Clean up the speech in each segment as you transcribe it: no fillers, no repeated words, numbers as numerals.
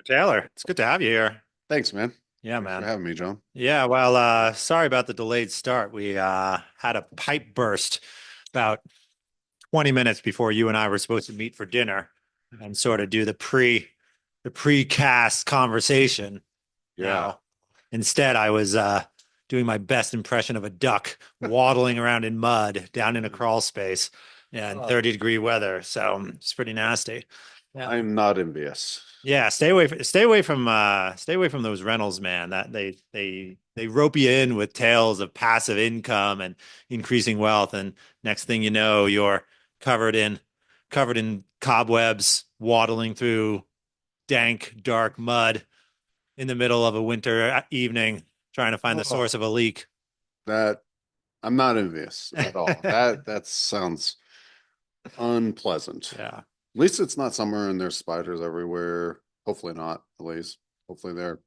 Taylor, it's good to have you here. Thanks, man. Yeah, Thanks for man. having me, John. Yeah, well, sorry about the delayed start. We had a pipe burst about 20 minutes before you and I were supposed to meet for dinner and sort of do the precast conversation. Yeah. Now, instead, I was doing my best impression of a duck waddling around in mud down in a crawl space in Oh, 30-degree weather. So it's pretty nasty. Yeah. I'm not envious. Yeah, stay away from those rentals, man. That they rope you in with tales of passive income and increasing wealth, and next thing you know, you're covered in covered in cobwebs, waddling through dank, dark mud in the middle of a winter evening, trying to find the Oh, source of a leak. that I'm not envious at all. That sounds unpleasant. Yeah. At least it's not summer and there's spiders everywhere. Hopefully not, at least. Hopefully they're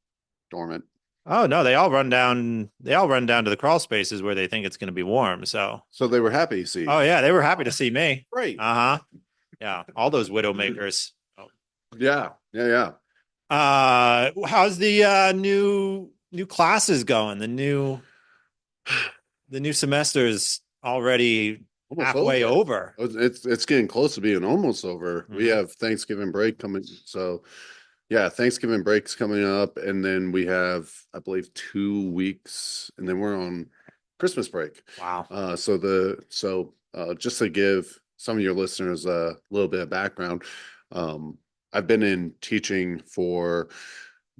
dormant. Oh no, they all run down. They all run down to the crawl spaces where they think it's going to be warm. So, So they were happy to see oh you. yeah, they were happy to see me. Great. Uh-huh. Yeah, all those widow makers. Oh. Yeah, yeah, yeah. How's the new classes going? The new semester's already Almost halfway over. over. It's getting close to being almost over. We Hmm. have Thanksgiving break coming, so yeah, Thanksgiving break's coming up, and then we have, I believe, 2 weeks, and then we're on Christmas break. Wow. Just to give some of your listeners a little bit of background, I've been in teaching for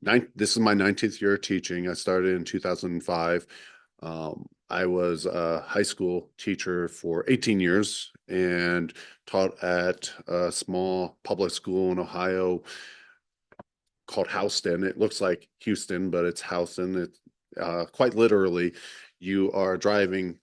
nine. This is my 19th year of teaching. I started in 2005. I was a high school teacher for 18 years and taught at a small public school in Ohio called Houston. It looks like Houston, but it's Houston. It's quite literally, you are driving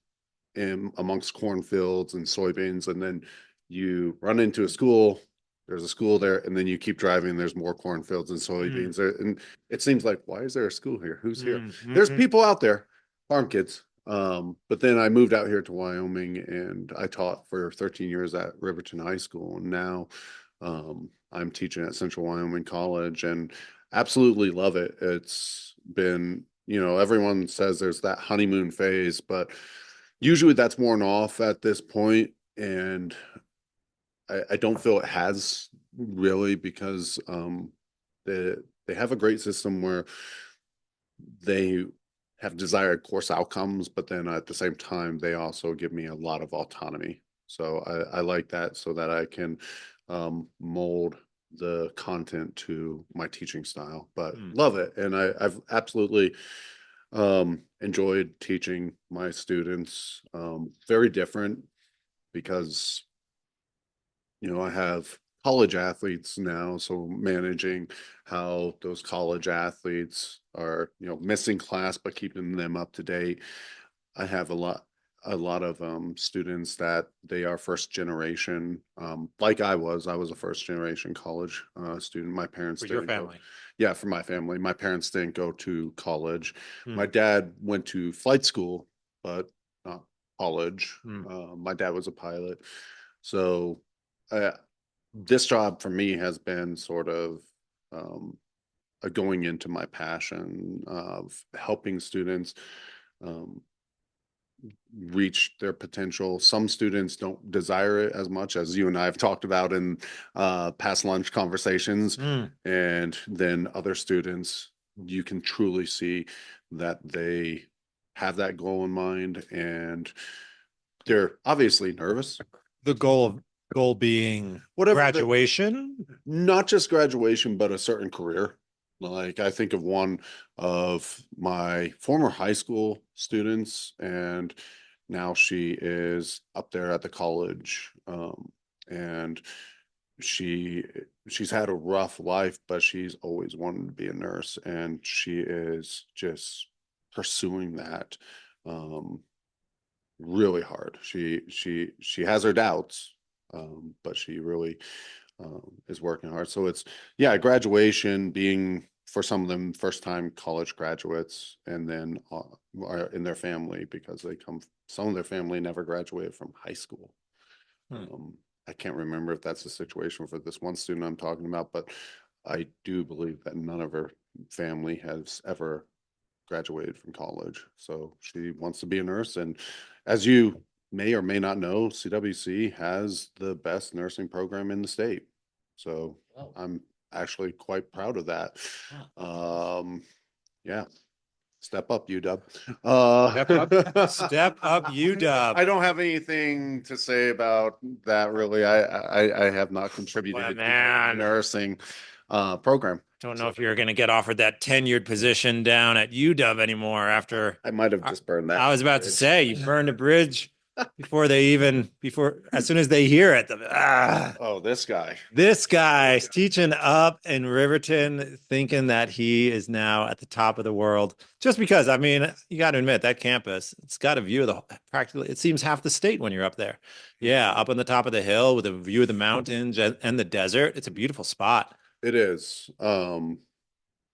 in amongst cornfields and soybeans, and then you run into a school. There's a school there, and then you keep driving. There's more cornfields and Mm, soybeans there, and it seems like, why is there a school here? Who's here? mm, There's mm. people out there, farm kids. But then I moved out here to Wyoming, and I taught for 13 years at Riverton High School, and now I'm teaching at Central Wyoming College, and absolutely love it. It's been, everyone says there's that honeymoon phase, but usually that's worn off at this point, and I don't feel it has really because they they have a great system where they have desired course outcomes, but then at the same time they also give me a lot of autonomy. So I like that so that I can mold the content to my teaching style, but Mm. love it. And I've absolutely enjoyed teaching my students. Very different because I have college athletes now, so managing how those college athletes are, missing class but keeping them up to date. I have a lot of students that they are first generation, like I was a first generation college student. My parents For your didn't go. family. Yeah, for my family, my parents didn't go to college. My Mm, dad went to flight school, but not college. mm. My dad was a pilot, so uh, this job for me has been sort of um, a going into my passion of helping students um, reach their potential. Some students don't desire it as much as you and I have talked about in past lunch conversations. Mm. And then other students, you can truly see that they have that goal in mind and they're obviously nervous. The goal being Whatever the graduation. not just graduation, but a certain career. Like I think of one of my former high school students, and now she is up there at the college, and she she's had a rough life, but she's always wanted to be a nurse, and she is just pursuing that um, really hard. She has her doubts, but she really is working hard. So it's yeah, graduation being for some of them first time college graduates, and then are in their family because some of their family never graduated from high school. Hmm. Um, I can't remember if that's the situation for this one student I'm talking about, but I do believe that none of her family has ever graduated from college. So she wants to be a nurse. And as you may or may not know, CWC has the best nursing program in the state. So Oh, I'm actually quite proud of that. nice. Yeah, step up, UW. Step up, UW. I don't have anything to say about that really. I have not Well, contributed to the man, nursing program. don't know So if you're going to get offered that tenured position down at UW anymore after I might have I, just burned that I was about to bridge. say you burned a bridge before as soon as they hear it. Oh, this guy. This guy's teaching up in Riverton, thinking that he is now at the top of the world. Just because, I mean, you got to admit that campus, it's got a view of the practically, it seems half the state when you're up there. Yeah, up on the top of the hill with a view of the mountains and the desert. It's a beautiful spot. It is.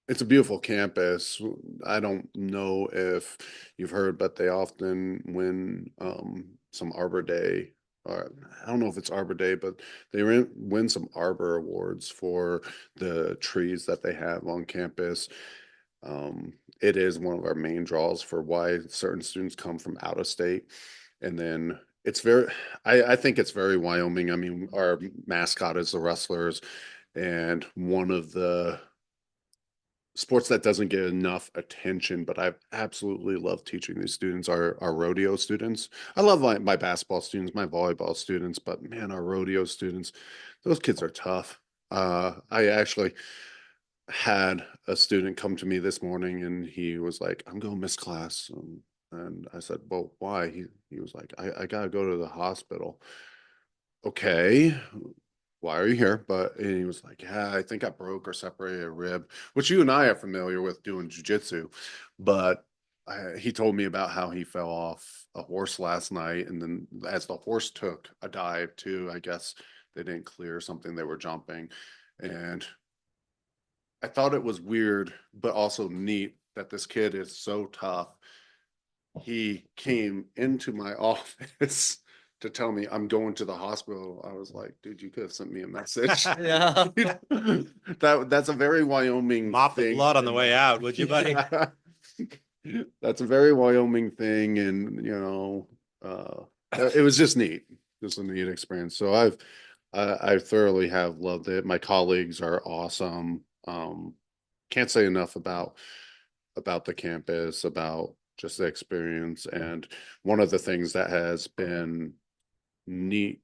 It's a beautiful campus. I don't know if you've heard, but they often win some Arbor Day. I don't know if it's Arbor Day, but they win some Arbor Awards for the trees that they have on campus. It is one of our main draws for why certain students come from out of state. And then it's I think it's very Wyoming. I mean, our mascot is the Rustlers, and one of the sports that doesn't get enough attention, but I absolutely love teaching these students our rodeo students. I love my basketball students, my volleyball students, but man, our rodeo students, those kids are tough. I actually had a student come to me this morning and he was like, I'm going to miss class. And I said, well, why? He was like, I gotta go to the hospital. Okay, why are you here? But and he was like, yeah, I think I broke or separated a rib, which you and I are familiar with doing jujitsu. But he told me about how he fell off a horse last night. And then as the horse took a dive too, I guess they didn't clear something they were jumping. And I thought it was weird, but also neat that this kid is so tough. He came into my office to tell me I'm going to the hospital. I was like, dude, you could have sent me a message. Yeah. That's a very Wyoming Mop the thing. blood on the way out, would you, buddy? Yeah. That's a very Wyoming thing, and it was just neat, just a neat experience. So I thoroughly have loved it. My colleagues are awesome. Can't say enough about the campus, about just the experience. And one of the things that has been neat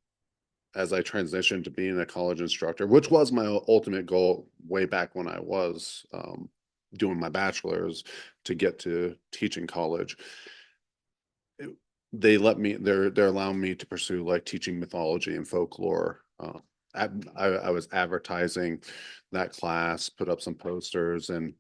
as I transitioned to being a college instructor, which was my ultimate goal way back when I was doing my bachelor's to get to teaching college. They let me, they're allowing me to pursue like teaching mythology and folklore. I was advertising that class, put up some posters, and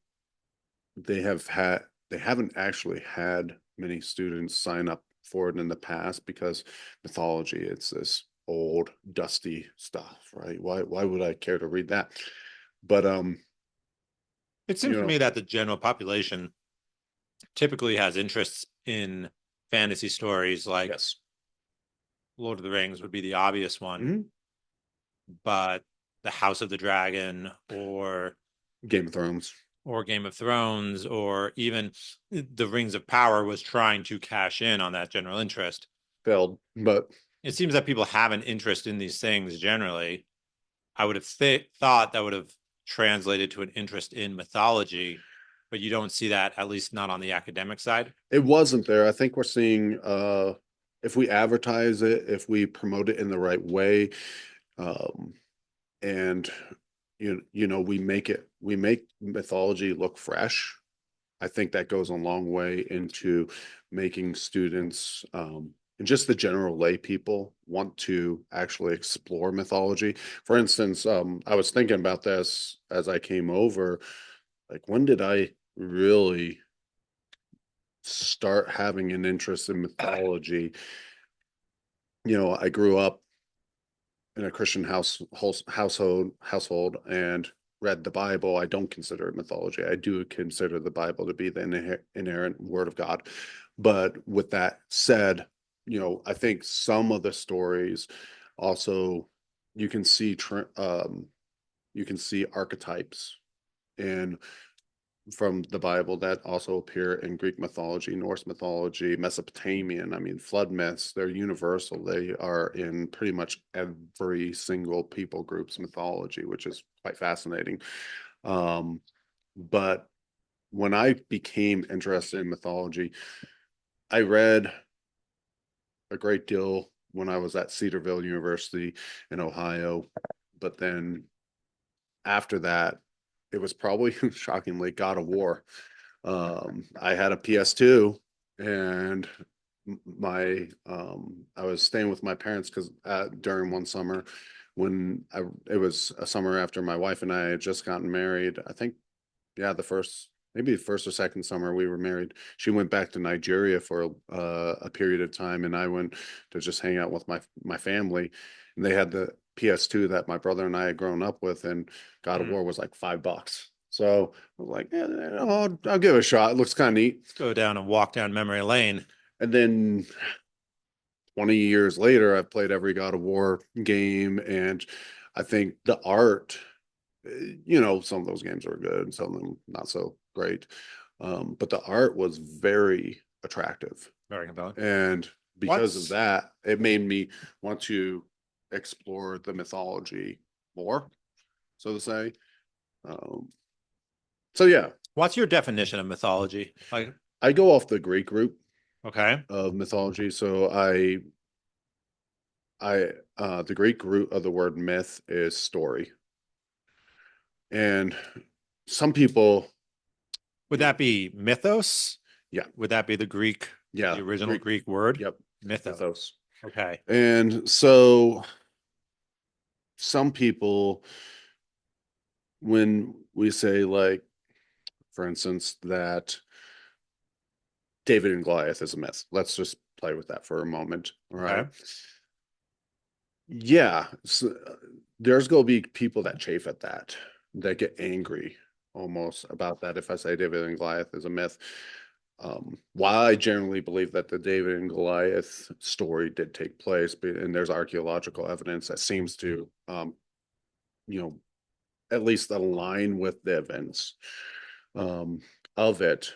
they have had they haven't actually had many students sign up for it in the past because mythology, it's this old dusty stuff, right? Why would I care to read that? But It you seems to know me that the general population typically has interests in fantasy stories like yes. Lord of the Rings would be the obvious one, Mhm. but the House of the Dragon Game of Thrones or Game of Thrones or even the Rings of Power was trying to cash in on that general interest. failed, but It seems that people have an interest in these things generally. I would have thought that would have translated to an interest in mythology, but you don't see that, at least not on the academic side. it wasn't there. I think we're seeing if we advertise it, if we promote it in the right way, um and we make mythology look fresh. I think that goes a long way into making students and just the general lay people want to actually explore mythology. For instance, I was thinking about this as I came over, like when did I really start having an interest in mythology? I grew up in a Christian household and read the Bible. I don't consider it mythology. I do consider the Bible to be the inerrant word of God. But with that said, I think some of the stories also you can see you can see archetypes in from the Bible that also appear in Greek mythology, Norse mythology, Mesopotamian. I mean, flood myths, they're universal. They are in pretty much every single people group's mythology, which is quite fascinating. Um, but when I became interested in mythology, I read a great deal when I was at Cedarville University in Ohio. But then after that, it was probably shockingly God of War. I had a PS2 and I was staying with my parents because during one summer when it was a summer after my wife and I had just gotten married. I think yeah, maybe the first or second summer we were married. She went back to Nigeria for a period of time, and I went to just hang out with my family. And they had the PS2 that my brother and I had grown up with, and God of Hmm. War was like $5. So I was like, yeah, I'll give it a shot. It looks kind of neat. Let's go down and walk down memory lane. And then 20 years later, I've played every God of War game, and I think the art, some of those games were good, and some of them not so great. But the art was very attractive. Very compelling. And because of What's that, it made me want to explore the mythology more, so to say. Um, so yeah, what's your definition of mythology? Like, I go off the Greek root okay. of mythology. So the Greek root of the word myth is story. And some people, Would you know, that be mythos? yeah, Would that be the yeah, original Greek, Greek word? yep, Mythos. mythos. Okay. And so some people, when we say, like, for instance, that David and Goliath is a myth, let's just play with that for a moment. All right. Okay. Yeah. So, there's going to be people that chafe at that, that get angry almost about that if I say David and Goliath is a myth. While I generally believe that the David and Goliath story did take place, and there's archaeological evidence that seems to, you know, at least align with the events um, of it,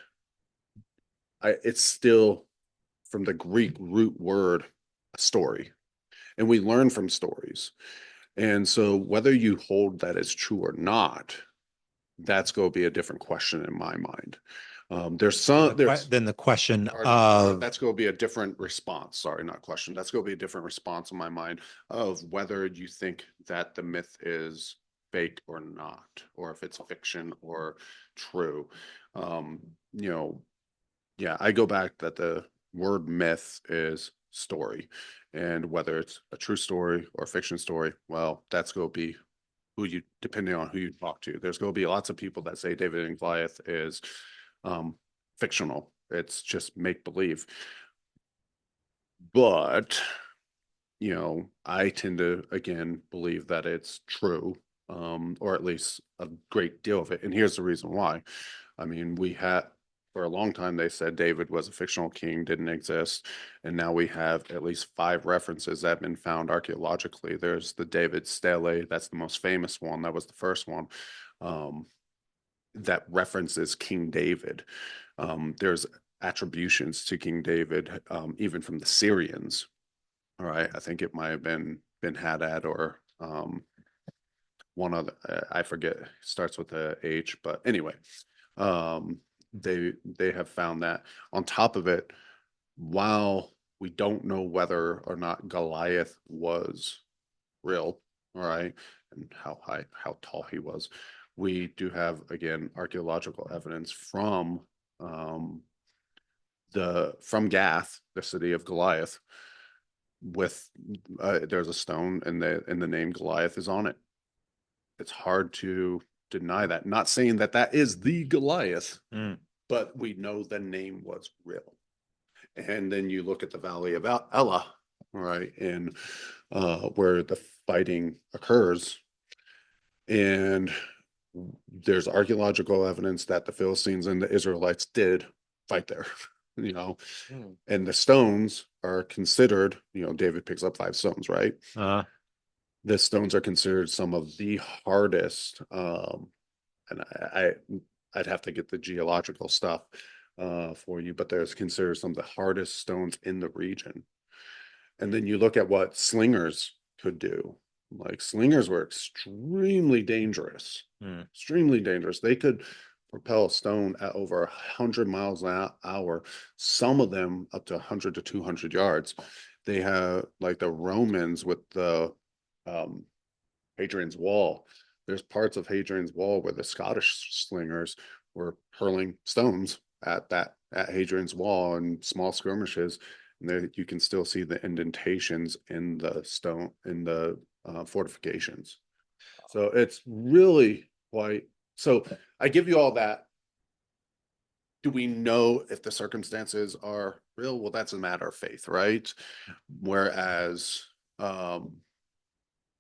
it's still from the Greek root word, a story. And we learn from stories. And so whether you hold that as true or not, that's going to be a different question in my mind. Then the question Pardon me, of that's going to be a different response. Sorry, not question. That's going to be a different response in my mind of whether you think that the myth is fake or not, or if it's fiction or true. Um, you know, yeah, I go back that the word myth is story, and whether it's a true story or a fiction story, well, that's going to be depending on who you talk to. There's going to be lots of people that say David and Goliath is um, fictional. It's just make believe. But, I tend to, again, believe that it's true, or at least a great deal of it. And here's the reason why. I mean, for a long time, they said David was a fictional king, didn't exist. And now we have at least 5 references that have been found archaeologically. There's the David Stele, that's the most famous one. That was the first one. Um, that references King David. There's attributions to King David, even from the Syrians. All right, I think it might have been Hadad or one other. I forget. Starts with a H, but anyway, um, they have found that. On top of it, while we don't know whether or not Goliath was real, all right, and how tall he was, we do have again archaeological evidence um, from Gath, the city of Goliath, with there's a stone and the name Goliath is on it. It's hard to deny that. Not saying that that is the Goliath, mm, but we know the name was real. And then you look at the Valley of Ella, right, in where the fighting occurs, and there's archaeological evidence that the Philistines and the Israelites did fight there, you know, mm. and the stones are considered, David picks up 5 stones, right? uh, The stones are considered some of the hardest, and I'd have to get the geological stuff for you, but there's considered some of the hardest stones in the region. And then you look at what slingers could do. Like slingers were Hmm. extremely dangerous. They could propel a stone at over 100 miles an hour, some of them up to 100 to 200 yards. They have like the Romans with the um, Hadrian's Wall. There's parts of Hadrian's Wall where the Scottish slingers were hurling stones at Hadrian's Wall and small skirmishes, and there you can still see the indentations in the stone in the fortifications. So it's really quite. So I give you all that. Do we know if the circumstances are real? Well, that's a matter of faith, right? Whereas, um,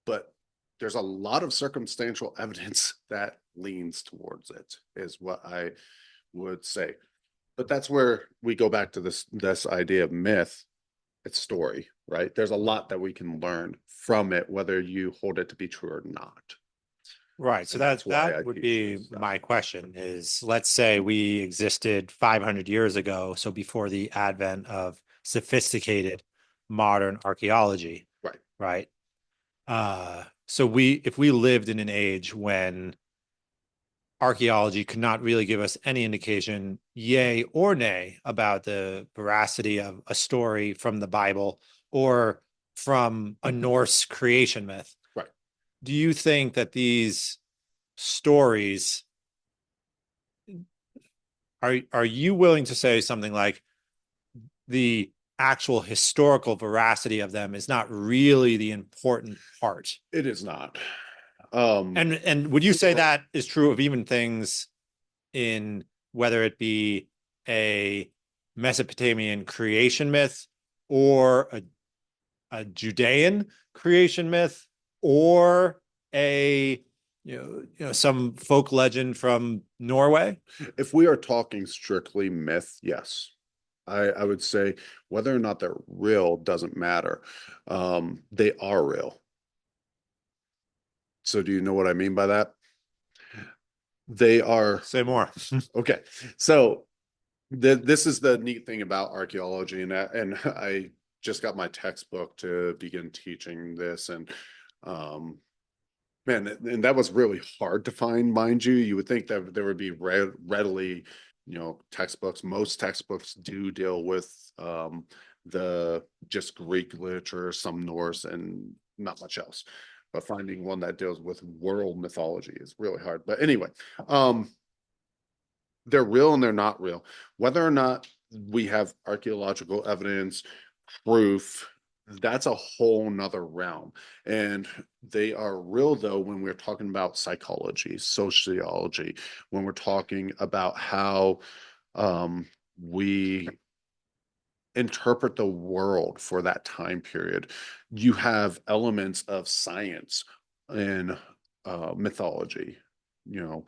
but there's a lot of circumstantial evidence that leans towards it, is what I would say. But that's where we go back to this idea of myth. It's story, right? There's a lot that we can learn from it, whether you hold it to be true or not. Right. So And that's that why that I would teach be this stuff. my question is, let's say we existed 500 years ago, so before the advent of sophisticated modern archaeology, Right. right? So if we lived in an age when archaeology could not really give us any indication, yay or nay, about the veracity of a story from the Bible or from a Norse creation myth, Right. do you think that these stories are you willing to say something like the actual historical veracity of them is not really the important part? It is not. Um, And would you say that is true of even things in whether it be a Mesopotamian creation myth or a Judean creation myth or a some folk legend from Norway? if we are talking strictly myth, yes. I would say whether or not they're real doesn't matter. They are real. So do you know what I mean by that? They are Say more. okay. So this is the neat thing about archaeology, and I just got my textbook to begin teaching this, and um, man, and that was really hard to find, mind you. You would think that there would be readily, textbooks. Most textbooks do deal with the just Greek literature, some Norse, and not much else. But finding one that deals with world mythology is really hard. But anyway, um, they're real and they're not real. Whether or not we have archaeological evidence, proof, that's a whole nother realm. And they are real though when we're talking about psychology, sociology, when we're talking about how we interpret the world for that time period. You have elements of science in mythology, you know,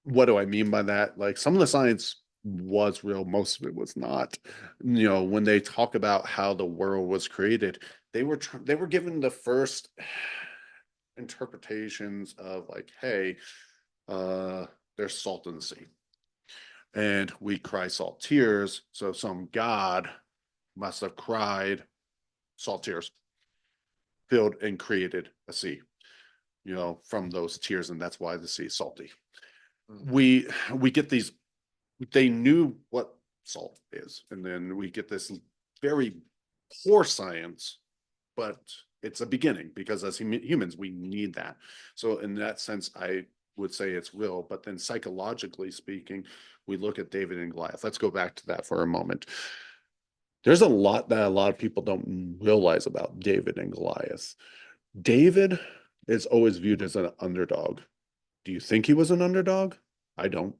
what do I mean by that? Like some of the science was real, most of it was not. When they talk about how the world was created, they were given the first interpretations of like, hey, there's salt in the sea, and we cry salt tears. So some god must have cried salt tears, filled and created a sea. From those tears, and that's why the sea is salty. We get these they knew what salt is. And then we get this very poor science, but it's a beginning because as humans, we need that. So, in that sense, I would say it's real. But then, psychologically speaking, we look at David and Goliath. Let's go back to that for a moment. There's a lot that a lot of people don't realize about David and Goliath. David is always viewed as an underdog. Do you think he was an underdog? I don't.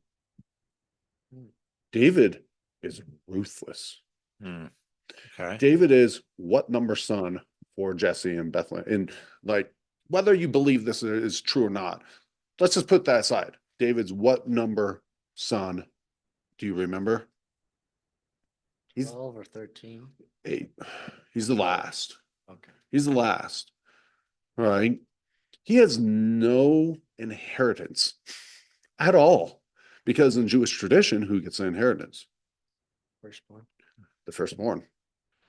David is ruthless. Hmm. Okay. David is what number son for Jesse and Bethlehem? And like, whether you believe this is true or not, let's just put that aside. David's what number son? Do you remember? He's 12 or 13. 8. He's the last. Okay. He's the last. right? He has no inheritance at all. Because in Jewish tradition, who gets an inheritance? Firstborn. The firstborn.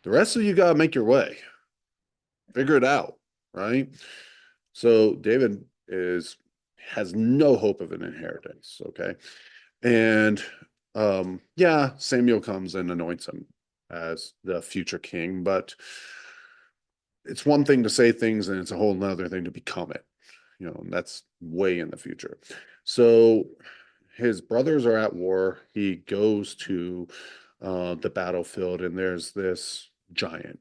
The rest of you got to make your way, figure it out, right? So David is has no hope of an inheritance. Okay. And yeah, Samuel comes and anoints him as the future king, but it's one thing to say things and it's a whole nother thing to become it. And that's way in the future. So his brothers are at war. He goes to the battlefield, and there's this giant,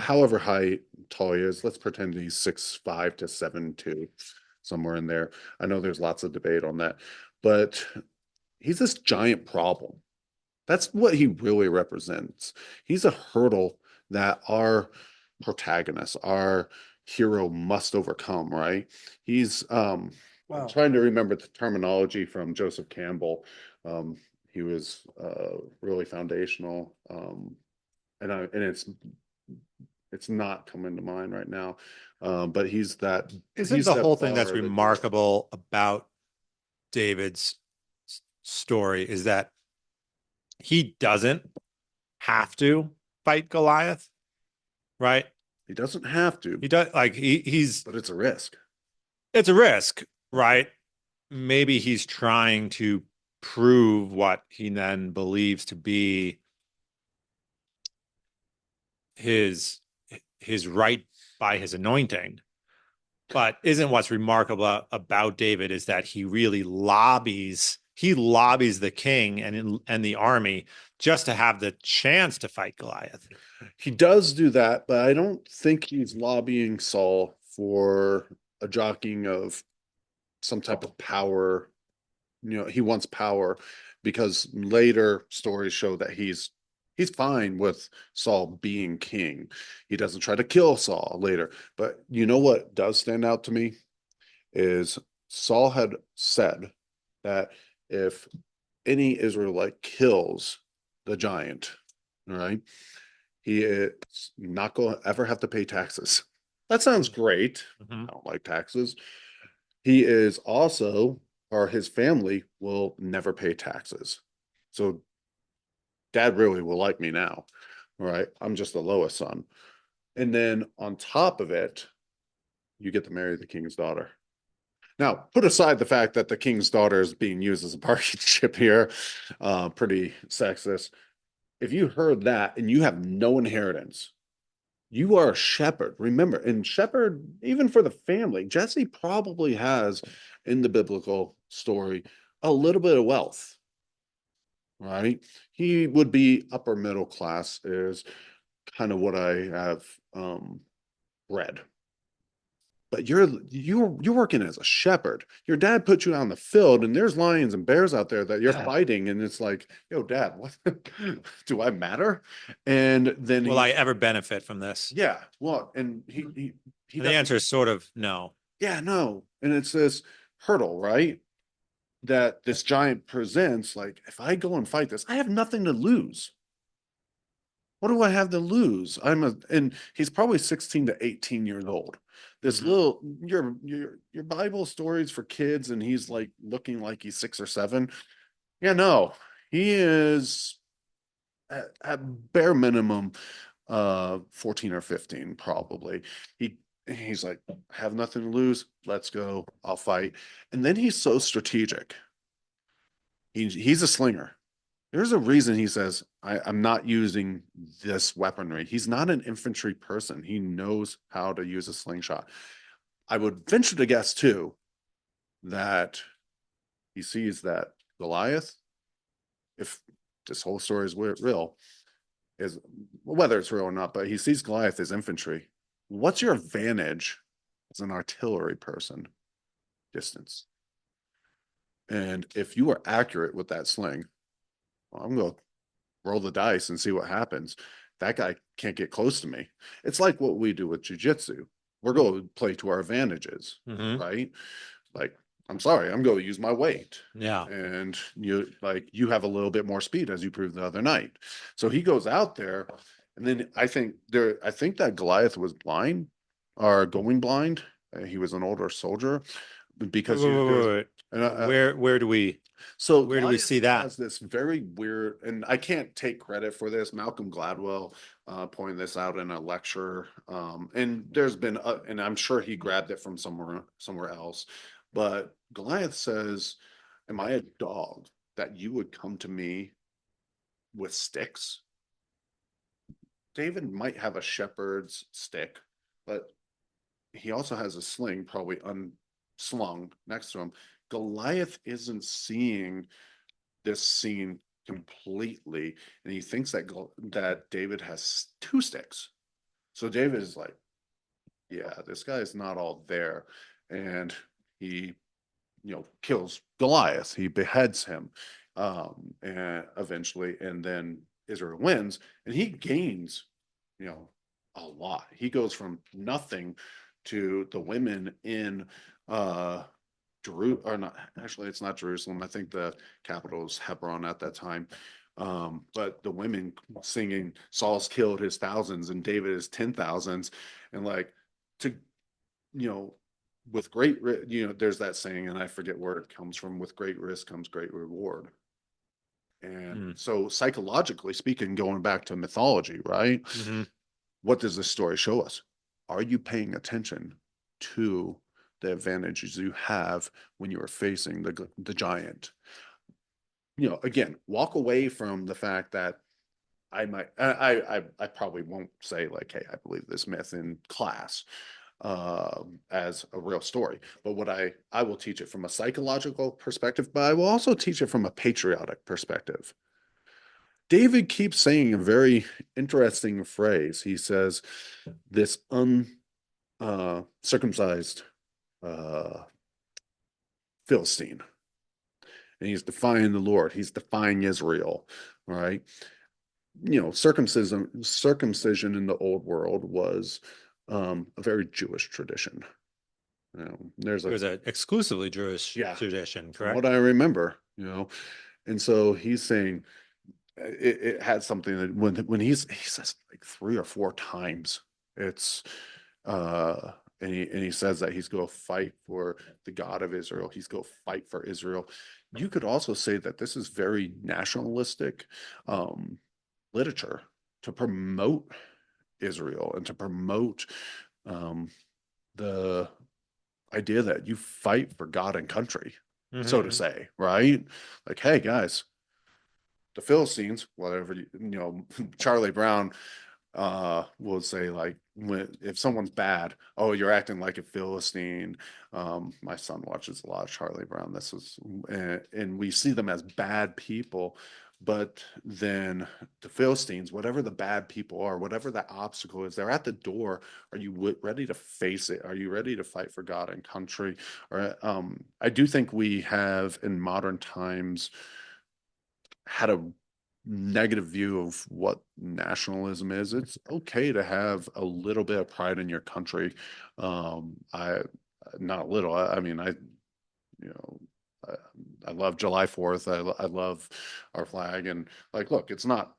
however high tall he is. Let's pretend he's 6'5" to 7'2", somewhere in there. I know there's lots of debate on that, but he's this giant problem. That's what he really represents. He's a hurdle that our protagonist, our hero must overcome, right? He's I'm Wow. trying to remember the terminology from Joseph Campbell. Um, he was really foundational. And it's not coming to mind right now. But Isn't he's the that whole thing that's bar, the hero. remarkable about David's story is that he doesn't have to fight Goliath, right? He doesn't have to, He does like he's but it's a risk. it's a risk, right? Maybe he's trying to prove what he then believes to be his his right by his anointing. But isn't what's remarkable about David is that he lobbies the king and the army just to have the chance to fight Goliath. He does do that, but I don't think he's lobbying Saul for a jockeying of some type of power. He wants power because later stories show that he's fine with Saul being king. He doesn't try to kill Saul later. But you know what does stand out to me is Saul had said that if any Israelite kills the giant, all right, he is not going to ever have to pay taxes. That sounds great. Mm-hmm. I don't like taxes. He is also, or his family will never pay taxes. So dad really will like me now. All right. I'm just the lowest son. And then on top of it, you get to marry the king's daughter. Now, put aside the fact that the king's daughter is being used as a bargaining chip here, pretty sexist. If you heard that and you have no inheritance, you are a shepherd. Remember, and shepherd, even for the family, Jesse probably has in the biblical story a little bit of wealth, right? He would be upper middle class, is kind of what I have read. But you're working as a shepherd. Your dad put you out in the field, and there's lions and bears out there that you're fighting, and it's like, yo, dad, what do I matter? And then Will he, I ever benefit from this? yeah, well, and he And the doesn't. answer is sort of no. Yeah, no. And it's this hurdle, right? That this giant presents. Like, if I go and fight this, I have nothing to lose. What do I have to lose? And he's probably 16 to 18 years old. This Mm-hmm. little, your Bible stories for kids, and he's like looking like he's 6 or 7. Yeah, no, he is at bare minimum 14 or 15, probably. He's like, I have nothing to lose. Let's go. I'll fight. And then he's so strategic. He's a slinger. There's a reason he says, I'm not using this weaponry. He's not an infantry person. He knows how to use a slingshot. I would venture to guess, too, that he sees that Goliath, if this whole story is real, is whether it's real or not, but he sees Goliath as infantry. What's your advantage as an artillery person? Distance. And if you are accurate with that sling, well, I'm going to roll the dice and see what happens. That guy can't get close to me. It's like what we do with jujitsu. We're going to play to our advantages, Mm-hmm. right? Like, I'm sorry, I'm going to use my weight. Yeah. And you have a little bit more speed, as you proved the other night. So he goes out there, and then I think that Goliath was blind. are going blind. He was an older soldier Wait, because wait, wait, there's wait, wait. and so Where do we Goliath see that? has this very weird, and I can't take credit for this. Malcolm Gladwell pointed this out in a lecture, and there's been, and I'm sure he grabbed it from somewhere else. But Goliath says, "Am I a dog that you would come to me with sticks?" David might have a shepherd's stick, but he also has a sling, probably unslung next to him. Goliath isn't seeing this scene completely, and he thinks that David has two sticks. So David is like, "Yeah, this guy is not all there," and he, kills Goliath. He beheads him, and eventually, and then Israel wins, and he gains, you know, a lot. He goes from nothing to the women in Jerusalem, or not, actually, it's not Jerusalem. I think the capital is Hebron at that time. But the women singing, Saul's killed his thousands and David his 10,000s. And like, to, you know, with there's that saying, and I forget where it comes from, with great risk comes great reward. And Hmm. so, psychologically speaking, going back to mythology, right? Mm-hmm. What does this story show us? Are you paying attention to the advantages you have when you are facing the giant? Again, walk away from the fact that I probably won't say like, hey, I believe this myth in class as a real story. But what I will teach it from a psychological perspective, but I will also teach it from a patriotic perspective. David keeps saying a very interesting phrase. He says, "This uncircumcised Philistine," and he's defying the Lord. He's defying Israel, right? Circumcision in the old world was a very Jewish tradition. There's It a was an exclusively Jewish Yeah, tradition, from what correct? I remember, and so he's saying it had something that when he says like three or four times, it's uh and he says that he's going to fight for the God of Israel. He's going to fight for Israel. You could also say that this is very nationalistic um literature to promote Israel and to promote um the idea that you fight for God and country, so to Mm-hmm. say, right? Like, hey guys, the Philistines, whatever Charlie Brown will say, like, if someone's bad, oh, you're acting like a Philistine. My son watches a lot of Charlie Brown. And we see them as bad people, but then the Philistines, whatever the bad people are, whatever that obstacle is, they're at the door. Are you ready to face it? Are you ready to fight for God and country? Or I do think we have in modern times had a negative view of what nationalism is. It's okay to have a little bit of pride in your country. I Not a little. I mean, you know, I, I love July 4th. I love our flag, and like, look, it's not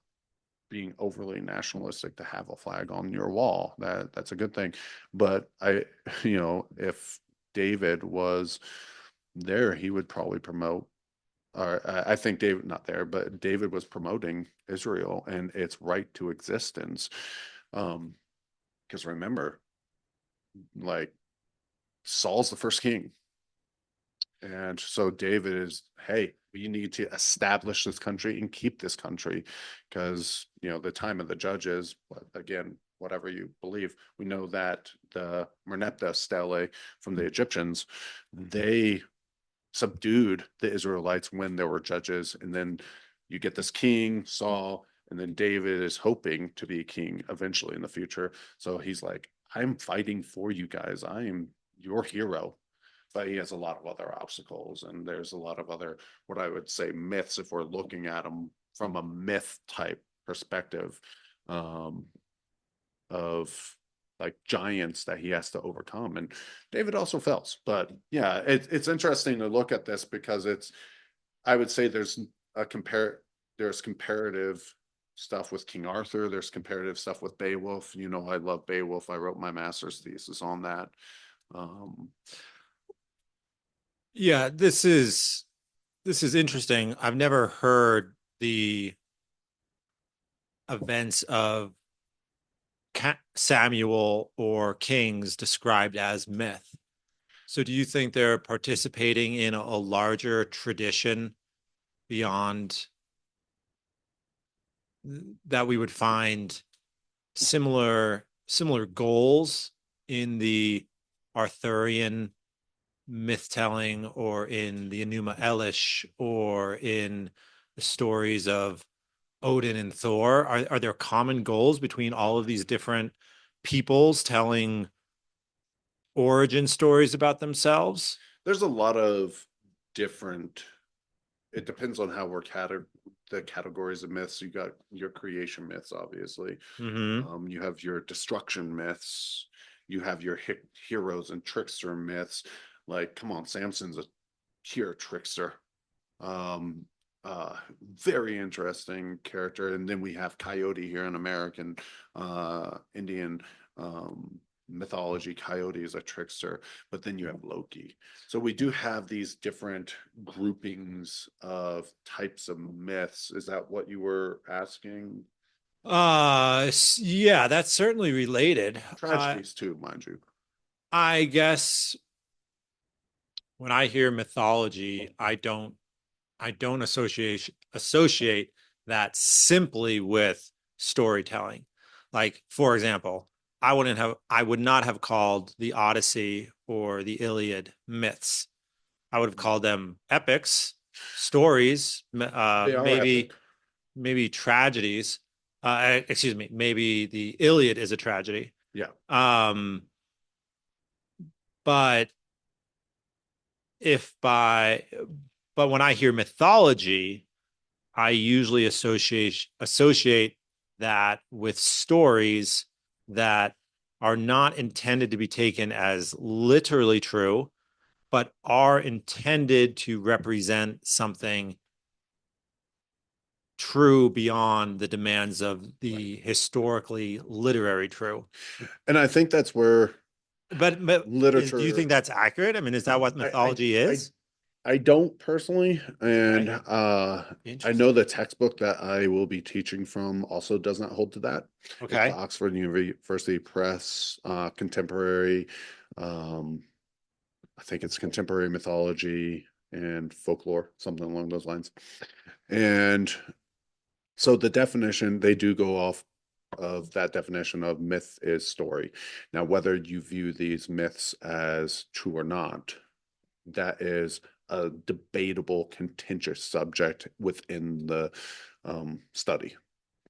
being overly nationalistic to have a flag on your wall. That's a good thing. But if David was there, he would probably promote, or I think David, not there, but David was promoting Israel and its right to existence. Um, because remember, like, Saul's the first king. And so David is, hey, we need to establish this country and keep this country because, the time of the judges, again, whatever you believe, we know that the Merneptah stele from the Egyptians, they subdued the Israelites when there were judges. And then you get this king, Saul, and then David is hoping to be king eventually in the future. So he's like, I'm fighting for you guys. I am your hero. But he has a lot of other obstacles, and there's a lot of other, what I would say, myths if we're looking at them from a myth type perspective, um, of like giants that he has to overcome. And David also fails. But yeah, it's interesting to look at this because I would say there's comparative stuff with King Arthur. There's comparative stuff with Beowulf. You know, I love Beowulf. I wrote my master's thesis on that. Um, Yeah, this is interesting. I've never heard the events of Samuel or Kings described as myth. So do you think they're participating in a larger tradition beyond that we would find similar goals in the Arthurian myth telling or in the Enuma Elish or in the stories of Odin and Thor? Are there common goals between all of these different peoples telling origin stories about themselves? there's a lot of different. It depends on how we're the categories of myths. You got your creation myths, obviously. Mm-hmm. You have your destruction myths. You have your heroes and trickster myths. Like, come on, Samson's a pure trickster. Um, uh, Very interesting character. And then we have Coyote here in American Indian mythology. Coyote is a trickster, but then you have Loki. So we do have these different groupings of types of myths. Is that what you were asking? Yeah, that's certainly related. Tragedies too, mind you. I guess when I hear mythology, I don't associate that simply with storytelling. Like, for example, I would not have called the Odyssey or the Iliad myths. I would have called them epics, stories, They are maybe epic. maybe tragedies. Excuse me, maybe the Iliad is a tragedy. Yeah. Um, but if by but when I hear mythology, I usually associate that with stories that are not intended to be taken as literally true, but are intended to represent something true beyond the demands of the historically literary true. And I think that's where Do you literature think that's accurate? I mean, is that what I I mythology I is? I don't personally, and Okay, I know interesting. the textbook that I will be teaching from also does not hold to that. It's the Okay. Oxford University Press contemporary. Um, I think it's contemporary mythology and folklore, something along those lines. And so the definition they do go off of that definition of myth is story. Now, whether you view these myths as true or not, that is a debatable, contentious subject within the study,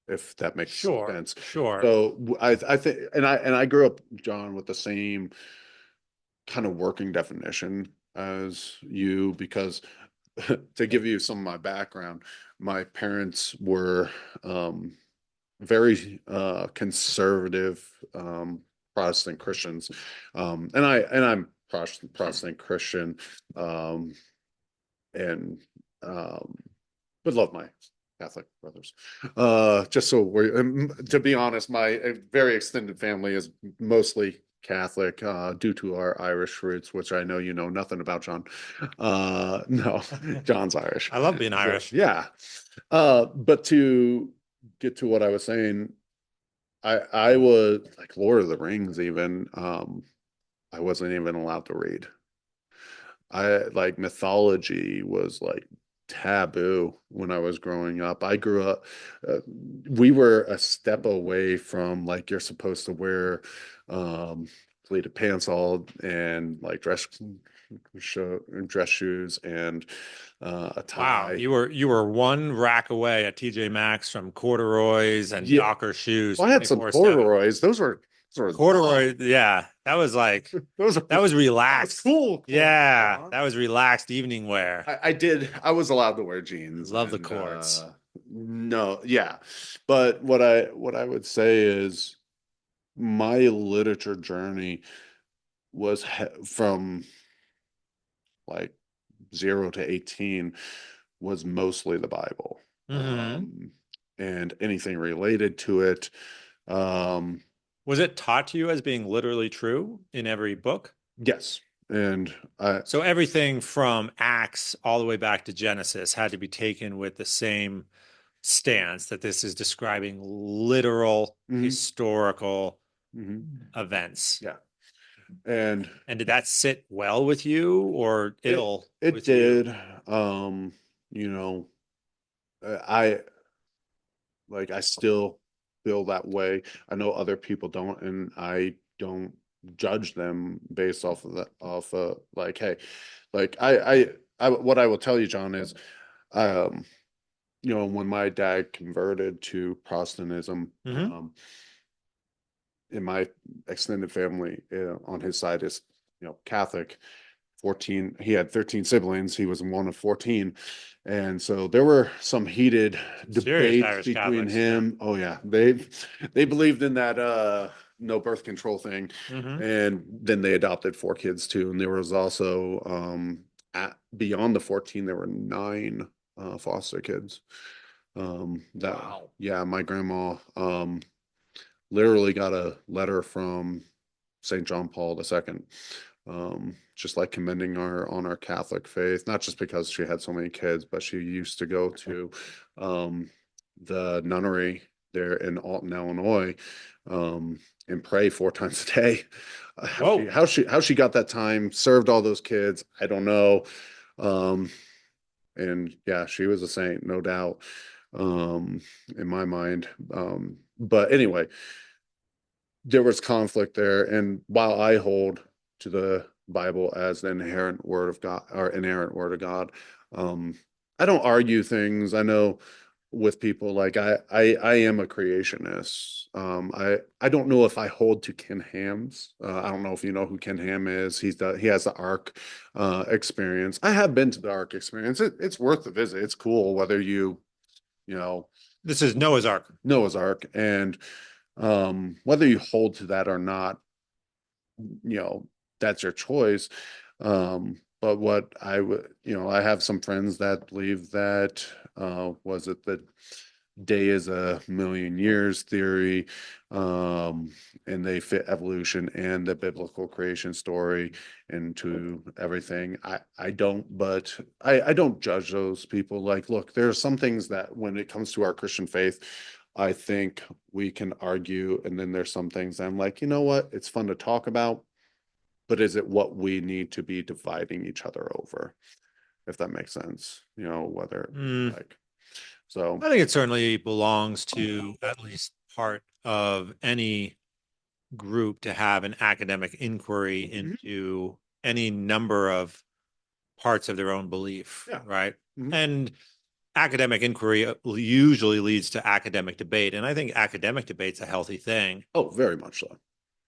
if that makes Sure, sense. sure. So I think, and I grew up, John, with the same kind of working definition as you, because to give you some of my background, my parents were very conservative Protestant Christians, I'm Protestant Christian, um, and would love my Catholic brothers. Just so we're, to be honest, my very extended family is mostly Catholic due to our Irish roots, which I know you know nothing about, John. No, John's Irish. I love being So Irish. yeah, but to get to what I was saying, I was like Lord of the Rings even. I wasn't even allowed to read. I like mythology was like taboo when I was growing up. I grew up, we were a step away from like you're supposed to wear um pleated pants all and like dress shoes and a Wow, tie. you were one rack away at TJ Maxx from corduroys and Yeah, Docker shoes well, I had some 24/7. corduroys. Those were Corduroy, yeah, that was like those are that was that was relaxed. cool. Yeah, John. that was relaxed evening wear. I was allowed to wear jeans Love the and cords. no, yeah. But what I would say is my literature journey was from like 0 to 18 was mostly the Bible. Hmm. Um and anything related to it. Um, Was it taught to you as being literally true in every book? yes, and I So everything from Acts all the way back to Genesis had to be taken with the same stance that this is describing literal mhm, historical mhm, events. yeah, and And did that sit well with you or it ill it with you? did. You know, I like I still feel that way. I know other people don't, and I don't judge them based off of that off like, hey, like I what I will tell you, John, is um, when my dad converted to Protestantism, Hmm. in my extended family on his side is, Catholic. 14, he had 13 siblings. He was one of 14. And so there were some heated Serious debates Irish between Catholics, yeah. him. Oh yeah, they believed in that no birth control thing. Hmm. And then they adopted 4 kids too. And there was also beyond the 14, there were 9 foster kids. That Wow. Yeah, my grandma literally got a letter from St. John Paul II, just like commending her on our Catholic faith, not just because she had so many kids, but she used to go to um, the nunnery there in Alton, Illinois, um, and pray 4 times a day. Whoa. How she got that time, served all those kids, I don't know. Um, and yeah, she was a saint, no doubt, in my mind. But anyway, there was conflict there. And while I hold to the Bible as the inherent word of God or inerrant word of God, um, I don't argue things. I know with people like I am a creationist. I don't know if I hold to Ken Ham's. I don't know if you know who Ken Ham is. He has the Ark experience. I have been to the Ark experience. It's worth the visit. It's cool whether you know This is Noah's Ark. Noah's Ark, and whether you hold to that or not, that's your choice. But what I would, I have some friends that believe that, was it the day is a million years theory, and they fit evolution and the biblical creation story into everything. I don't, but I don't judge those people. Like, look, there are some things that when it comes to our Christian faith, I think we can argue, and then there's some things I'm like, you know what, it's fun to talk about, but is it what we need to be dividing each other over? If that makes sense, whether Mm, like so. I think it certainly belongs to at least part of any group to have an academic inquiry Mhm. into any number of parts of their own belief, Yeah. right? Mhm. And academic inquiry usually leads to academic debate. And I think academic debate's a healthy thing. Oh, very much so.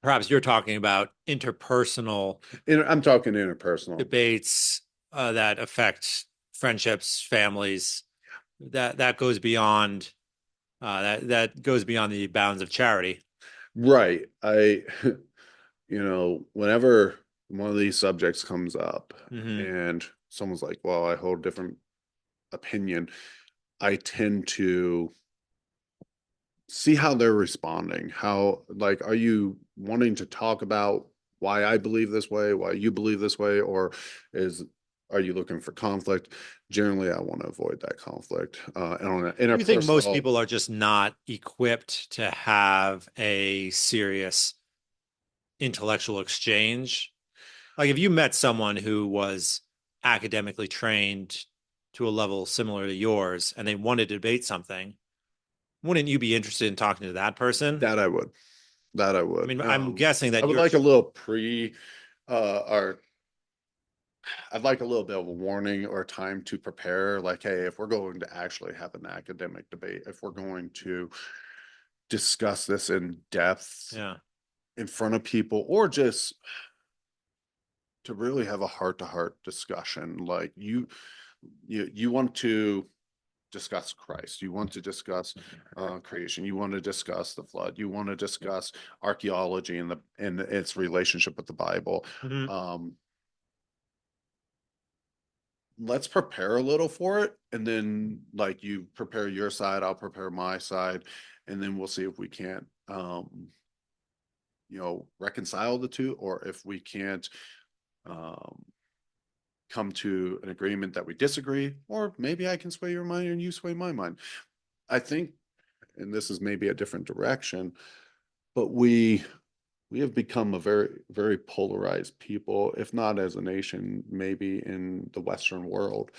Perhaps you're talking about interpersonal I'm talking interpersonal. debates that affect friendships, families. That goes beyond that goes beyond the bounds of charity. Right. Whenever one of these subjects comes up Hmm. and someone's like, well, I hold a different opinion, I tend to see how they're responding. How, like, are you wanting to talk about why I believe this way, why you believe this way, or is are you looking for conflict? Generally, I want to avoid that conflict. And on an Do you think most interpersonal, people are just not equipped to have a serious intellectual exchange? Like if you met someone who was academically trained to a level similar to yours and they wanted to debate something, wouldn't you be interested in talking to that person? that I would, that I I would. mean, I'm guessing I that would you're like a little or I'd like a little bit of a warning or time to prepare. Like, hey, if we're going to actually have an academic debate, if we're going to discuss this in depth yeah. in front of people, or just to really have a heart to heart discussion, like you want to discuss Christ, you want to discuss creation, you want to discuss the flood, you want to discuss archaeology and its relationship with the Bible. Hmm. um let's prepare a little for it. And then like you prepare your side, I'll prepare my side, and then we'll see if we can't reconcile the two, or if we can't um come to an agreement that we disagree, or maybe I can sway your mind and you sway my mind. I think, and this is maybe a different direction, but we have become a very, very polarized people, if not as a nation, maybe in the Western world,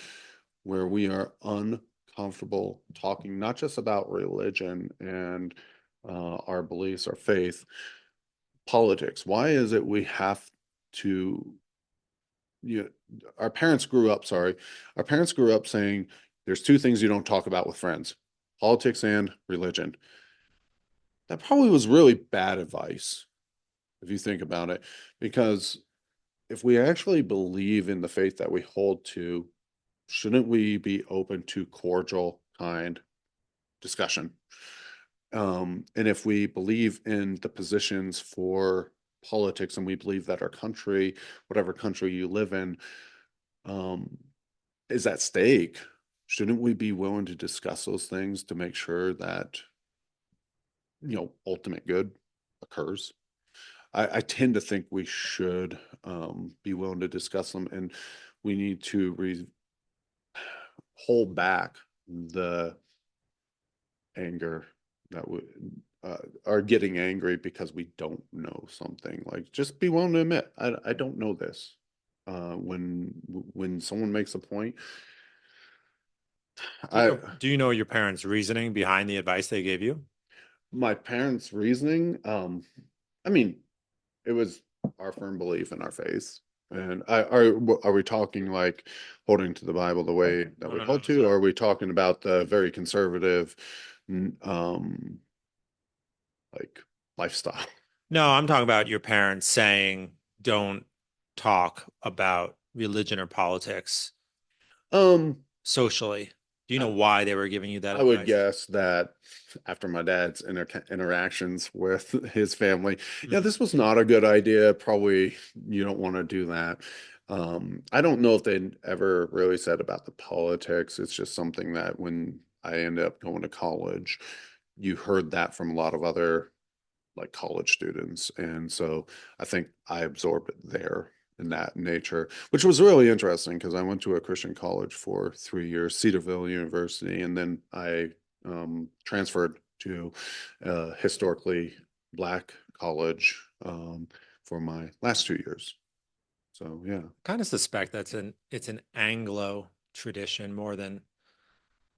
where we are uncomfortable talking not just about religion and our beliefs, our faith, politics. Why is it we have to, you know, our parents grew up, sorry, our parents grew up saying there's two things you don't talk about with friends, politics and religion. That probably was really bad advice if you think about it, because if we actually believe in the faith that we hold to, shouldn't we be open to cordial, kind discussion? And if we believe in the positions for politics and we believe that our country, whatever country you live in, um, is at stake, shouldn't we be willing to discuss those things to make sure that, ultimate good occurs? I tend to think we should be willing to discuss them, and we need to hold back the anger that would are getting angry because we don't know something. Like, just be willing to admit, I don't know this. When someone makes a point, I Do you know your parents' reasoning behind the advice they gave you? my parents' reasoning, I mean, it was our firm belief in our faith. And are we talking like holding to the Bible the way that No, we no, no, hold no, to, no. or are we talking about the very conservative, um, like lifestyle? No, I'm talking about your parents saying don't talk about religion or politics Um, socially. Do you know I, why they were giving you that I would advice? guess that after my dad's interactions with his family, yeah, Mhm. this was not a good idea. Probably you don't want to do that. I don't know if they ever really said about the politics. It's just something that when I ended up going to college, you heard that from a lot of other like college students. And so I think I absorbed it there in that nature, which was really interesting because I went to a Christian college for 3 years, Cedarville University, and then I transferred to a historically Black college for my last 2 years. So yeah. Kind of suspect it's an Anglo tradition more than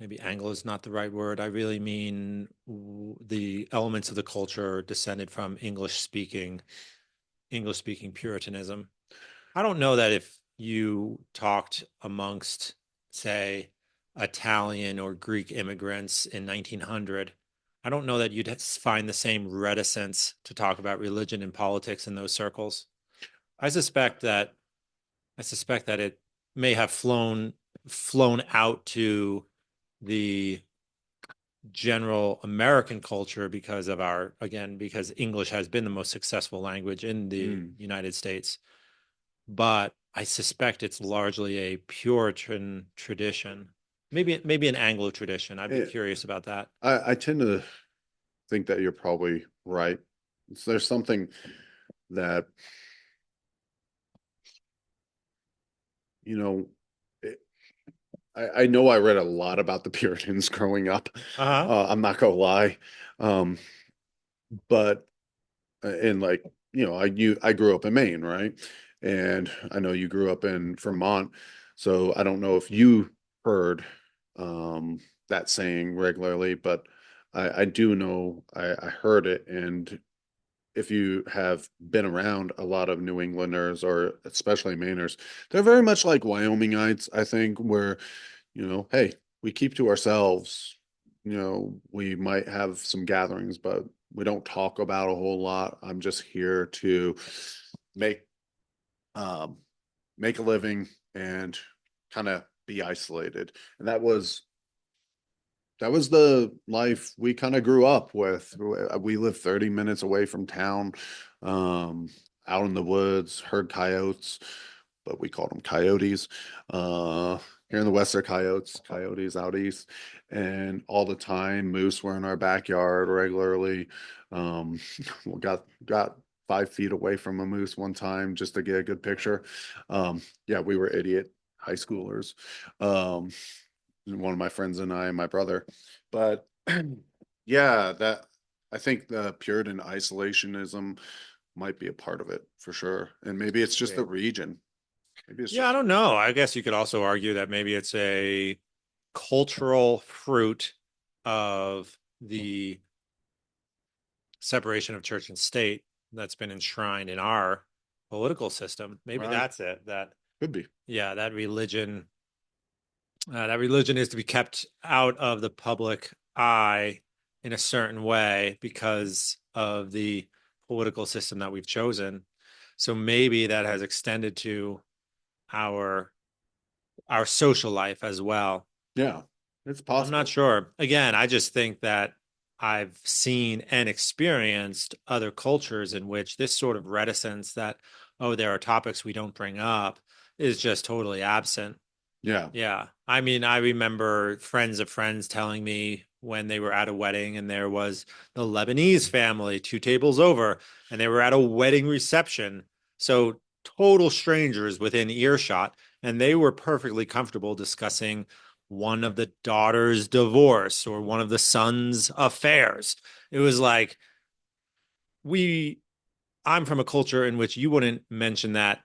maybe Anglo is not the right word. I really mean the elements of the culture descended from English speaking Puritanism. I don't know that if you talked amongst, say, Italian or Greek immigrants in 1900, I don't know that you'd find the same reticence to talk about religion and politics in those circles. I suspect that I suspect that it may have flown out to the general American culture because of our, again, because English has been the most successful language in the Mm. United States. But I suspect it's largely a Puritan tradition. Maybe an Anglo tradition. I'd be Eh, curious about that. I tend to think that you're probably right. So there's something that, you know, it, I know I read a lot about the Puritans growing up. Uh-huh. I'm not gonna lie. Um, but and like, I grew up in Maine, right? And I know you grew up in Vermont. So I don't know if you heard that saying regularly, but I do know I heard it. And if you have been around a lot of New Englanders or especially Mainers, they're very much like Wyomingites, I think, where, hey, we keep to ourselves. We might have some gatherings, but we don't talk about a whole lot. I'm just here to make um, make a living and kind of be isolated. And that was the life we kind of grew up with. We lived 30 minutes away from town, out in the woods, heard coyotes. but we called them coyotes. Uh, Here in the West, they're coyotes, coyotes out east, and all the time, moose were in our backyard regularly. Um, we got 5 feet away from a moose one time just to get a good picture. Yeah, we were idiot high schoolers. Um, One of my friends and I, and my brother, but yeah, that I think the Puritan isolationism might be a part of it for sure. And maybe it's just the Great. region. Maybe it's Yeah, I just don't know. I guess you could also argue that maybe it's a cultural fruit of the separation of church and state that's been enshrined in our political system. Maybe right. that's it. That Could be. yeah, that religion is to be kept out of the public eye in a certain way because of the political system that we've chosen. So maybe that has extended to our our social life as well. Yeah, it's I'm not possible. sure. Again, I just think that I've seen and experienced other cultures in which this sort of reticence that, oh, there are topics we don't bring up is just totally absent. Yeah. Yeah. I mean, I remember friends of friends telling me when they were at a wedding and there was the Lebanese family 2 tables over and they were at a wedding reception. So total strangers within earshot. And they were perfectly comfortable discussing one of the daughter's divorce or one of the son's affairs. It was like, we, I'm from a culture in which you wouldn't mention that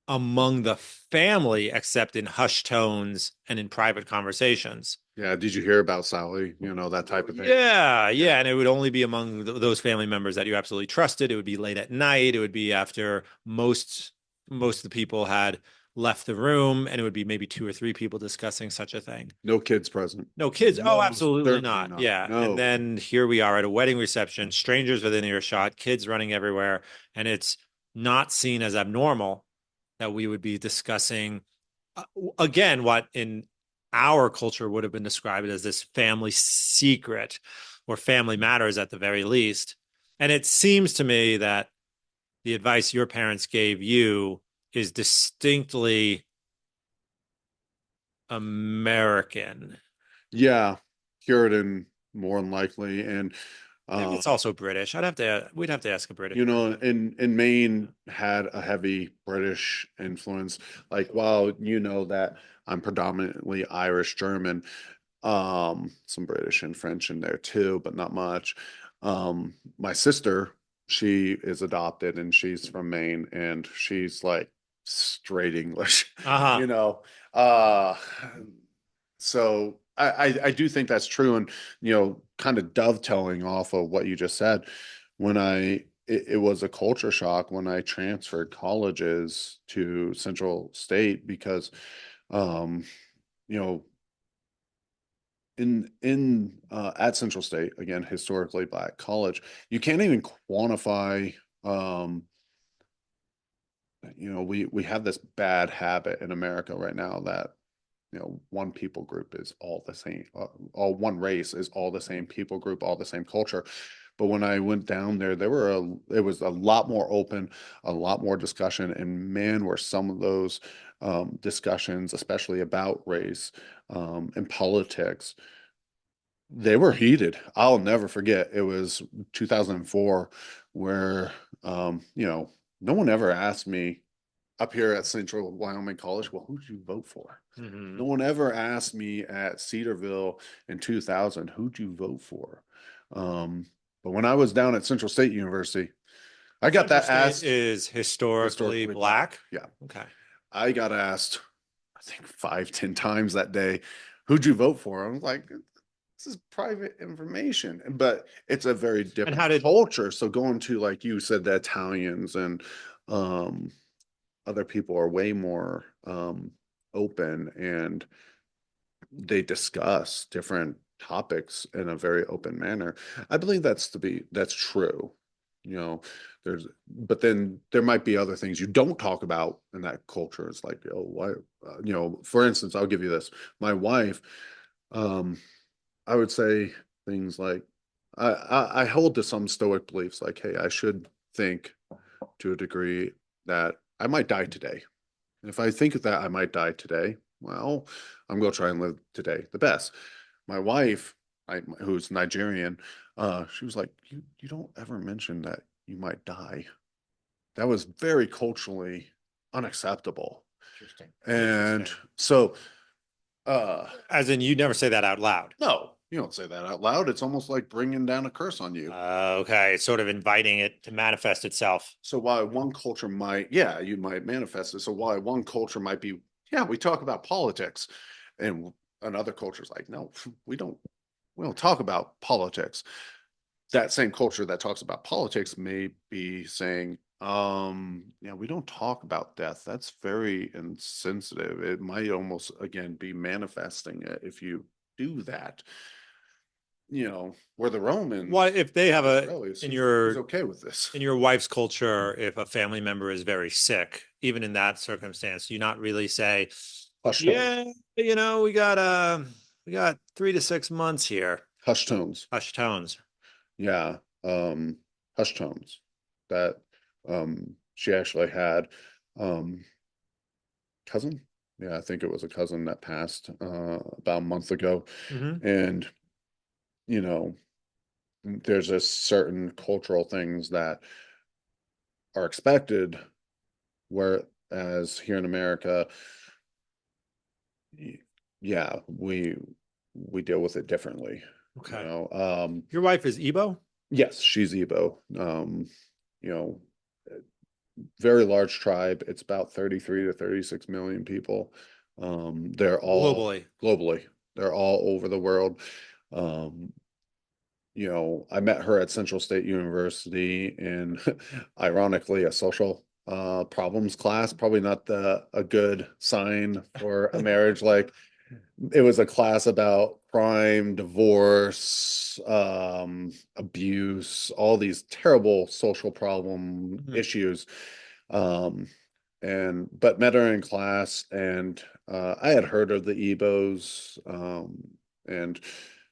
among the family, except in hushed tones and in private conversations. Yeah. Did you hear about Sally? You know, that type of thing. Yeah, Yeah. yeah, and it would only be among those family members that you absolutely trusted. It would be late at night. It would be after most of the people had left the room, and it would be maybe 2 or 3 people discussing such a thing. No kids present. No kids. Oh, No, absolutely certainly not. not. Yeah. And No. then here we are at a wedding reception, strangers within earshot, kids running everywhere, and it's not seen as abnormal that we would be discussing uh, again what in our culture would have been described as this family secret or family matters at the very least. And it seems to me that the advice your parents gave you is distinctly American. Yeah. Puritan, more than likely. And Maybe uh it's also British. We'd have to ask a British you know, person. in Maine had a heavy British influence. Like, while you know that I'm predominantly Irish German, some British and French in there too, but not much. My sister, she is adopted and she's from Maine and she's like straight English, Uh-huh. you know. Uh, so I do think that's true. And, you know, kind of dovetailing off of what you just said, it was a culture shock when I transferred colleges to Central State because, um, you know, in at Central State, again, historically black college, you can't even quantify, um, you know, we have this bad habit in America right now that, you know, one people group is all the same, all one race is all the same people group, all the same culture. But when I went down there, it was a lot more open, a lot more discussion, and man, were some of those discussions, especially about race and politics, they were heated. I'll never forget. It was 2004 where, you know, no one ever asked me up here at Central Wyoming College, well, who'd you vote for? No Mm-hmm. one ever asked me at Cedarville in 2000, who'd you vote for? Um, but when I was down at Central State University, I got Central that State asked. is historically Historically black. black. Yeah. Okay. I got asked, I think 5, 10 times that day, who'd you vote for? I'm like, this is private information, but it's a very And different how did culture. So going to, like you said, the Italians and um, other people are way more open and they discuss different topics in a very open manner. I believe that's true. You know, but then there might be other things you don't talk about in that culture. It's like, oh, why, you know, for instance, I'll give you this. My wife, um, I would say things like, I hold to some stoic beliefs, like, hey, I should think to a degree that I might die today. If I think that I might die today, well, I'm going to try and live today the best. My wife, who's Nigerian, she was like, you don't ever mention that you might die. That was very culturally unacceptable. Interesting. And Interesting. so, uh, As in, you never say that out loud. no, you don't say that out loud. It's almost like bringing down a curse on you. Okay, it's sort of inviting it to manifest itself. So why one culture might, yeah, you might manifest it. So why one culture might be, yeah, we talk about politics, and another culture's like, no, we don't talk about politics. That same culture that talks about politics may be saying, yeah, we don't talk about death. That's very insensitive. It might almost again be manifesting it if you do that. Where the What Romans, if they have a Aurelius, in he's your okay with this. in your wife's culture, if a family member is very sick, even in that circumstance, you not really say, Hush tones. yeah, we got 3 to 6 months here. Hush tones. Hush tones. Yeah. Hush tones that she actually had cousin. Yeah, I think it was a cousin that passed about a month ago. Hmm. And, you know, there's a certain cultural things that are expected, whereas here in America, yeah, we deal with it differently. You Okay. know, Your wife is Igbo? yes, she's Igbo. You know, very large tribe. It's about 33 to 36 million people. They're all Globally. globally, they're all over the world. Um, I met her at Central State University in, ironically, a social problems class. Probably not a good sign for a marriage. Like it was a class about crime, divorce, abuse, all these terrible social problem Mhm. issues. Um, and but met her in class, and I had heard of the Ebos, and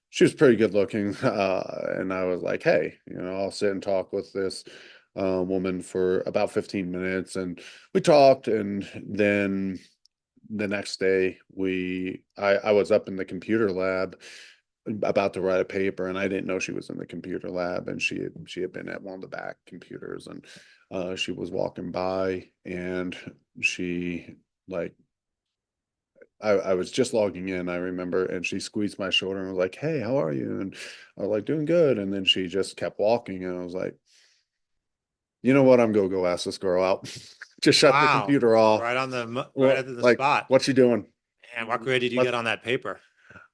she was pretty good looking. And I was like, hey, I'll sit and talk with this woman for about 15 minutes, and we talked, and then the next day I was up in the computer lab about to write a paper, and I didn't know she was in the computer lab, and she had been at one of the back computers, and she was walking by, and she like I was just logging in, I remember, and she squeezed my shoulder and was like, hey, how are you? And I was like, doing good. And then she just kept walking, and I was like, you know what, I'm gonna go ask this girl out. Just shut the Wow. computer off. Right Well, at the like, spot. what's she doing? And what grade did you What? get on that paper?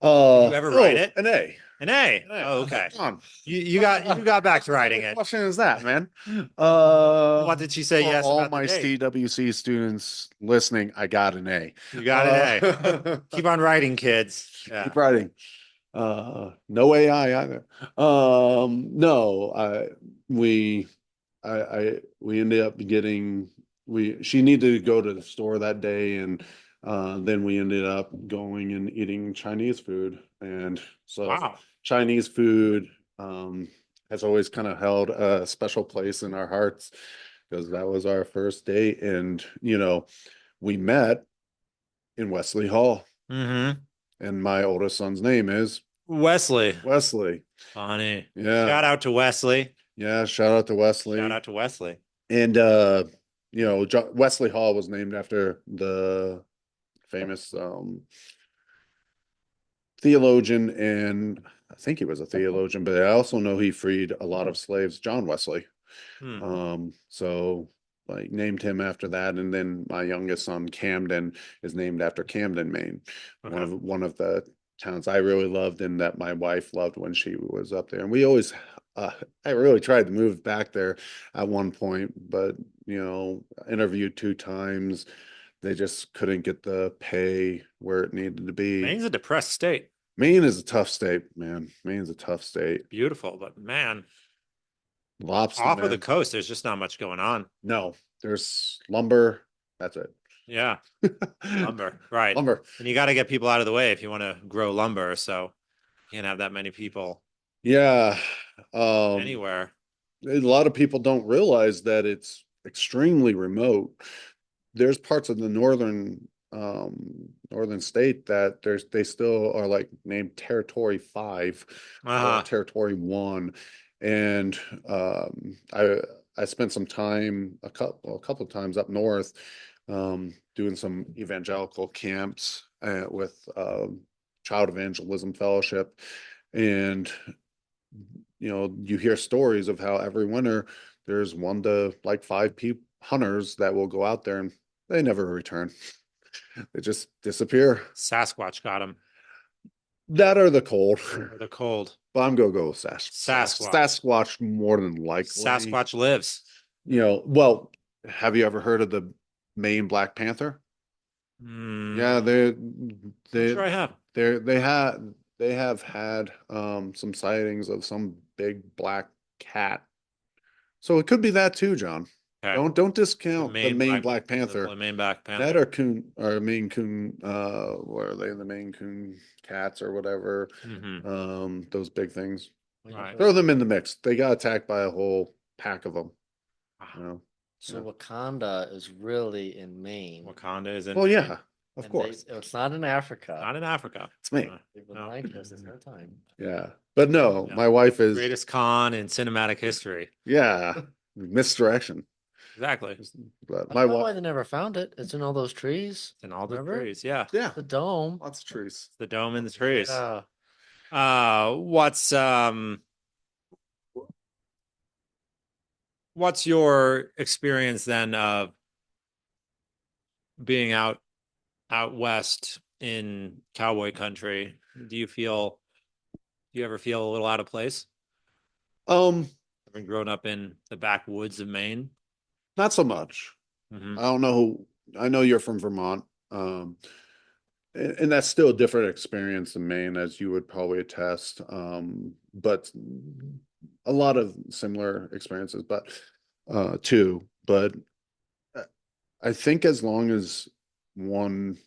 Did you ever write Oh, it? an A. An A. An A. Oh, okay. Come on. You got back to What kind writing of it. question is that, man? What did she say For yes all about the my date? CWC students listening, I got an A. You got an A. Uh, Keep on writing, kids. Yeah. keep writing. No AI either. No, we, we ended up getting, she needed to go to the store that day, and then we ended up going and eating Chinese food. And so Wow. Chinese food, um, has always kind of held a special place in our hearts because that was our first date. And, we met in Wesley Hall, Mm-hmm. and my oldest son's name is Wesley. Wesley. Funny. Yeah. Shout out to Wesley. Yeah. Shout out to Shout Wesley. out to Wesley. And, Wesley Hall was named after the famous theologian, and I think he was a theologian, but I also know he freed a lot of slaves, John Wesley. Hmm. So like named him after that, and then my youngest son Camden is named after Camden, Maine, one Okay. of one of the towns I really loved and that my wife loved when she was up there. And we always, I really tried to move back there at one point, but interviewed 2 times. They just couldn't get the pay where it needed to be. Maine's a depressed state. Maine is a tough state, man. Maine's a tough state. Beautiful, but man, Lobster, off of the man. coast, there's just not much going on. No, there's lumber. That's it. Yeah. Lumber. Right. Lumber. And you got to get people out of the way if you want to grow lumber. So you can't have that many people Yeah. Um, anywhere. a lot of people don't realize that it's extremely remote. there's parts of the northern state that they still are like named Territory 5 or Uh-huh. Territory 1. And I spent some time a couple of times up north doing some evangelical camps with Child Evangelism Fellowship. And you hear stories of how every winter there's one to like five people hunters that will go out there and they never return. They just disappear. Sasquatch got him, That or the cold. or the cold. But I'm gonna go with Sasquatch. Sasquatch more than likely. Sasquatch lives. Well, have you ever heard of the Maine Black Panther? Yeah, Mm, not they sure I have. they have had some sightings of some big black cat. So it could be that too, John. Okay. Don't The discount the Maine Maine black, Black the Panther. Maine Black That Panther. or coon or Maine Coon, what are they? The Maine Coon cats or whatever. Hmm. Those big things. Well, yeah, Right. but Throw them in the mix. They got attacked by a whole pack of them. You Wow. know. so Yeah. Wakanda is really in Maine, Wakanda is in Well, Maine. yeah, of and they course. it's not in Africa. Not in Africa. It's me. They've been No. like this this entire time. Yeah. But no, Yeah. my wife is, Greatest con in cinematic history. yeah, misdirection. Exactly. But I my don't know wife, why they never found it. It's in all those trees. It's in all the Remember? trees. Yeah. yeah, The dome. lots of trees. It's the dome in the trees. Yeah. What's your experience then of being out west in cowboy country? Do you ever feel a little out of place? Um, Having grown up in the backwoods of Maine? Not so much. Hmm. I don't know. I know you're from Vermont. And that's still a different experience in Maine, as you would probably attest. But a lot of similar experiences, but too. But uh, I think as long as one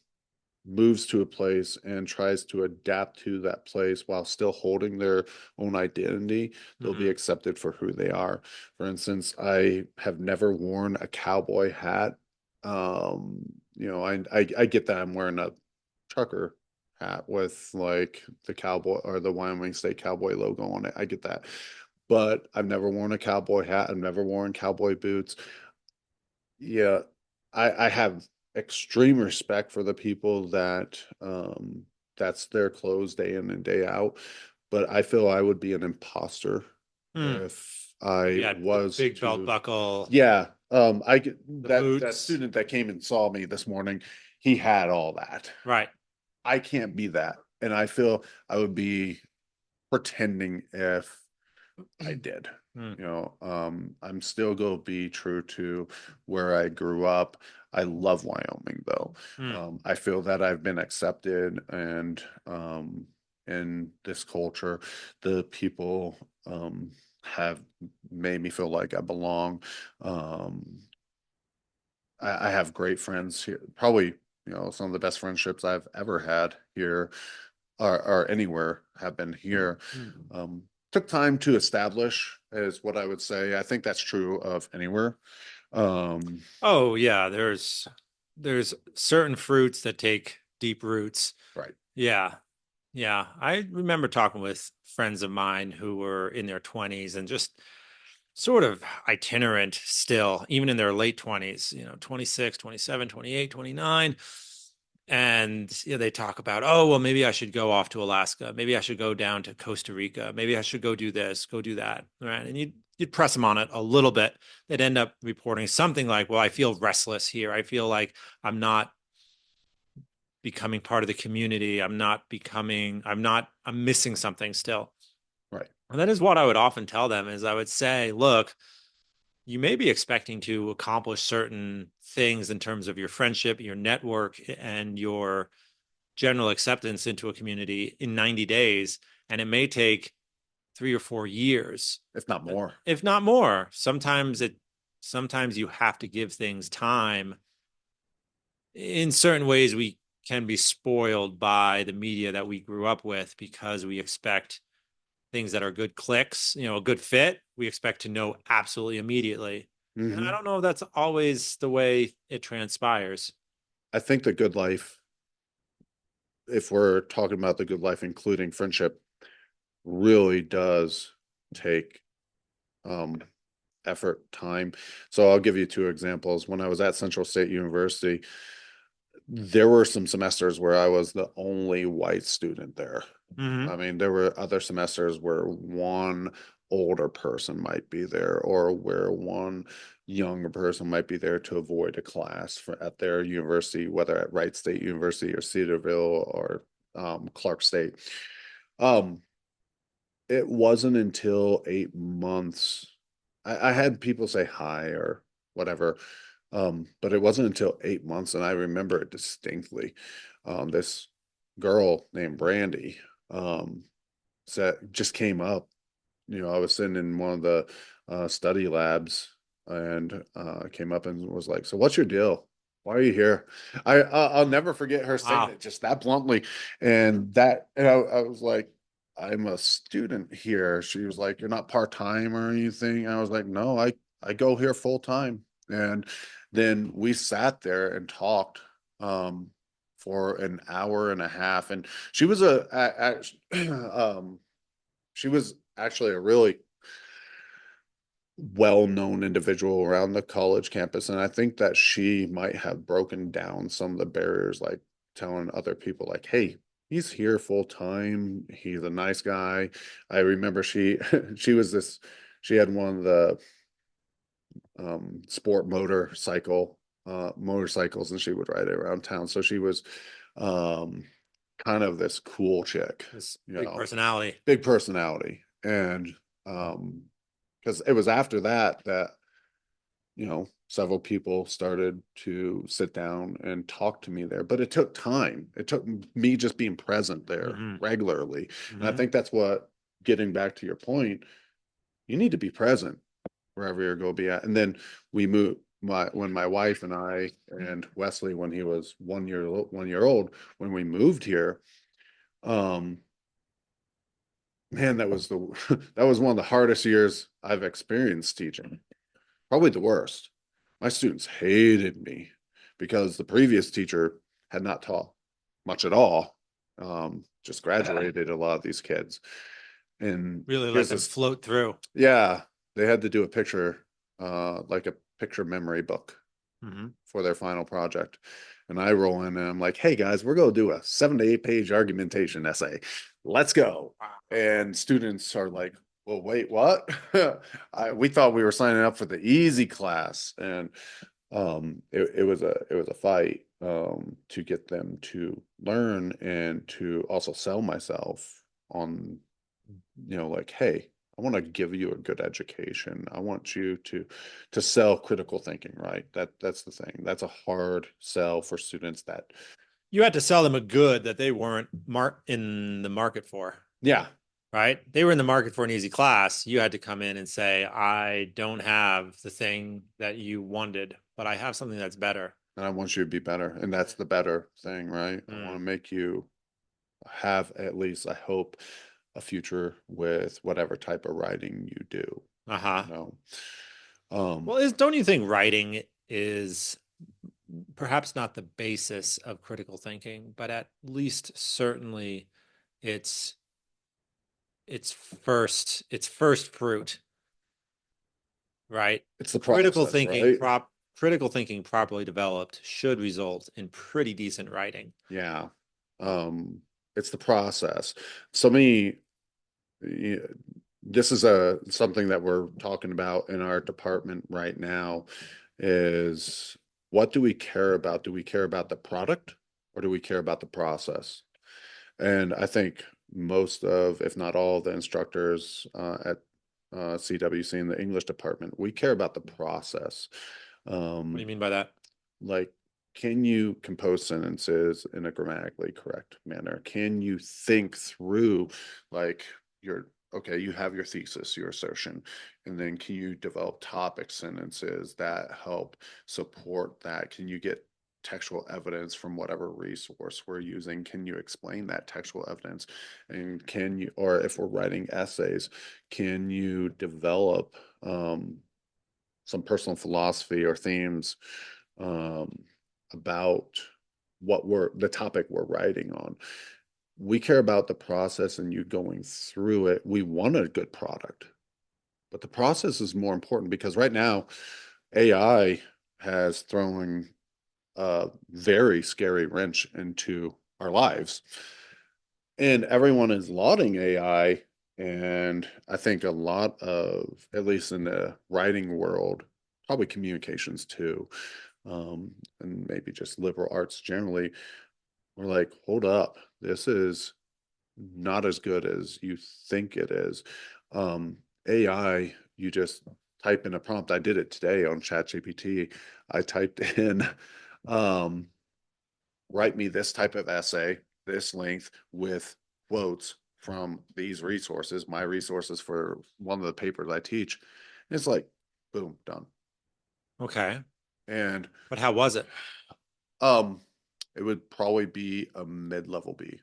moves to a place and tries to adapt to that place while still holding their own identity, they'll be Hmm. accepted for who they are. For instance, I have never worn a cowboy hat. I get that I'm wearing a trucker hat with like the cowboy or the Wyoming State Cowboy logo on it. I get that. But I've never worn a cowboy hat. I've never worn cowboy boots. Yeah, I have extreme respect for the people that that's their clothes day in and day out, but I feel I would be an imposter Hmm. if I Yeah, the was big belt to, buckle, yeah, I get the that boots. student that came and saw me this morning, he had all that. Right. I can't be that, and I feel I would be pretending if I did. Hmm. I'm still going to be true to where I grew up. I love Wyoming though. Hmm. I feel that I've been accepted and in this culture, the people have made me feel like I belong. Um, I have great friends here, probably, some of the best friendships I've ever had here or anywhere have been here. Hmm. Took time to establish is what I would say. I think that's true of anywhere. Um, Oh yeah, there's certain fruits that take deep roots. right. Yeah. Yeah. I remember talking with friends of mine who were in their 20s and just sort of itinerant still, even in their late 20s, 26, 27, 28, 29. And they talk about, oh, well, maybe I should go off to Alaska. Maybe I should go down to Costa Rica. Maybe I should go do this, go do that. Right. And you'd press them on it a little bit. They'd end up reporting something like, well, I feel restless here. I feel like I'm not becoming part of the community. I'm missing something still. Right. And that is what I would often tell them is I would say, look, you may be expecting to accomplish certain things in terms of your friendship, your network, and your general acceptance into a community in 90 days. And it may take 3 or 4 years, If not more. if not more. Sometimes you have to give things time. In certain ways, we can be spoiled by the media that we grew up with because we expect things that are good clicks, a good fit, we expect to know absolutely immediately. And I Hmm. don't know if that's always the way it transpires. I think the good life, if we're talking about the good life, including friendship, really does take um, effort, time. So I'll give you two examples. When I was at Central State University, there were some semesters where I was the only white student there. Hmm. I mean, there were other semesters where one older person might be there, or where one younger person might be there to avoid a class at their university, whether at Wright State University or Cedarville or Clark State. Um, it wasn't until 8 months. I had people say hi or whatever, but it wasn't until 8 months, and I remember it distinctly. This girl named Brandy said just came up. I was sitting in one of the study labs, and came up and was like, "So what's your deal? Why are you here?" I'll never forget her saying Wow. it just that bluntly, and I was like, "I'm a student here." She was like, "You're not part-time or anything?" I was like, "No, I go here full time." And then we sat there and talked for an hour and a half, and she was she was actually a really well-known individual around the college campus, and I think that she might have broken down some of the barriers, like telling other people like, hey, he's here full time, he's a nice guy. I remember she she was this she had one of the sport motorcycles, and she would ride it around town, so she was um kind of this cool chick, This you big know personality. big personality. And because it was after that several people started to sit down and talk to me there, but it took time. It took me just being present there Hmm. regularly. And I Hmm. think that's what, getting back to your point, you need to be present wherever you're going to be at. And then we moved when my wife and I and Wesley, when he was 1 year old, when we moved here, um, man, that was that was one of the hardest years I've experienced teaching. Probably the worst. My students hated me because the previous teacher had not taught much at all. Just graduated a lot of these kids. And Really let here's them this, float through. yeah, they had to do a picture, like a picture memory book Hmm. for their final project. And I roll in and I'm like, hey guys, we're going to do a 7 to 8 page argumentation essay. Let's go. Wow. And students are like, well, wait, what? We thought we were signing up for the easy class. And it was a fight to get them to learn and to also sell myself on, like, hey, I want to give you a good education. I want you to sell critical thinking, right? That's the thing. That's a hard sell for students that, You had to sell them a good that they weren't in the market for, yeah, right? They were in the market for an easy class. You had to come in and say, I don't have the thing that you wanted, but I have something that's better. and I want you to be better. And that's the better thing, right? I want Mm. to make you have, at least I hope, a future with whatever type of writing you do, you Uh-huh. know. Um, Well, don't you think writing is perhaps not the basis of critical thinking, but at least certainly it's its first fruit, right? it's the Critical process, thinking right? prop critical thinking properly developed should result in pretty decent writing. Yeah. Um, it's the process. So many, y- this is a something that we're talking about in our department right now is, what do we care about? Do we care about the product, or do we care about the process? And I think most of, if not all, the instructors at CWC in the English department, we care about the process. What do you Um, mean by that? like, can you compose sentences in a grammatically correct manner? Can you think through, like, your, okay, you have your thesis, your assertion, and then can you develop topic sentences that help support that? Can you get textual evidence from whatever resource we're using? Can you explain that textual evidence? And can you, or if we're writing essays, can you develop some personal philosophy or themes um, about the topic we're writing on. We care about the process and you going through it. We want a good product, but the process is more important because right now AI has thrown a very scary wrench into our lives. And everyone is lauding AI. And I think a lot of, at least in the writing world, probably communications too, and maybe just liberal arts generally, we're like, hold up, this is not as good as you think it is. AI, you just type in a prompt. I did it today on ChatGPT. I typed in, um, write me this type of essay, this length with quotes from these resources, my resources for one of the papers I teach. And it's like, boom, done. Okay. And But how was it? um, it would probably be a mid-level B.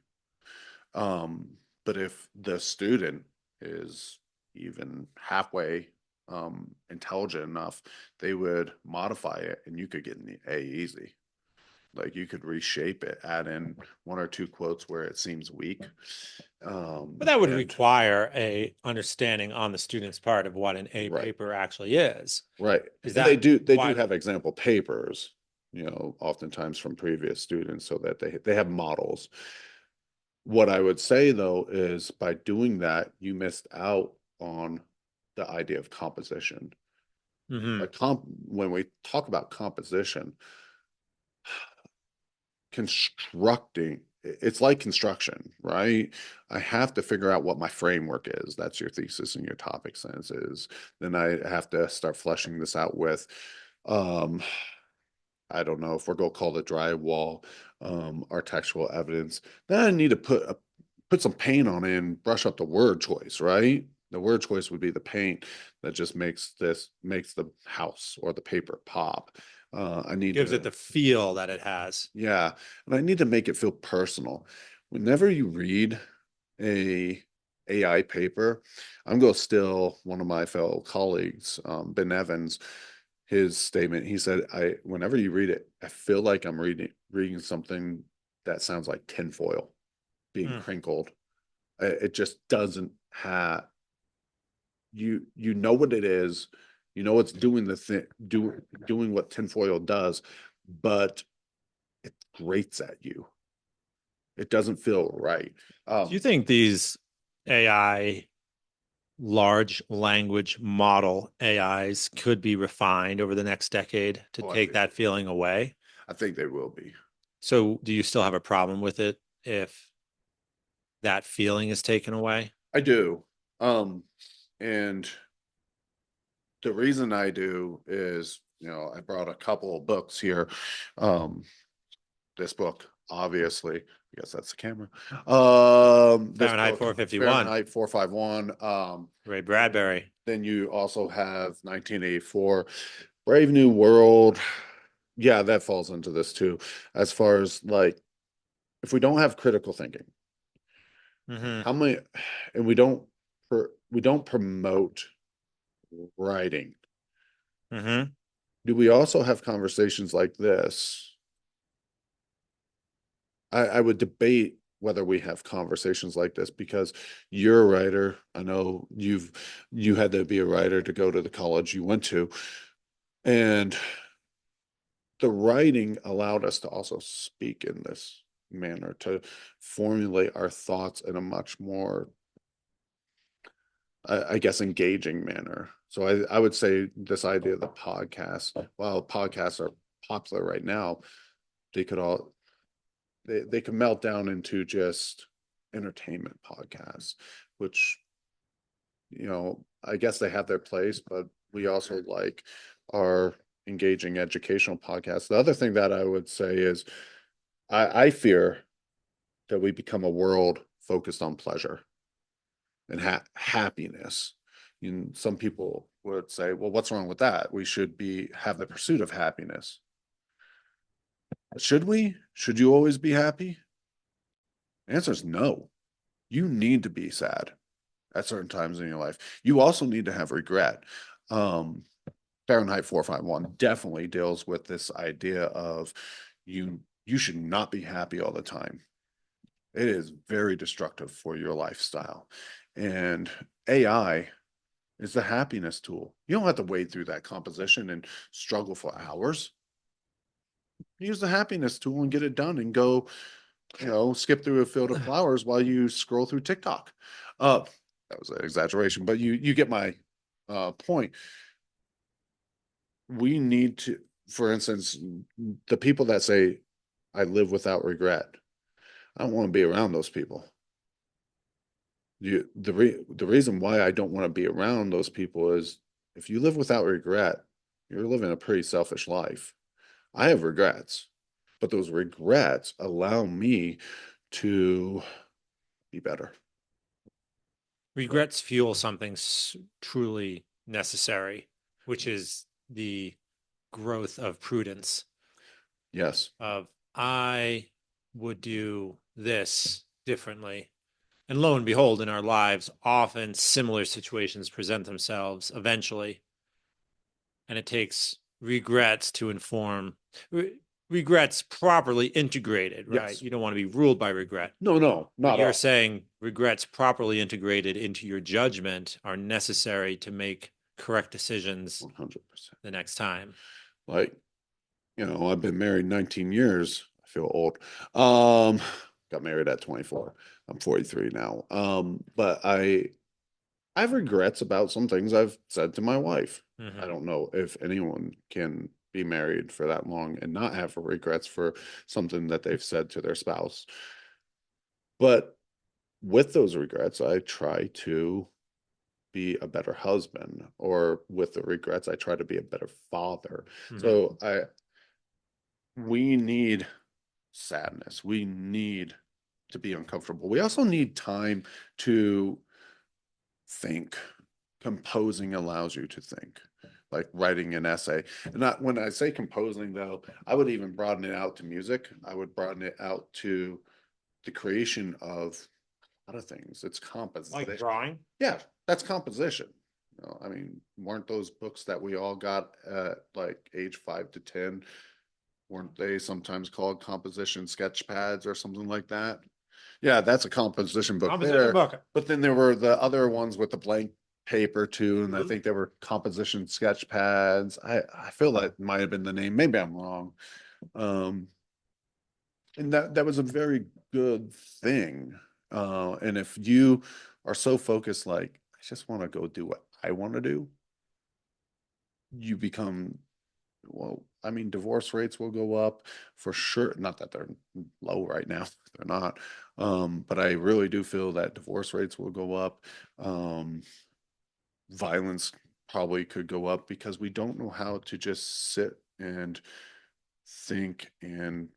Um, but if the student is even halfway intelligent enough, they would modify it and you could get an A easy. Like you could reshape it, add in one or two quotes where it seems weak. But that would And require a understanding on the student's part of what an A right, paper actually is. right. Is And that they do why? have example papers, oftentimes from previous students so that they have models. What I would say though is by doing that, you missed out on the idea of composition. Hmm. Like when we talk about composition, constructing, it's like construction, right? I have to figure out what my framework is. That's your thesis and your topic sense is. Then I have to start fleshing this out with um I don't know if we're going to call it drywall, our textual evidence. Then I need to put some paint on it and brush up the word choice, right? The word choice would be the paint that just makes the house or the paper pop. I need Gives it to, the feel that it has. yeah, and I need to make it feel personal. Whenever you read a AI paper, I'm going to steal one of my fellow colleagues, Ben Evans, his statement. He said, whenever you read it, I feel like I'm reading something that sounds like tinfoil being Mm. crinkled. It just doesn't have you know what it is, it's doing the thing, doing what tinfoil does, but it grates at you. It doesn't feel right. Do you Um, think these AI large language model AIs could be refined over the next decade to oh, take that feeling away? I think they will be. So, do you still have a problem with it if that feeling is taken away? I do. And the reason I do is, I brought a couple of books here. This book, obviously, I guess that's the camera. This Fahrenheit book, 451, Fahrenheit 451. Ray Bradbury. Then you also have 1984, Brave New World. Yeah, that falls into this too. As far as like, if we don't have critical thinking, Hmm. how many, and we don't promote writing. Hmm. Do we also have conversations like this? I would debate whether we have conversations like this because you're a writer. I know you had to be a writer to go to the college you went to. And the writing allowed us to also speak in this manner, to formulate our thoughts in a much more, I guess, engaging manner. So I would say this idea of the podcast, while podcasts are popular right now, they could all they can melt down into just entertainment podcasts, which, I guess they have their place, but we also like our engaging educational podcasts. The other thing that I would say is I fear that we become a world focused on pleasure and happiness. Some people would say, well, what's wrong with that? We should have the pursuit of happiness. Should we? Should you always be happy? The answer is no. You need to be sad at certain times in your life. You also need to have regret. Um, Fahrenheit 451 definitely deals with this idea of you should not be happy all the time. It is very destructive for your lifestyle. And AI is the happiness tool. You don't have to wade through that composition and struggle for hours. Use the happiness tool and get it done and go, skip through a field of flowers while you scroll through TikTok. Uh, that was an exaggeration, but you get my point. We need to, for instance, the people that say, I live without regret. I don't want to be around those people. The reason why I don't want to be around those people is if you live without regret, you're living a pretty selfish life. I have regrets, but those regrets allow me to be better. Regrets fuel something truly necessary, which is the growth of prudence. Yes. Of I would do this differently. And lo and behold, in our lives, often similar situations present themselves eventually. And it takes regrets to inform, regrets properly integrated, right? Yes. You don't want to be ruled by regret. No, But not you're all. saying regrets properly integrated into your judgment are necessary to make correct decisions 100%. the next time. Like, I've been married 19 years. I feel old. Got married at 24. I'm 43 now. But I have regrets about some things I've said to my wife. I don't know if anyone can be married for that long and not have regrets for something that they've said to their spouse. But with those regrets, I try to be a better husband, or with the regrets, I try to be a better father. So we need sadness. We need to be uncomfortable. We also need time to think. Composing allows you to think, like writing an essay. And not when I say composing, though, I would even broaden it out to music. I would broaden it out to the creation of a lot of things. It's composition. Like drawing? Yeah, that's composition. I mean, weren't those books that we all got at like age 5 to 10? Weren't they sometimes called composition sketch pads or something like that? Yeah, that's a composition book Composition there. book. But then there were the other ones with the blank paper too, and I think they were composition sketch pads. I feel that might have been the name. Maybe I'm wrong. Um, and that was a very good thing. And if you are so focused, like I just want to go do what I want to do, you become, well, I mean, divorce rates will go up for sure. Not that they're low right now, they're not. But I really do feel that divorce rates will go up. Violence probably could go up because we don't know how to just sit and think and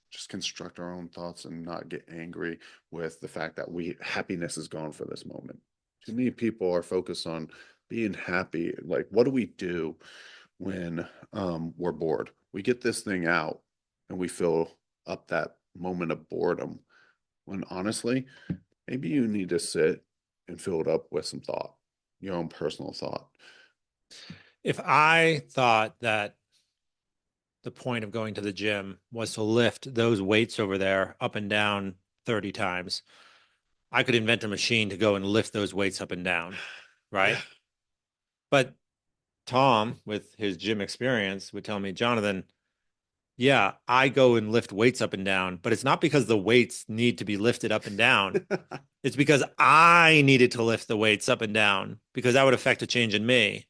just construct our own thoughts and not get angry with the fact that happiness is gone for this moment. Too many people are focused on being happy. Like, what do we do when we're bored? We get this thing out and we fill up that moment of boredom. When honestly, maybe you need to sit and fill it up with some thought, your own personal thought. If I thought that the point of going to the gym was to lift those weights over there up and down 30 times, I could invent a machine to go and lift those weights up and down, right? But Tom, with his gym experience, would tell me, Jonathan, yeah, I go and lift weights up and down, but it's not because the weights need to be lifted up and down. It's because I needed to lift the weights up and down because that would affect a change in me.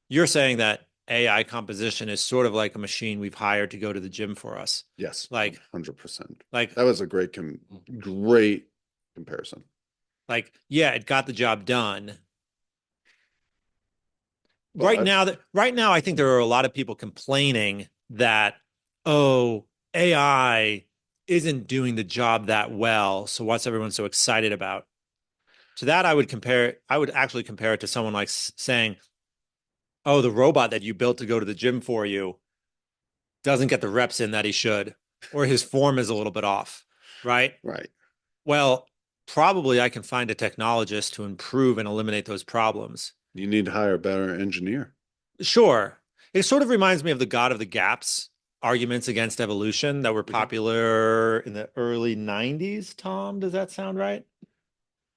You're saying that AI composition is sort of like a machine we've hired to go to the gym for us. Yes, Like 100%. like That was a great comparison. yeah, it got the job done. But Right now I think there are a lot of people complaining that, oh, AI isn't doing the job that well, so what's everyone so excited about? To that I would actually compare it to someone like saying, oh, the robot that you built to go to the gym for you doesn't get the reps in that he should, or his form is a little bit off, right? right. Well, probably I can find a technologist to improve and eliminate those problems. You need to hire a better engineer. Sure. It sort of reminds me of the God of the Gaps arguments against evolution that were Okay. popular in the early 90s. Tom, does that sound right?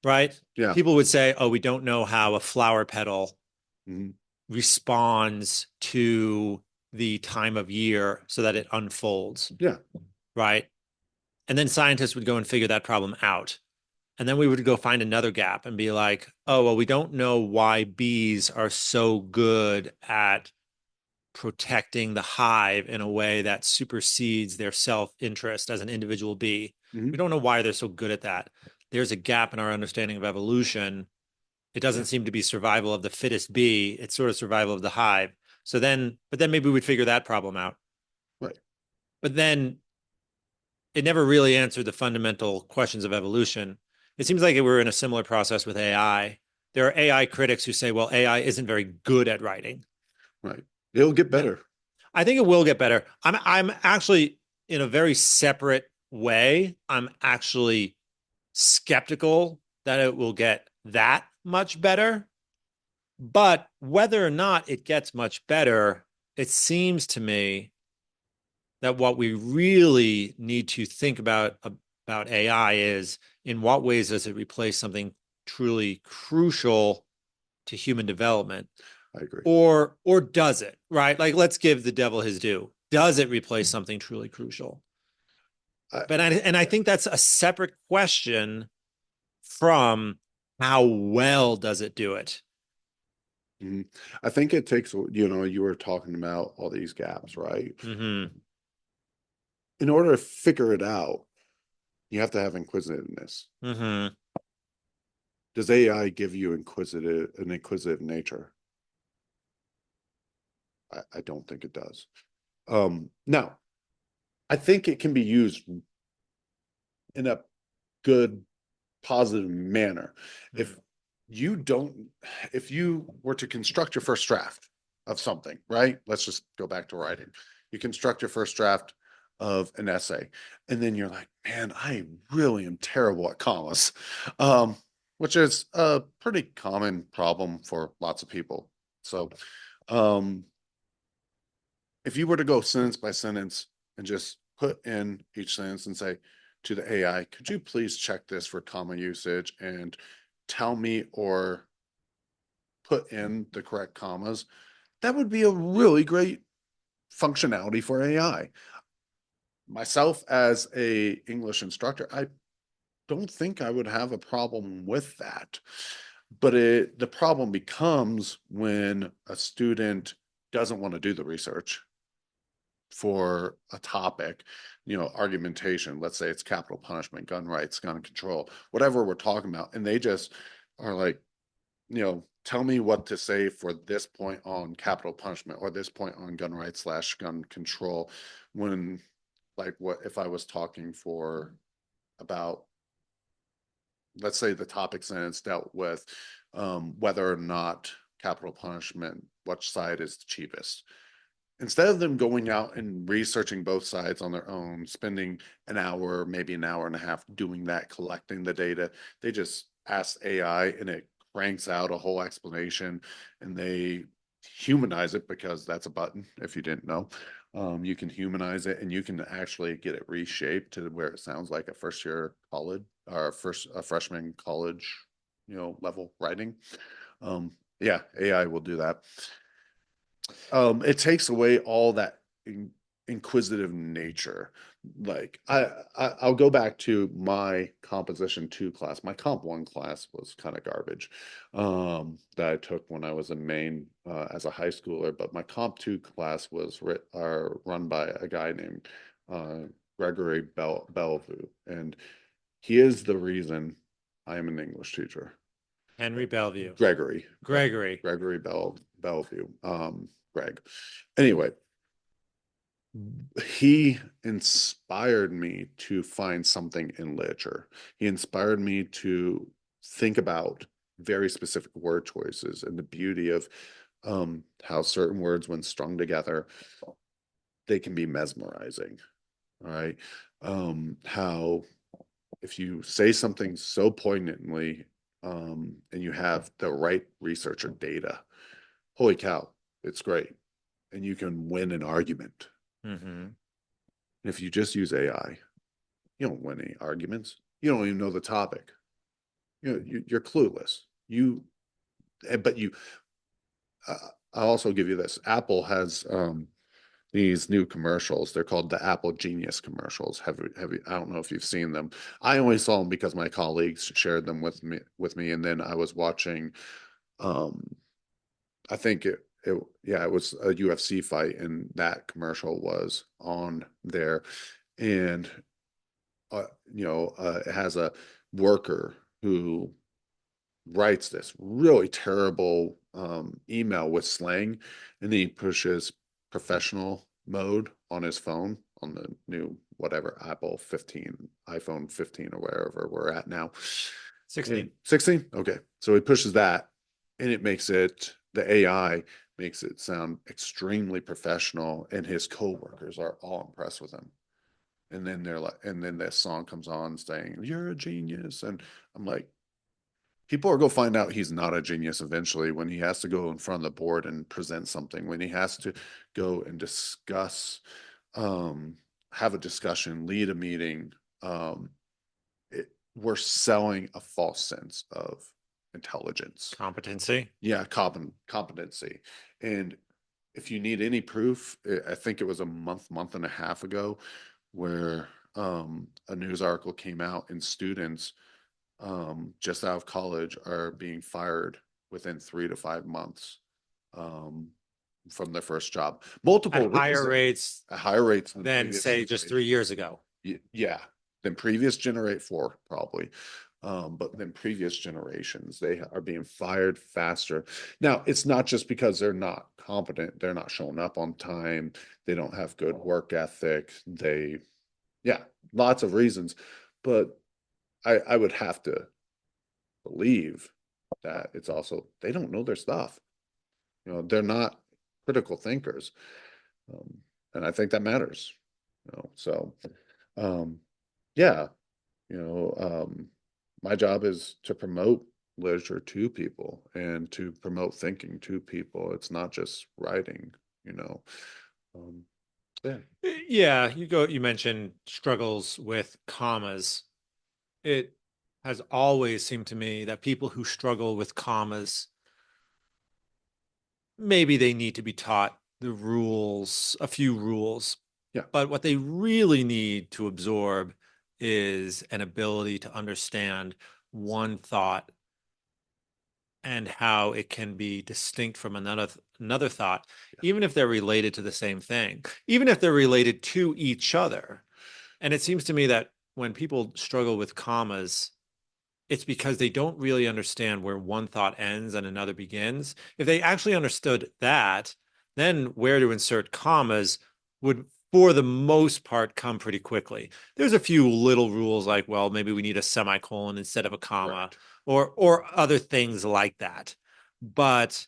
Right? Yeah. People would say, oh, we don't know how a flower petal Mhm. responds to the time of year so that it unfolds, Yeah. right? And then scientists would go and figure that problem out. And then we would go find another gap and be like, oh, well, we don't know why bees are so good at protecting the hive in a way that supersedes their self-interest as an individual bee. We Mhm. don't know why they're so good at that. There's a gap in our understanding of evolution. It doesn't Yeah. seem to be survival of the fittest bee. It's sort of survival of the hive. But then maybe we'd figure that problem out. Right. But then it never really answered the fundamental questions of evolution. It seems like we're in a similar process with AI. There are AI critics who say, well, AI isn't very good at writing. Right. It'll get And better. I think it will get better. I'm actually in a very separate way. I'm actually skeptical that it will get that much better. But whether or not it gets much better, it seems to me that what we really need to think about AI is in what ways does it replace something truly crucial to human development, I agree. or does it, right? Like let's give the devil his due. Does it replace something truly crucial? I, And I think that's a separate question from how well does it do it? mhm. I think it takes, you were talking about all these gaps, right? Mm-hmm. In order to figure it out, you have to have inquisitiveness. Mm-hmm. Does AI give you an inquisitive nature? I don't think it does. Now, I think it can be used in a good, positive manner. If you don't, if you were to construct your first draft of something, right? Let's just go back to writing. You construct your first draft of an essay, and then you're like, man, I really am terrible at commas, um, which is a pretty common problem for lots of people. So, um, if you were to go sentence by sentence and just put in each sentence and say to the AI, could you please check this for comma usage and tell me or put in the correct commas, that would be a really great functionality for AI. Myself as a English instructor, I don't think I would have a problem with that. But the problem becomes when a student doesn't want to do the research for a topic, argumentation, let's say it's capital punishment, gun rights, gun control, whatever we're talking about, and they just are like, tell me what to say for this point on capital punishment or this point on gun rights slash gun control. When, like, what if I was talking for about, let's say the topic sentence dealt with whether or not capital punishment, which side is the cheapest, instead of them going out and researching both sides on their own, spending an hour, maybe an hour and a half doing that, collecting the data, they just ask AI and it cranks out a whole explanation, and they humanize it because that's a button. If you didn't know, you can humanize it and you can actually get it reshaped to where it sounds like a first year college or a freshman college, level writing. Yeah, AI will do that. It takes away all that inquisitive nature. Like I'll go back to my composition 2 class. My comp 1 class was kind of garbage, that I took when I was in Maine, as a high schooler. But my comp 2 class was run by a guy named uh, Gregory Bellevue, and he is the reason I am an English teacher. Henry Bellevue. Gregory, yeah, Gregory. Gregory Bellevue, Greg. Anyway, he inspired me to find something in literature. He inspired me to think about very specific word choices and the beauty of how certain words, when strung together, they can be mesmerizing. All right. How if you say something so poignantly, and you have the right research or data, holy cow, It's great. And you can win an argument. Mm-hmm. And if you just use AI, you don't win any arguments. You don't even know the topic. You're clueless. But uh, I'll also give you this. Apple has these new commercials. They're called the Apple Genius commercials. I don't know if you've seen them. I only saw them because my colleagues shared them with me, and then I was watching. Um, I think it was a UFC fight, and that commercial was on there, and it has a worker who writes this really terrible email with slang, and then he pushes professional mode on his phone on the new whatever Apple 15, iPhone 15 or wherever we're at now. 16. 16? Okay. So he pushes that and the AI makes it sound extremely professional, and his coworkers are all impressed with him. And then this song comes on saying, "You're a genius." And I'm like, people are going to find out he's not a genius eventually when he has to go in front of the board and present something, when he has to go and discuss, um, have a discussion, lead a meeting. Um, we're selling a false sense of intelligence. Competency. Yeah, competency. And if you need any proof, I think it was a month and a half ago, where a news article came out, and students just out of college are being fired within 3 to 5 months um, from their first job. Multiple At higher reasons. rates At higher rates than than, previous say, just 3 years ago. Yeah, than previous generate four probably. But then previous generations, they are being fired faster. Now, it's not just because they're not competent, they're not showing up on time, they don't have good work ethic, yeah, lots of reasons. But I would have to believe that it's also, they don't know their stuff. They're not critical thinkers. Um, and I think that matters. So um, yeah, you know, um, my job is to promote literature to people and to promote thinking to people. It's not just writing, you know. Um, yeah. Yeah, you mentioned struggles with commas. It has always seemed to me that people who struggle with commas, maybe they need to be taught the rules, a few rules, Yeah. but what they really need to absorb is an ability to understand one thought and how it can be distinct from another thought, even if they're related to the same thing, even if they're related to each other. And it seems to me that when people struggle with commas, it's because they don't really understand where one thought ends and another begins. If they actually understood that, then where to insert commas would, for the most part, come pretty quickly. There's a few little rules like, well, maybe we need a semicolon instead of a comma, Right. or other things like that. But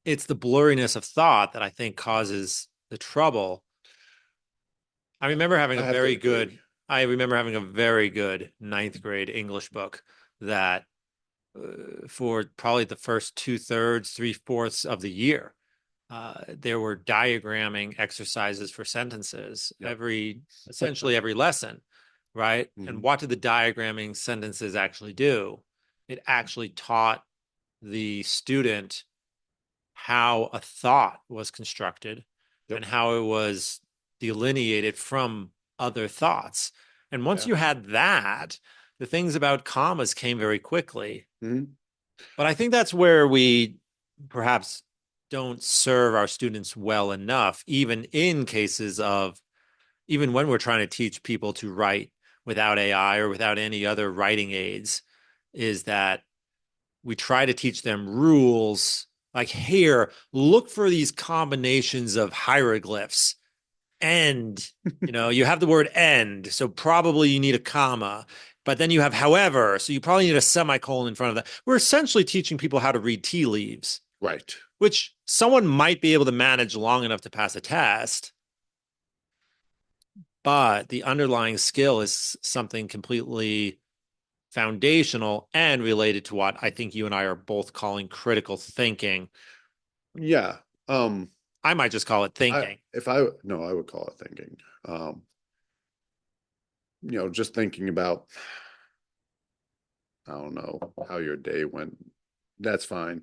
it's the blurriness of thought that I think causes the trouble. I remember having I a have to very agree. good, I remember having a very good ninth grade English book that for probably the first 2/3, 3/4 of the year, there were diagramming exercises for sentences Yep. essentially every lesson, right? And Mhm. what did the diagramming sentences actually do? It actually taught the student how a thought was constructed Yep. and how it was delineated from other thoughts. And once Yeah. you had that, the things about commas came very quickly. Mhm. But I think that's where we perhaps don't serve our students well enough, even in cases of, even when we're trying to teach people to write without AI or without any other writing aids, is that we try to teach them rules like, here, look for these combinations of hieroglyphs. And, you have the word end, so probably you need a comma. But then you have however, so you probably need a semicolon in front of that. We're essentially teaching people how to read tea leaves, Right. which someone might be able to manage long enough to pass a test. But the underlying skill is something completely foundational and related to what I think you and I are both calling critical thinking. Yeah. Um, I might just call it I thinking. if I no, I would call it thinking. Just thinking about, I don't know how your day went. That's fine.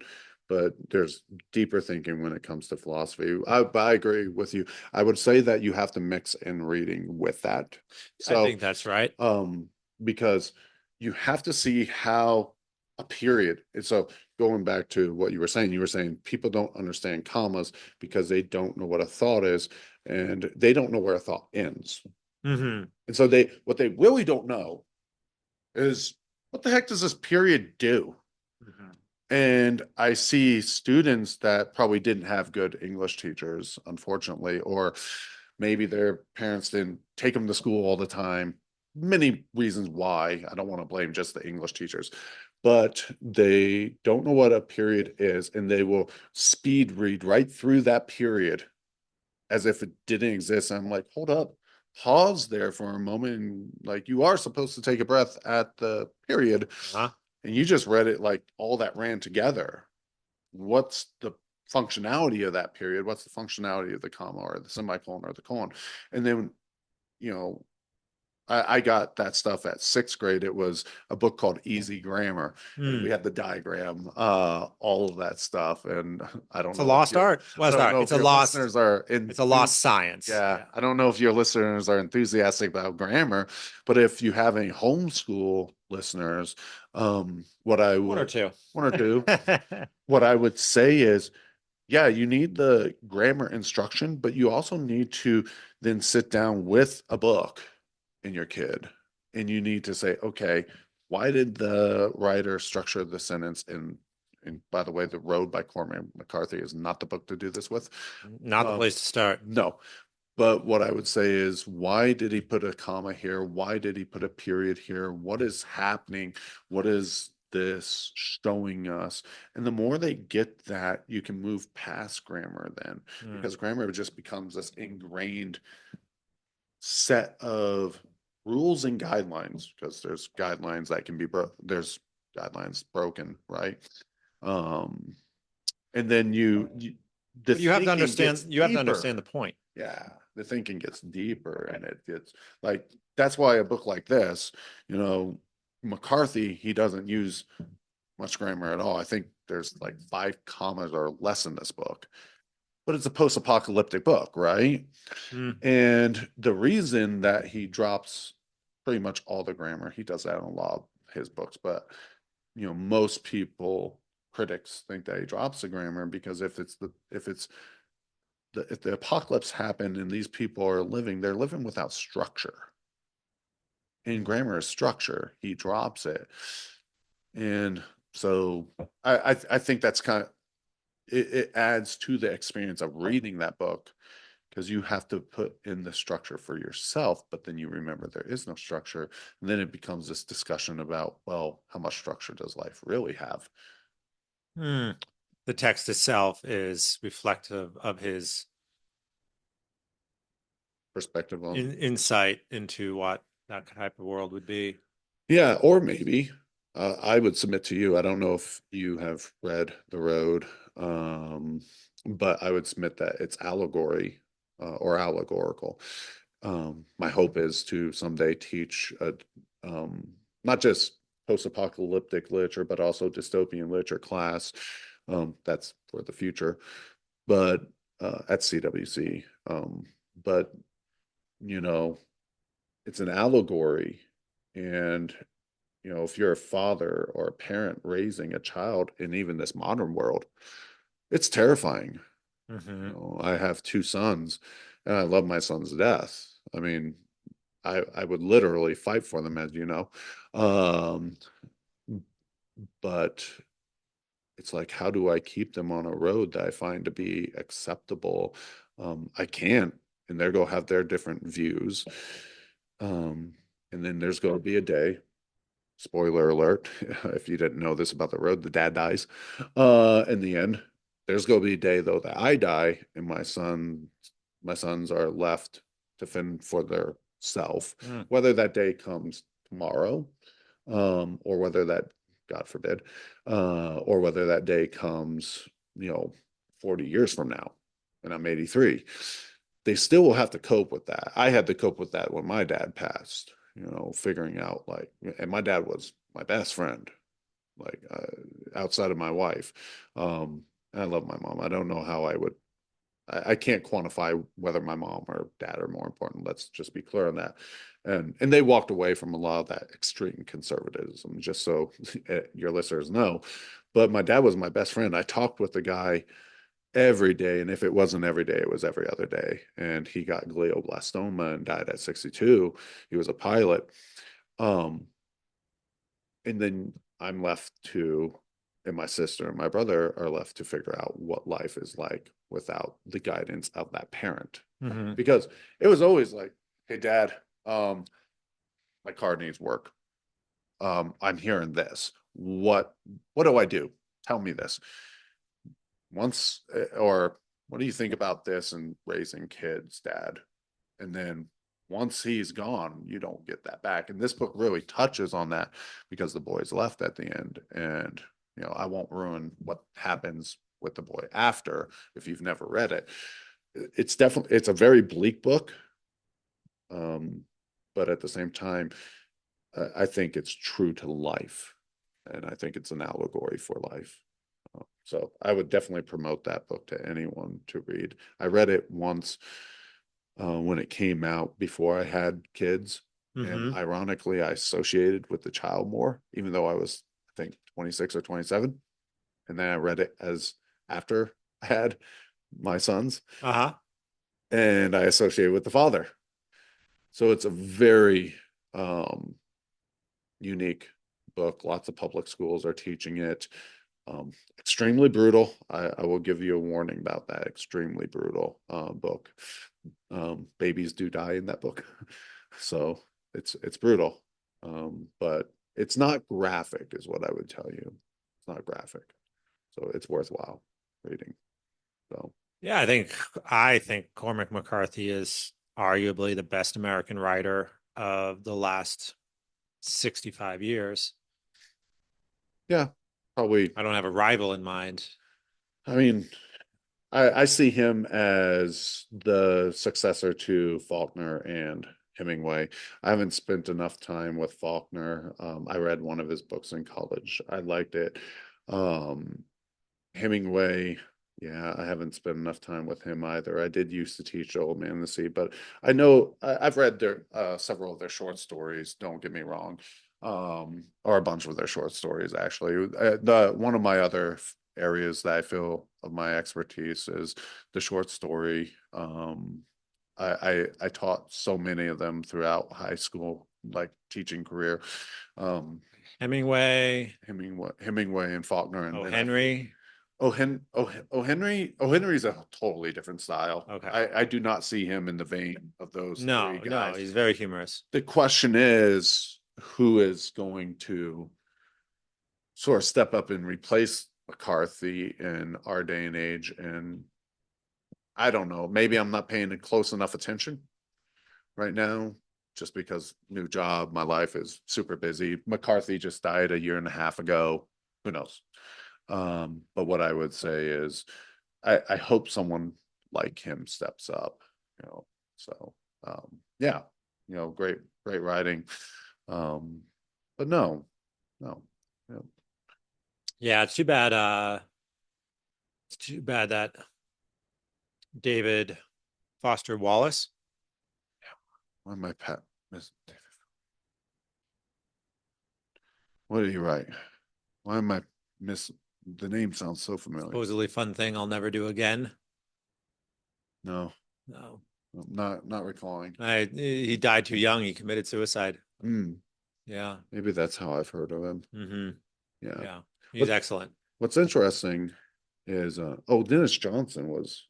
But there's deeper thinking when it comes to philosophy. But I agree with you. I would say that you have to mix in reading with that. I So, think that's right. um, because you have to see how a period. And so going back to what you were saying people don't understand commas because they don't know what a thought is, and they don't know where a thought ends. Hmm. And so what they really don't know is, what the heck does this period do? Hmm. And I see students that probably didn't have good English teachers, unfortunately, or maybe their parents didn't take them to school all the time. Many reasons why. I don't want to blame just the English teachers, but they don't know what a period is, and they will speed read right through that period as if it didn't exist. I'm like, hold up, pause there for a moment. And like, you are supposed to take a breath at the period, Uh-huh. and you just read it like all that ran together. What's the functionality of that period? What's the functionality of the comma or the semicolon or the colon? And then, you know, I got that stuff at sixth grade. It was a book called Easy Grammar, and we Mm. had the diagram, all of that stuff. And I don't It's a know if lost art. I Lost don't art. know It's if a your lost. listeners are It's a lost science. yeah, Yeah. I don't know if your listeners are enthusiastic about grammar, but if you have any homeschool listeners, what I One or would two. one or two, what I would say is, yeah, you need the grammar instruction, but you also need to then sit down with a book in your kid, and you need to say, okay, why did the writer structure the sentence in? And by the way, The Road by Cormac McCarthy is not the book to do this with. Not the Um, place to start. no, but what I would say is, why did he put a comma here? Why did he put a period here? What is happening? What is this showing us? And the more they get that, you can move past grammar then, Mm. because grammar just becomes this ingrained set of rules and guidelines, because there's guidelines that can be there's guidelines broken, right? Um, and then the But you have to thinking gets understand. You have to deeper. understand the point. Yeah, the thinking gets deeper, and it gets like, that's why a book like this, McCarthy, he doesn't use much grammar at all. I think there's like 5 commas or less in this book, but it's a post-apocalyptic book, right? Mm. And the reason that he drops pretty much all the grammar, he does that in a lot of his books, but most people, critics, think that he drops the grammar because if the apocalypse happened and these people are living, they're living without structure. And grammar is structure. He drops it. And so I think that's kind of it adds to the experience of reading that book, because you have to put in the structure for yourself, but then you remember there is no structure. And then it becomes this discussion about, well, how much structure does life really have? Mm. The text itself is reflective of his Perspective on. insight into what that type of world would be. Yeah, or maybe I would submit to you. I don't know if you have read The Road, um, but I would submit that it's allegory or allegorical. My hope is to someday teach not just post-apocalyptic literature, but also dystopian literature class. That's for the future, but at CWC. But you know, it's an allegory, and if you're a father or a parent raising a child in even this modern world, it's terrifying. Hmm. I have 2 sons, and I love my sons to death. I mean, I would literally fight for them, as you know. Um, but it's like, how do I keep them on a road that I find to be acceptable? I can't, and they're going to have their different views. Um, and then there's going to be a day, spoiler alert, if you didn't know this about The Road, the dad dies in the end. There's going to be a day, though, that I die and my sons are left to fend for their self, Mm. whether that day comes tomorrow, or whether that, God forbid, or whether that day comes, you know 40 years from now, and I'm 83, they still will have to cope with that. I had to cope with that when my dad passed, figuring out like, and my dad was my best friend, like outside of my wife. I love my mom. I don't know how I can't quantify whether my mom or dad are more important. Let's just be clear on that. And they walked away from a lot of that extreme conservatism, just so your listeners know. But my dad was my best friend. I talked with the guy every day, and if it wasn't every day, it was every other day. And he got glioblastoma and died at 62. He was a pilot. Um, and then I'm left to, and my sister and my brother are left to figure out what life is like without the guidance of that parent. Mm-hmm. Because it was always like, hey, dad, my car needs work. I'm hearing this. What do I do? Tell me this. Once, or what do you think about this and raising kids, dad? And then once he's gone, you don't get that back. And this book really touches on that because the boy's left at the end. And, I won't ruin what happens with the boy after if you've never read it. It's a very bleak book. But at the same time, I think it's true to life. And I think it's an allegory for life. So I would definitely promote that book to anyone to read. I read it once when it came out before I had kids. And Mm-hmm. ironically, I associated with the child more, even though I was, I think, 26 or 27. And then I read it as after I had my sons, Uh-huh. and I associated with the father. So it's a very um, unique book. Lots of public schools are teaching it. Extremely brutal. I will give you a warning about that. Extremely brutal book. Babies do die in that book, so it's brutal. But it's not graphic, is what I would tell you. It's not graphic, so it's worthwhile reading. So Yeah, I think Cormac McCarthy is arguably the best American writer of the last 65 years. yeah, probably. I don't have a rival in mind. I mean, I see him as the successor to Faulkner and Hemingway. I haven't spent enough time with Faulkner. I read one of his books in college. I liked it. Um, Hemingway, yeah, I haven't spent enough time with him either. I did used to teach Old Man and the Sea, but I know I've read their several of their short stories. Don't get me wrong, or a bunch of their short stories actually. The one of my other areas that I feel of my expertise is the short story. I taught so many of them throughout high school, like teaching career. Um, Hemingway, Hemingway and Faulkner, oh, and I Henry. Henry's a totally different style. Okay. I do not see him in the vein of those three No, no, guys. he's very humorous. The question is, who is going to sort of step up and replace McCarthy in our day and age? And I don't know. Maybe I'm not paying close enough attention right now, just because new job, my life is super busy. McCarthy just died a year and a half ago. Who knows? But what I would say is I hope someone like him steps up, you know. So yeah, great writing. Um, but no, no, no. Yeah, it's too bad. It's too bad that David Foster Wallace. Why am I Pat Miss David? What did he write? Why am I miss the name sounds so familiar? Supposedly fun thing I'll never do again. No, No, not recalling. he died too young. He committed suicide. Hmm. Yeah. Maybe that's how I've heard of him. Mm-hmm. Yeah. Yeah. He's What excellent. what's interesting is Dennis Johnson was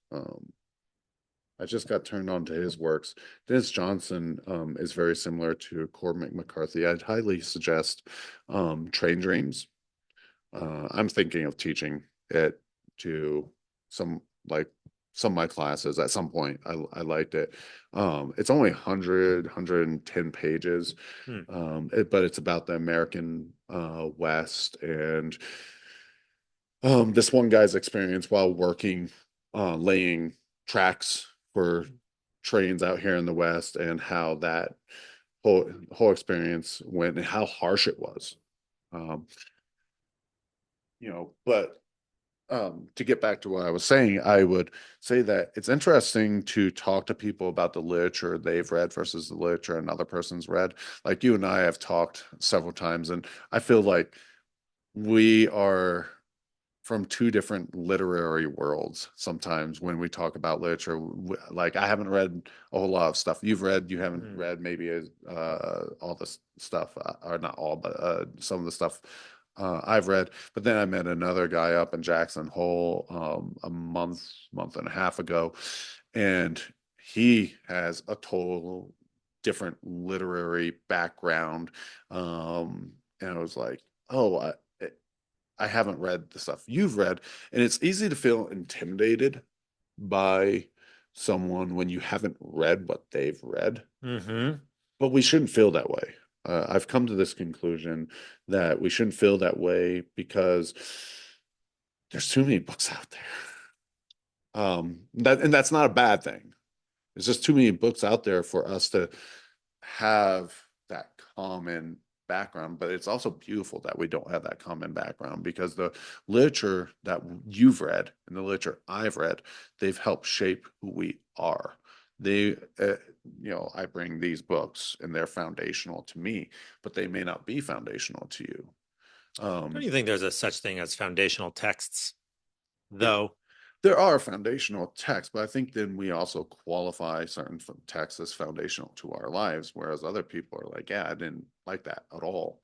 I just got turned on to his works. Dennis Johnson is very similar to Cormac McCarthy. I'd highly suggest Train Dreams. I'm thinking of teaching it to some like some of my classes at some point. I liked it. It's only 110 pages, Hmm. but it's about the American West, and this one guy's experience while working, laying tracks for trains out here in the West, and how that whole experience went and how harsh it was. Um, but to get back to what I was saying, I would say that it's interesting to talk to people about the literature they've read versus the literature another person's read. Like you and I have talked several times, and I feel like we are from two different literary worlds sometimes when we talk about literature. Like I haven't read a whole lot of stuff you've read. You haven't Mm. read maybe all the stuff, or not all, but some of the stuff I've read. But then I met another guy up in Jackson Hole a month and a half ago, and he has a total different literary background. And I was like, oh, I haven't read the stuff you've read, and it's easy to feel intimidated by someone when you haven't read what they've read. Mm-hmm. But we shouldn't feel that way. I've come to this conclusion that we shouldn't feel that way because there's too many books out there. And that's not a bad thing. There's just too many books out there for us to have that common background, but it's also beautiful that we don't have that common background, because the literature that you've read and the literature I've read, they've helped shape who we are. They, I bring these books and they're foundational to me, but they may not be foundational to you. Don't Um, you think there's a such thing as foundational texts, there, though? there are foundational texts, but I think then we also qualify certain texts as foundational to our lives, whereas other people are like, yeah, I didn't like that at all.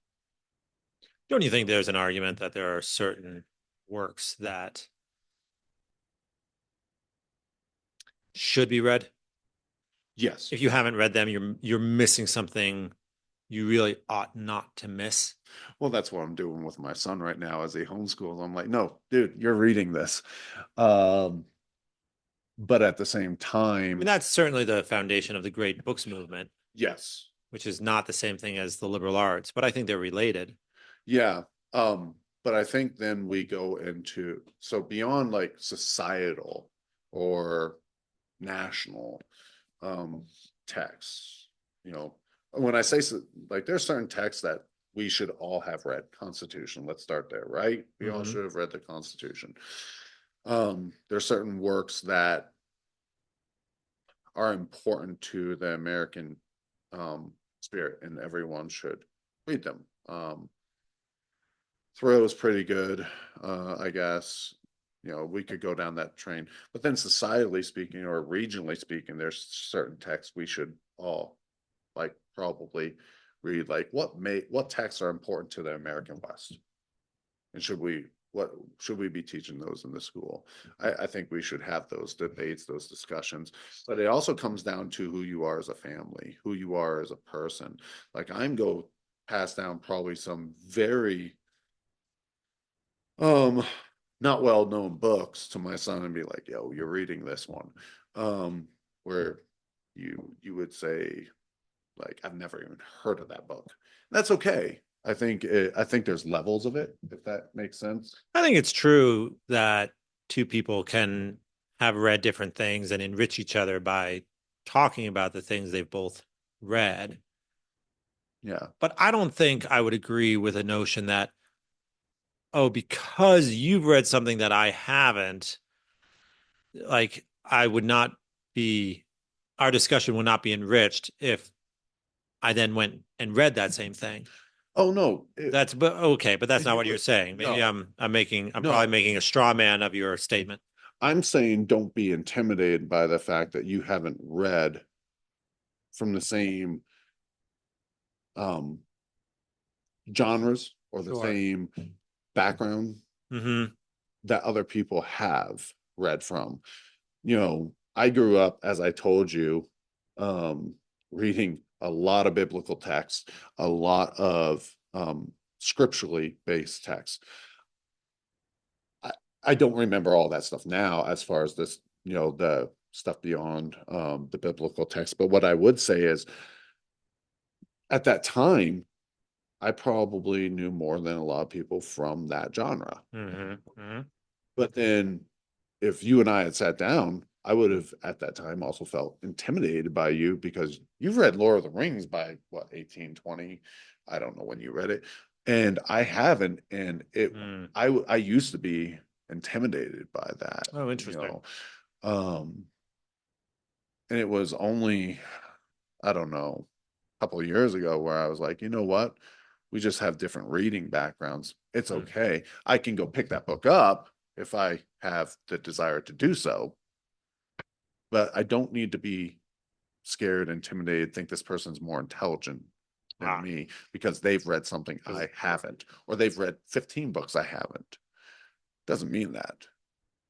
Don't you think there's an argument that there are certain works that should be read? Yes. If you haven't read them, you're missing something you really ought not to miss. Well, that's what I'm doing with my son right now as he homeschools. I'm like, no, dude, you're reading this. Um, but at the same I mean, time, that's certainly the foundation of the great books movement, yes. which is not the same thing as the liberal arts, but I think they're related. Yeah. But I think then we go into, so beyond like societal or national um texts, you know, when I say like there's certain texts that we should all have read. Constitution, let's start there, right? We all Mm-hmm. should have read the Constitution. There's certain works that are important to the American spirit, and everyone should read them. Thoreau is pretty good, I guess. We could go down that train, but then societally speaking or regionally speaking, there's certain texts we should all like probably read. Like what texts are important to the American West, and what should we be teaching those in the school? I think we should have those debates, those discussions, but it also comes down to who you are as a family, who you are as a person. Like I'm go pass down probably some very um not well known books to my son and be like, yo, you're reading this one. Where you would say, like, I've never even heard of that book. That's okay. I think there's levels of it, if that makes sense. I think it's true that two people can have read different things and enrich each other by talking about the things they've both read. Yeah. But I don't think I would agree with a notion that, oh, because you've read something that I haven't, like I would not be, our discussion would not be enriched if I then went and read that same thing. Oh no. But okay, but that's not what you're saying. Maybe No, I'm probably no. making a straw man of your statement. I'm saying don't be intimidated by the fact that you haven't read from the same um genres or the Sure. same background Mm-hmm. that other people have read from. I grew up, as I told you, reading a lot of biblical texts, a lot of scripturally based texts. I, I don't remember all that stuff now as far as this, the stuff beyond the biblical text. But what I would say is at that time, I probably knew more than a lot of people from that genre. Hmm. Hmm. But then if you and I had sat down, I would have at that time also felt intimidated by you because you've read Lord of the Rings by what, 1820? I don't know when you read it. And I haven't. And Mm. I used to be intimidated by that, Oh, you interesting. know. Um, and it was only, I don't know, a couple of years ago where I was like, you know what? We just have different reading backgrounds. It's Mm. okay. I can go pick that book up if I have the desire to do so, but I don't need to be scared, intimidated, think this person's more intelligent than Ah, me because they've read something 'cause- I haven't, or they've read 15 books I haven't. Doesn't mean that.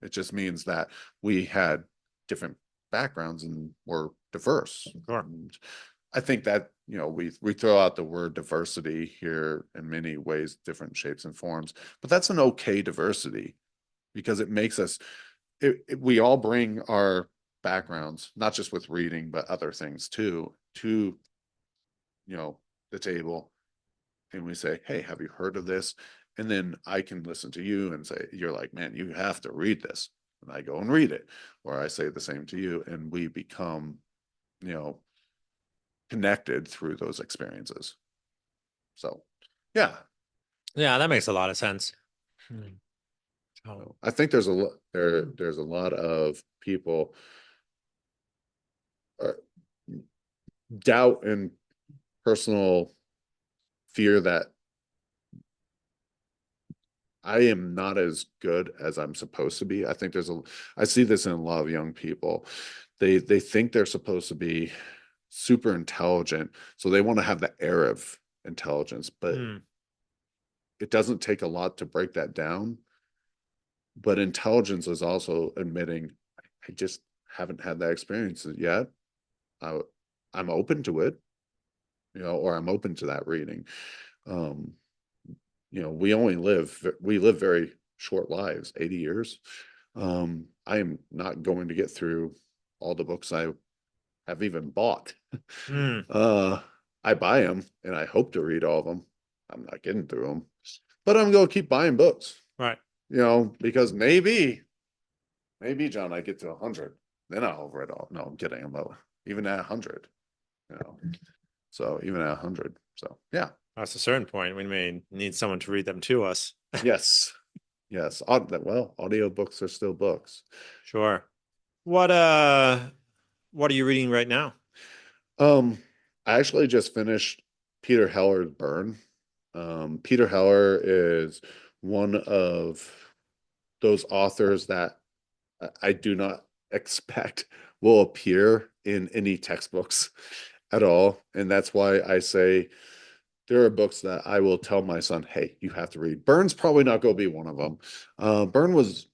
It just means that we had different backgrounds and were diverse. sure. And I think that, we throw out the word diversity here in many ways, different shapes and forms, but that's an okay diversity because it makes us, we all bring our backgrounds, not just with reading, but other things too, to, you know, the table. And we say, hey, have you heard of this? And then I can listen to you and say, you're like, man, you have to read this. And I go and read it. Or I say the same to you, and we become, you know, connected through those experiences. So, yeah, Yeah, that makes a lot of sense. Hmm. Oh. I think there's a lot of people uh, doubt and personal fear that I am not as good as I'm supposed to be. I see this in a lot of young people. They think they're supposed to be super intelligent, so they want to have the air of intelligence, but Hmm. it doesn't take a lot to break that down. But intelligence is also admitting I just haven't had that experience yet. I, I'm open to it, or I'm open to that reading. Um, we live very short lives, 80 years. I am not going to get through all the books I have even bought. Hmm. Uh, I buy them and I hope to read all of them. I'm not getting through them, but I'm going to keep buying books, Right. because maybe John, I get to 100, then I'll read all. No, I'm kidding. Even at 100, you know, so even at 100. So yeah, Past a certain point, we may need someone to read them to us. yes, yes. Well, audiobooks are still books. Sure. What are you reading right now? Um, I actually just finished Peter Heller's Burn. Peter Heller is one of those authors that I do not expect will appear in any textbooks at all. And that's why I say there are books that I will tell my son, hey, you have to read. Burn's probably not going to be one of them. Burn was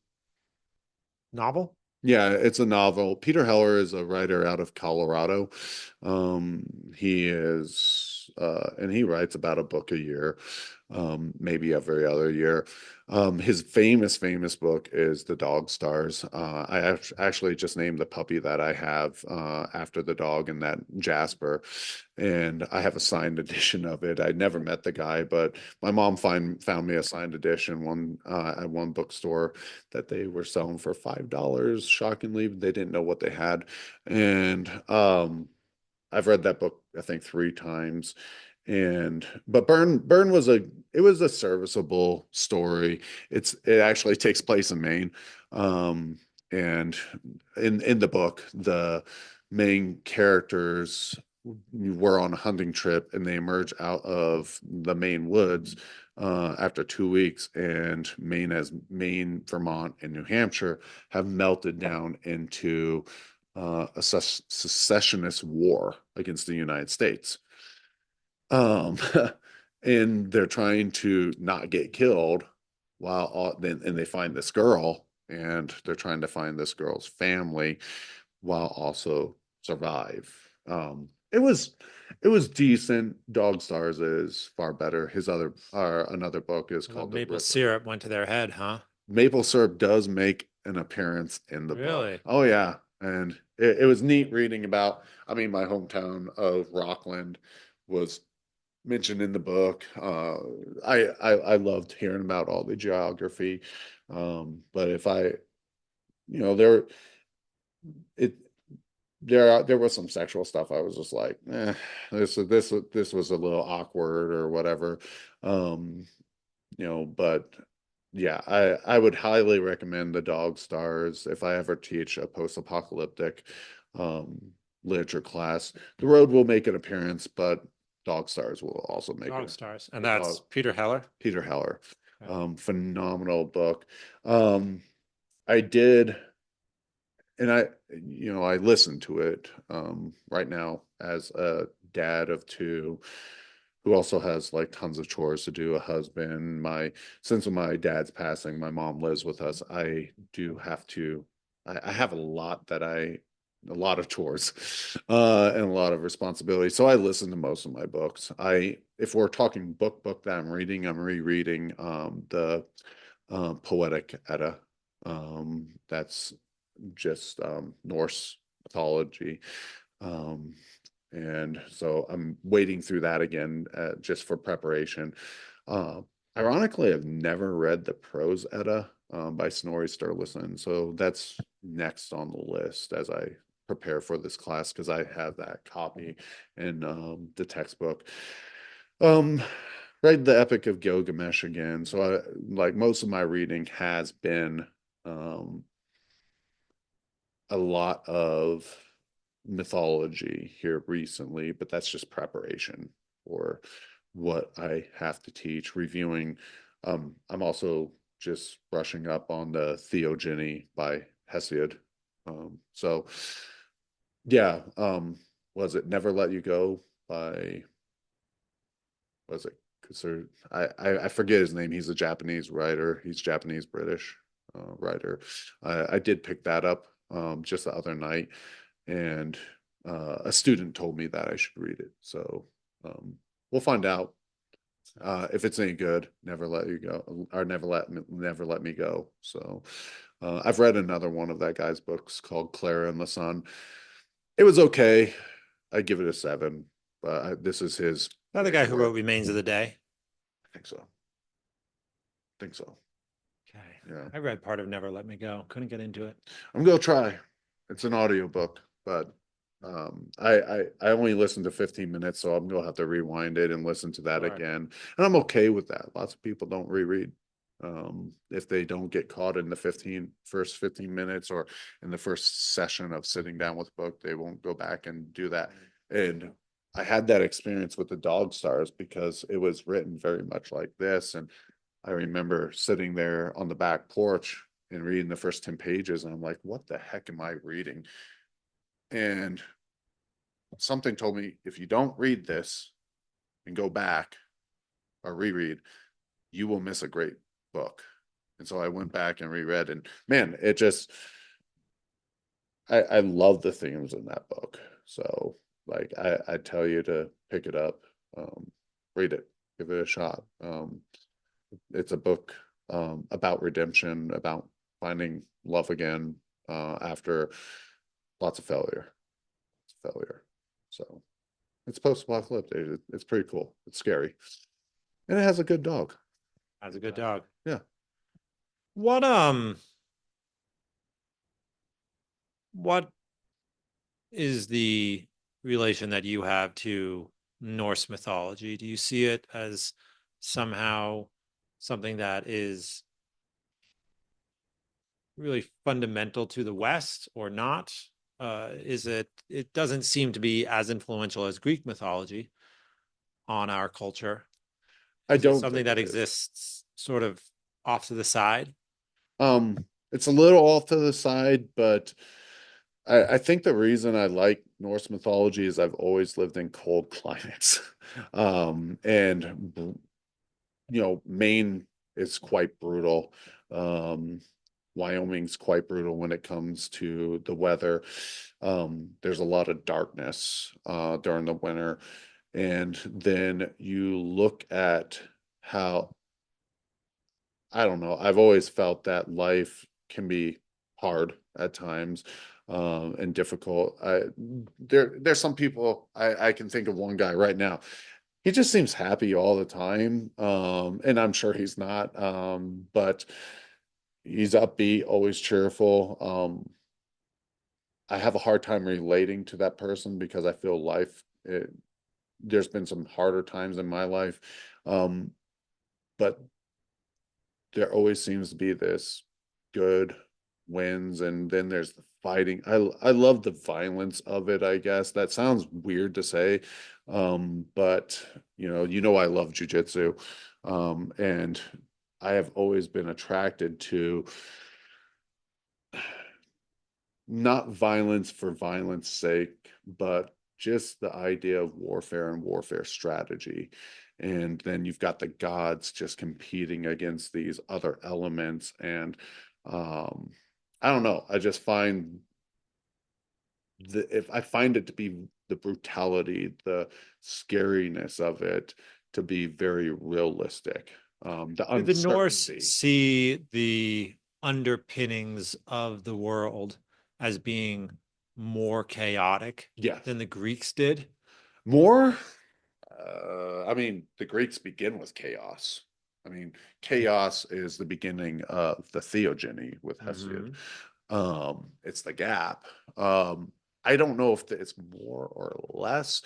Novel? Yeah, it's a novel. Peter Heller is a writer out of Colorado. And he writes about a book a year, maybe every other year. His famous book is The Dog Stars. Actually just named the puppy that I have after the dog, and that Jasper. And I have a signed edition of it. I never met the guy, but my mom found me a signed edition at one bookstore that they were selling for $5. Shockingly, they didn't know what they had. And I've read that book, I think, 3 times. But Burn was a serviceable story. It actually takes place in Maine. And in the book, the main characters were on a hunting trip and they emerge out of the Maine woods after 2 weeks, and Maine, Vermont, and New Hampshire have melted down into a secessionist war against the United States. Um, and they're trying to not get killed and they find this girl, and they're trying to find this girl's family while also survive. It was decent. Dog Stars is far better. Another book is The called The maple River. syrup went to their head, huh? Maple syrup does make an appearance in the book. Really? Oh yeah, and it was neat reading about. I mean, my hometown of Rockland was mentioned in the book. I loved hearing about all the geography. But if I, there it there was some sexual stuff. I was just like, this was a little awkward or whatever. Um, but yeah, I would highly recommend the Dog Stars if I ever teach a post-apocalyptic um literature class. The Road will make an appearance, but Dog Stars will also make Dog it. Stars, and The that's dog Peter Heller. Peter Heller. Okay. Phenomenal book. Um, I did, and I listened to it right now as a dad of two who also has like tons of chores to do, a husband. Since my dad's passing, my mom lives with us. I do have to, I have a lot of chores, and a lot of responsibility. So I listen to most of my books. If we're talking book that I'm reading, I'm rereading the Poetic Edda. That's just Norse mythology. Um, and so I'm wading through that again just for preparation. Uh, Ironically, I've never read the Prose Edda by Snorri Sturluson, so that's next on the list as I prepare for this class because I have that copy in the textbook. Um, Read the Epic of Gilgamesh again, so I like most of my reading has been um, a lot of mythology here recently, but that's just preparation for what I have to teach, reviewing. I'm also just brushing up on the Theogony by Hesiod. So yeah, was it Never Let You Go by was it considered I forget his name. He's a Japanese writer. He's Japanese British writer. I did pick that up just the other night, and a student told me that I should read it. So um, we'll find out if it's any good. Never Let You Go, or Never Let Me Go. So I've read another one of that guy's books called Clara and the Sun. It was okay. I give it a 7, but this is his Not the guy big who work. wrote Remains of the Day. I think so. I think so. Okay. Yeah. I read part of Never Let Me Go. Couldn't get into it. I'm gonna try. It's an audiobook, but I only listened to 15 minutes, so I'm gonna have to rewind it and listen to that Sure. again. And I'm okay with that. Lots of people don't reread. If they don't get caught in the first 15 minutes or in the first session of sitting down with a book, they won't go back and do that. And I had that experience with the Dog Stars because it was written very much like this. And I remember sitting there on the back porch and reading the first 10 pages, and I'm like, what the heck am I reading? And something told me, if you don't read this and go back or reread, you will miss a great book. And so I went back and reread, and man, I love the themes in that book. So like I tell you to pick it up, read it, give it a shot. It's a book about redemption, about finding love again after lots of failure. So it's post-apocalyptic. It's pretty cool. It's scary, and it has a good dog. That's a good dog. Yeah. What what is the relation that you have to Norse mythology? Do you see it as somehow something that is really fundamental to the West or not? Is it? It doesn't seem to be as influential as Greek mythology on our culture. I Is it don't something think that it is. exists sort of off to the side? Um, it's a little off to the side, but I think the reason I like Norse mythology is I've always lived in cold climates. And Maine is quite brutal. Um, Wyoming's quite brutal when it comes to the weather. There's a lot of darkness during the winter. And then you look at how, I don't know, I've always felt that life can be hard at times and difficult. There's some people, I can think of one guy right now. he just seems happy all the time. And I'm sure he's not. But he's upbeat, always cheerful. I have a hard time relating to that person because I feel there's been some harder times in my life. Um, but there always seems to be this good wins, and then there's the fighting. I love the violence of it, I guess. That sounds weird to say. But I love jujitsu. And I have always been attracted to not violence for violence sake, but just the idea of warfare and warfare strategy. And then you've got the gods just competing against these other elements. And um, I don't know. I just find if I find it to be the brutality, the scariness of it to be very realistic. The Did the Norse uncertainty. see the underpinnings of the world as being more chaotic Yes. than the Greeks did? More, I mean, the Greeks begin with chaos. I mean, chaos is the beginning of the theogony with Hesiod. Hmm. It's the gap. I don't know if it's more or less.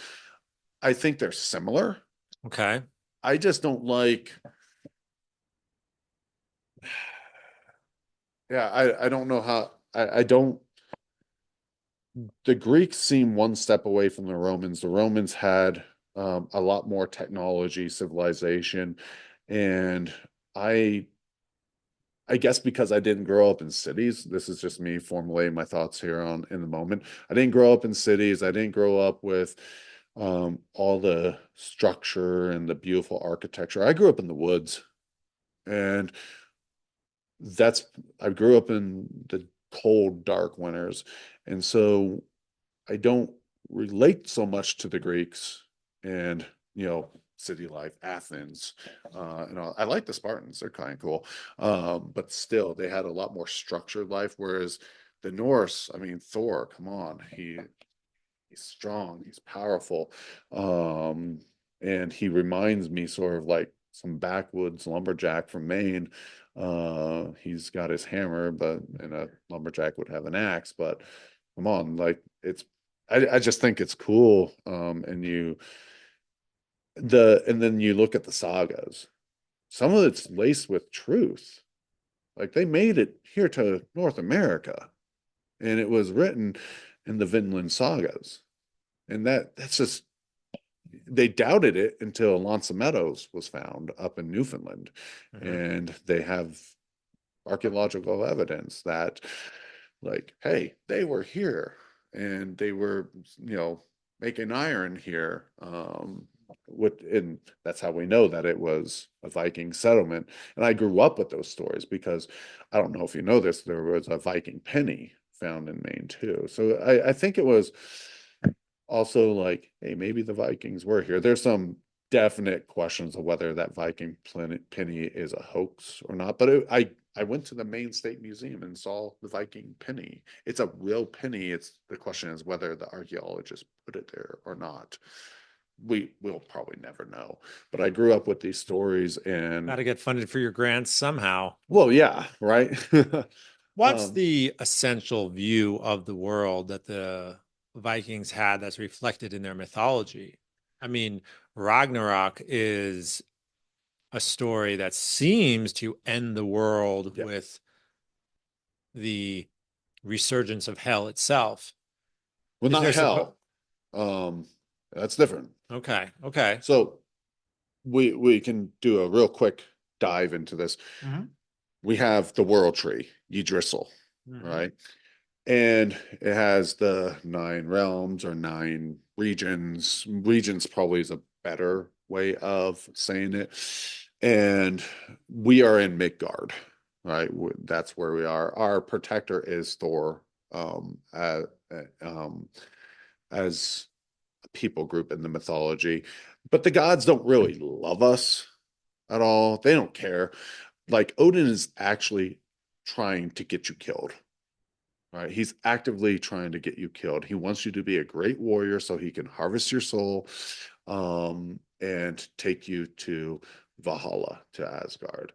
I think they're similar. Okay. I just don't like, yeah, I don't know how, I don't, the Greeks seem one step away from the Romans. The Romans had a lot more technology, civilization, and I I guess because I didn't grow up in cities, this is just me formulating my thoughts here on in the moment. I didn't grow up in cities. I didn't grow up with all the structure and the beautiful architecture. I grew up in the woods, and that's I grew up in the cold, dark winters, and so I don't relate so much to the Greeks and city life, Athens. I like the Spartans; they're kind of cool, but still, they had a lot more structured life. Whereas the Norse, I mean, Thor, come on, he's strong, he's powerful, um, and he reminds me sort of like some backwoods lumberjack from Maine. He's got his hammer, but and a lumberjack would have an axe. But come on, like I just think it's cool. And then you look at the sagas. Some of it's laced with truth. Like they made it here to North America, and it was written in the Vinland sagas. And that's just they doubted it until Alonso Meadows was found up in Newfoundland, Hmm. and they have archaeological evidence that, like, hey, they were here and they were, making iron here. And that's how we know that it was a Viking settlement. And I grew up with those stories because I don't know if you know this, there was a Viking penny found in Maine too. So I think it was also like, hey, maybe the Vikings were here. There's some definite questions of whether that penny is a hoax or not. But I went to the Maine State Museum and saw the Viking penny. It's a real penny. It's the question is whether the archaeologists put it there or not. Will probably never know. But I grew up with these stories, Got and to get funded for your grants somehow. well, yeah, right. What's um, the essential view of the world that the Vikings had that's reflected in their mythology? I mean, Ragnarok is a story that seems to end the world yeah. with the resurgence of hell itself. Well, Is not there supposed? hell. Um, that's different. Okay, okay. So we can do a real quick dive into this. Hmm. We have the world tree, Yggdrasil, Hmm. right? And it has the 9 realms or 9 regions. Regions probably is a better way of saying it. And we are in Midgard, right? That's where we are. Our protector is Thor, um, as a people group in the mythology. But the gods don't really love us at all. They don't care. Like Odin is actually trying to get you killed. Right? He's actively trying to get you killed. He wants you to be a great warrior so he can harvest your soul. and take you to Valhalla, to Asgard.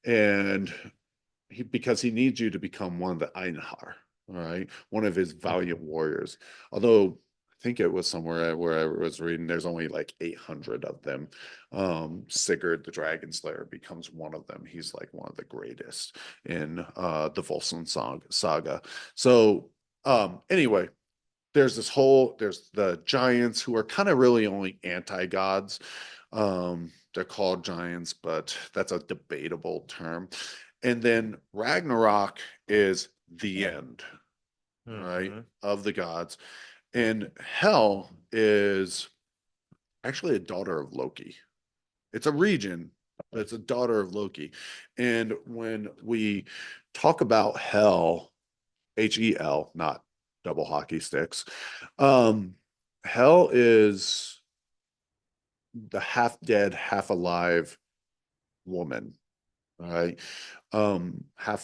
And because he needs you to become one of the Einhar, all right, one of his valiant warriors. Although I think it was somewhere where I was reading, there's only like 800 of them. Sigurd the Dragon Slayer becomes one of them. He's like one of the greatest in the Volsung saga. So anyway, there's the giants who are kind of really only anti-gods. They're called giants, but that's a debatable term. And then Ragnarok is the end, right, Hmm. of the gods. And Hel is actually a daughter of Loki. It's a region, but it's a daughter of Loki. And when we talk about Hel, Hel, not double hockey sticks, um, Hel is the half dead, half alive woman. Right. Half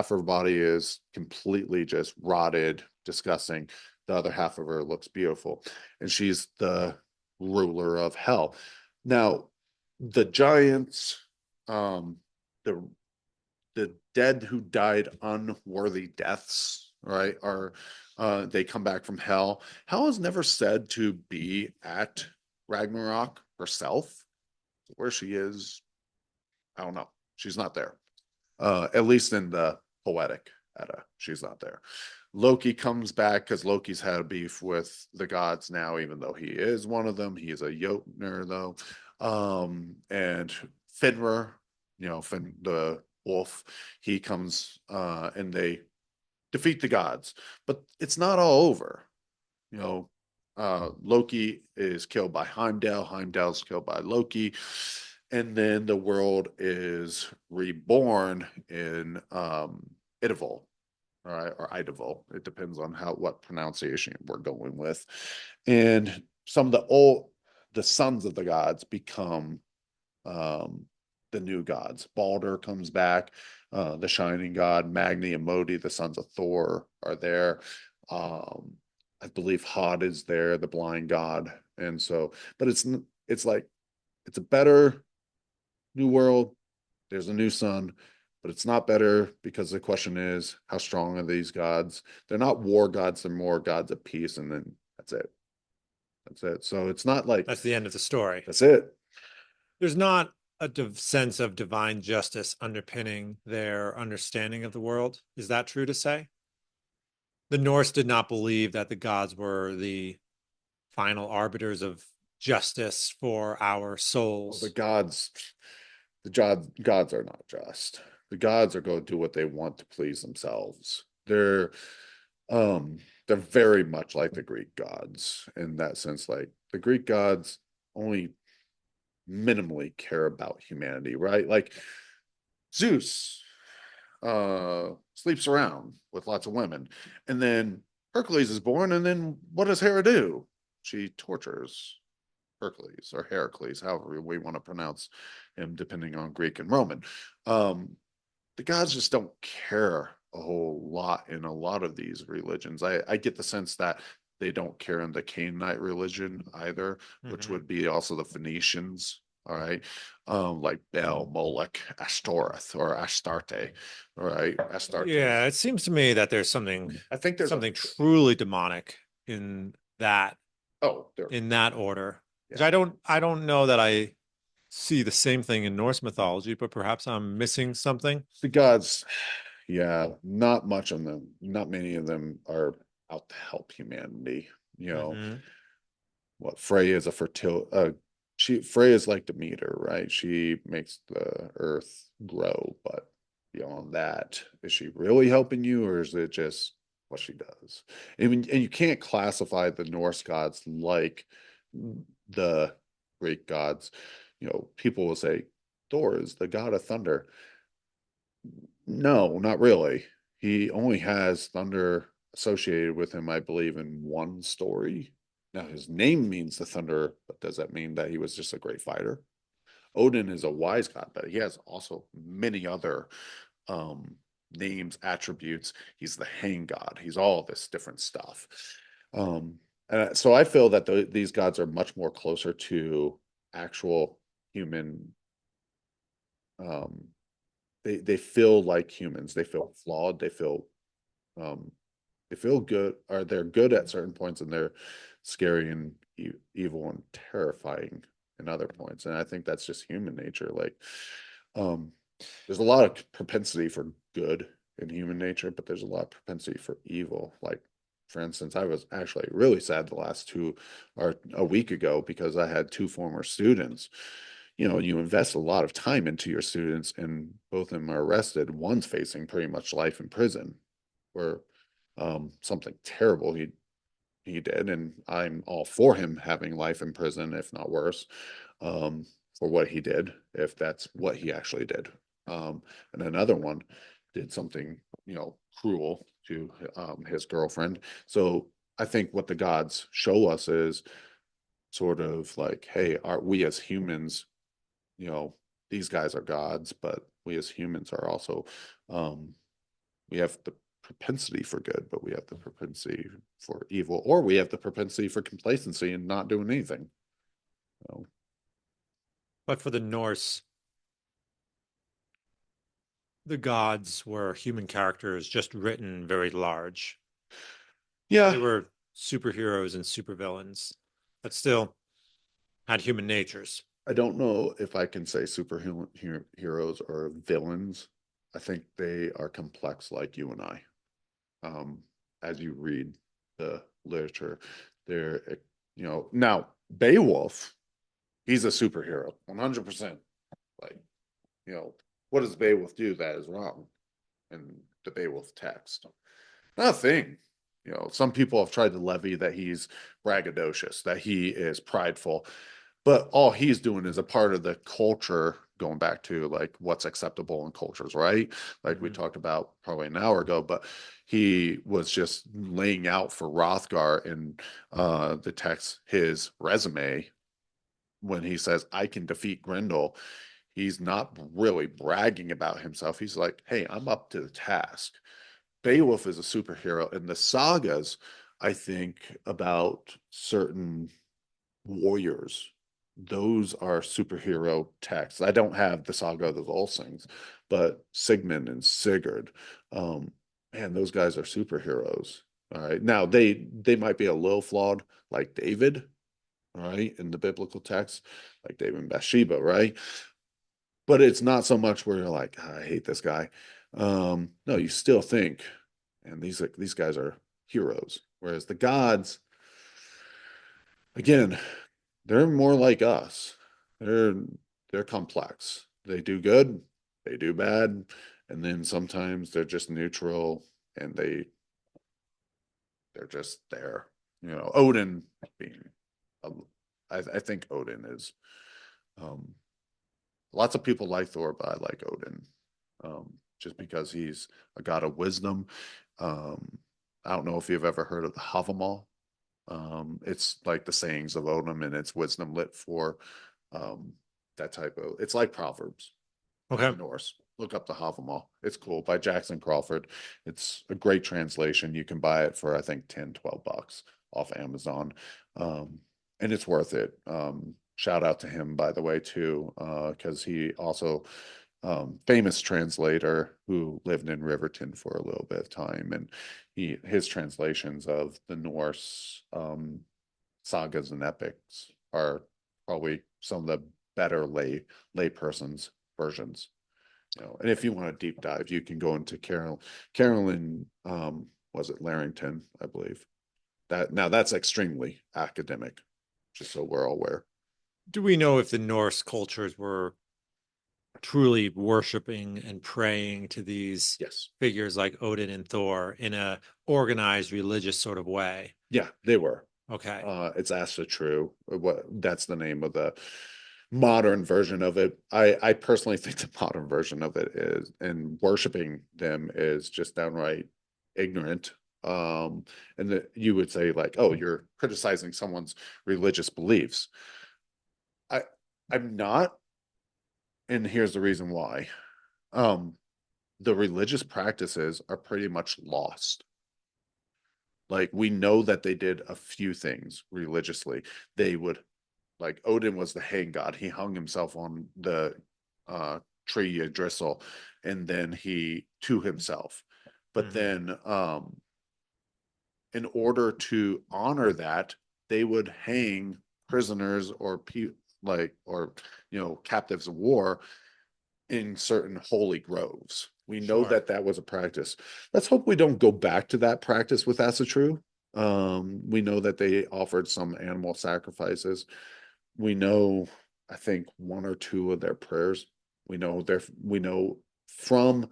her body is completely just rotted, disgusting. The other half of her looks beautiful. And she's the ruler of hell. Now, the giants, um, the the dead who died unworthy deaths, right, are they come back from hell. Hell is never said to be at Ragnarok herself. Where she is, I don't know. She's not there. At least in the poetic Edda, she's not there. Loki comes back because Loki's had a beef with the gods now, even though he is one of them. He is a Jotnar, though. And Fenrir, the wolf, he comes and they defeat the gods. But it's not all over. You know, Loki is killed by Heimdall. Heimdall's killed by Loki. And then the world is reborn in Idavol, all right, or Idavol. It depends on what pronunciation we're going with. And some of the sons of the gods become um, the new gods. Balder comes back, the shining god. Magni and Modi, the sons of Thor, are there. Um, I believe Hod is there, the blind god. And so, but it's like it's a better new world. There's a new sun, but it's not better because the question is, how strong are these gods? They're not war gods, they're more gods of peace, and then that's it. That's it. So it's not like That's the end of the story. that's it. There's not a sense of divine justice underpinning their understanding of the world. Is that true to say? The Norse did not believe that the gods were the final arbiters of justice for our Well, the souls. gods, gods are not just. The gods are going to do what they want to please themselves. Um they're very much like the Greek gods in that sense. Like the Greek gods only minimally care about humanity, right? Like Zeus sleeps around with lots of women. And then Hercules is born, and then what does Hera do? She tortures Hercules or Heracles, however we want to pronounce him, depending on Greek and Roman. Um, the gods just don't care a whole lot in a lot of these religions. I get the sense that they don't care in the Canaanite religion either, which Mm-hmm. would be also the Phoenicians. All right. Like Bel, Moloch, Ashtoreth, or Astarte. All right. Astarte. Yeah, it seems to me that there's I think there's a, something truly demonic that oh, there, in that order. Which yeah. I don't know that I see the same thing in Norse mythology, but perhaps I'm missing something. The gods, yeah, not much of them, not many of them are out to help humanity. You know, Mm-hmm. what Frey is a fertile Frey is like Demeter, right? She makes the earth grow, but beyond that, is she really helping you, or is it just what she does? And you can't classify the Norse gods like the Greek gods. People will say Thor is the god of thunder. No, not really. He only has thunder associated with him, I believe, in one story. Now, his name means the thunder, but does that mean that he was just a great fighter? Odin is a wise god, but he has also many other um, names, attributes. He's the hang god. He's all this different stuff. And so I feel that these gods are much more closer to actual human, um, they feel like humans. They feel flawed. Um, they feel good, or they're good at certain points, and they're scary and evil and terrifying in other points. And I think that's just human nature. Like, um, there's a lot of propensity for good in human nature, but there's a lot of propensity for evil. Like, for instance, I was actually really sad the last two or a week ago because I had two former students. You know, you invest a lot of time into your students, and both of them are arrested. One's facing pretty much life in prison for something terrible he did, and I'm all for him having life in prison, if not worse, um, for what he did, if that's what he actually did. And another one did something, you know, cruel to his girlfriend. So I think what the gods show us is sort of like, hey, are we as humans, you know, these guys are gods, but we as humans are also, um, we have the propensity for good, but we have the propensity for evil, or we have the propensity for complacency and not doing anything. So, But for the Norse, the gods were human characters just written very large. yeah, They were superheroes and supervillains, but still had human natures. I don't know if I can say superheroes or villains. I think they are complex like you and I. Um, as you read the literature, they're, you know, now Beowulf, he's a superhero, 100%. Like, you know, what does Beowulf do that is wrong in the Beowulf text? Nothing. You know, some people have tried to levy that he's braggadocious, that he is prideful, but all he's doing is a part of the culture, going back to like what's acceptable in cultures, right? Like we Mhm. talked about probably an hour ago, but he was just laying out for Rothgar in the text his resume when he says, I can defeat Grendel. He's not really bragging about himself. He's like, hey, I'm up to the task. Beowulf is a superhero. In the sagas, I think about certain warriors. Those are superhero texts. I don't have the Saga of the Volsungs, but Sigmund and Sigurd, um, man, those guys are superheroes. All right. Now they might be a little flawed, like David, all right, in the biblical text, like David and Bathsheba, right? But it's not so much where you're like, "Ah, I hate this guy." No, you still think, and these guys are heroes. Whereas the gods, again, they're more like us. They're they're complex. They do good, they do bad, and then sometimes they're just neutral and they're just there. You know, Odin being, I think Odin is. Um, Lots of people like Thor, but I like Odin, just because he's a god of wisdom. Um, I don't know if you've ever heard of the Havamal. It's like the sayings of Odin, and it's wisdom lit for um, that type of. It's like Proverbs Okay. in Norse. Look up the Havamal. It's cool by Jackson Crawford. It's a great translation. You can buy it for I think 10, $12 off Amazon. And it's worth it. Shout out to him, by the way, too, because he also famous translator who lived in Riverton for a little bit of time, and his translations of the Norse sagas and epics are probably some of the better layperson's versions. You know, and if you want a deep dive, you can go into Carolyn, was it Larrington, I believe. That now that's extremely academic, just so we're all aware. Do we know if the Norse cultures were truly worshiping and praying to these Yes. figures like Odin and Thor in a organized religious sort of way? Yeah, they were. Okay. It's Asta True. What that's the name of the modern version of it. I personally think the modern version of it is, and worshiping them is just downright ignorant. And that you would say like, oh, you're criticizing someone's religious beliefs. I I'm not, and here's the reason why. Um, the religious practices are pretty much lost. Like we know that they did a few things religiously. They would like Odin was the hang god. He hung himself on the uh, tree Yggdrasil, and then he to himself. But Mhm. then, in order to honor that, they would hang prisoners or captives of war in certain holy groves. We know Sure. that that was a practice. Let's hope we don't go back to that practice with Asatru. We know that they offered some animal sacrifices. We know, I think, one or two of their prayers. We know from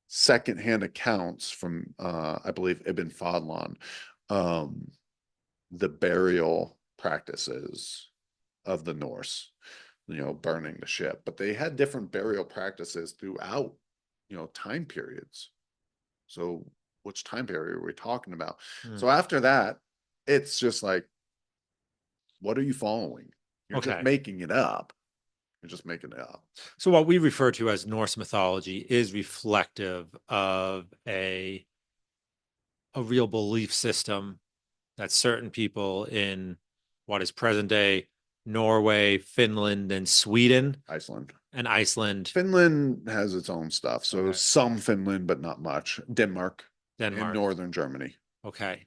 secondhand accounts from I believe Ibn Fadlan, um, the burial practices of the Norse, burning the ship. But they had different burial practices throughout, time periods. So which time period are we talking about? Mm. So after that, it's just like, what are you following? You're just Okay. making it up. You're just making it up. So what we refer to as Norse mythology is reflective of a real belief system that certain people in what is present day Norway, Finland, and Sweden Iceland. and Iceland, Finland has its own stuff. So okay, some Finland, but not much. Denmark and Denmark, northern Germany. okay.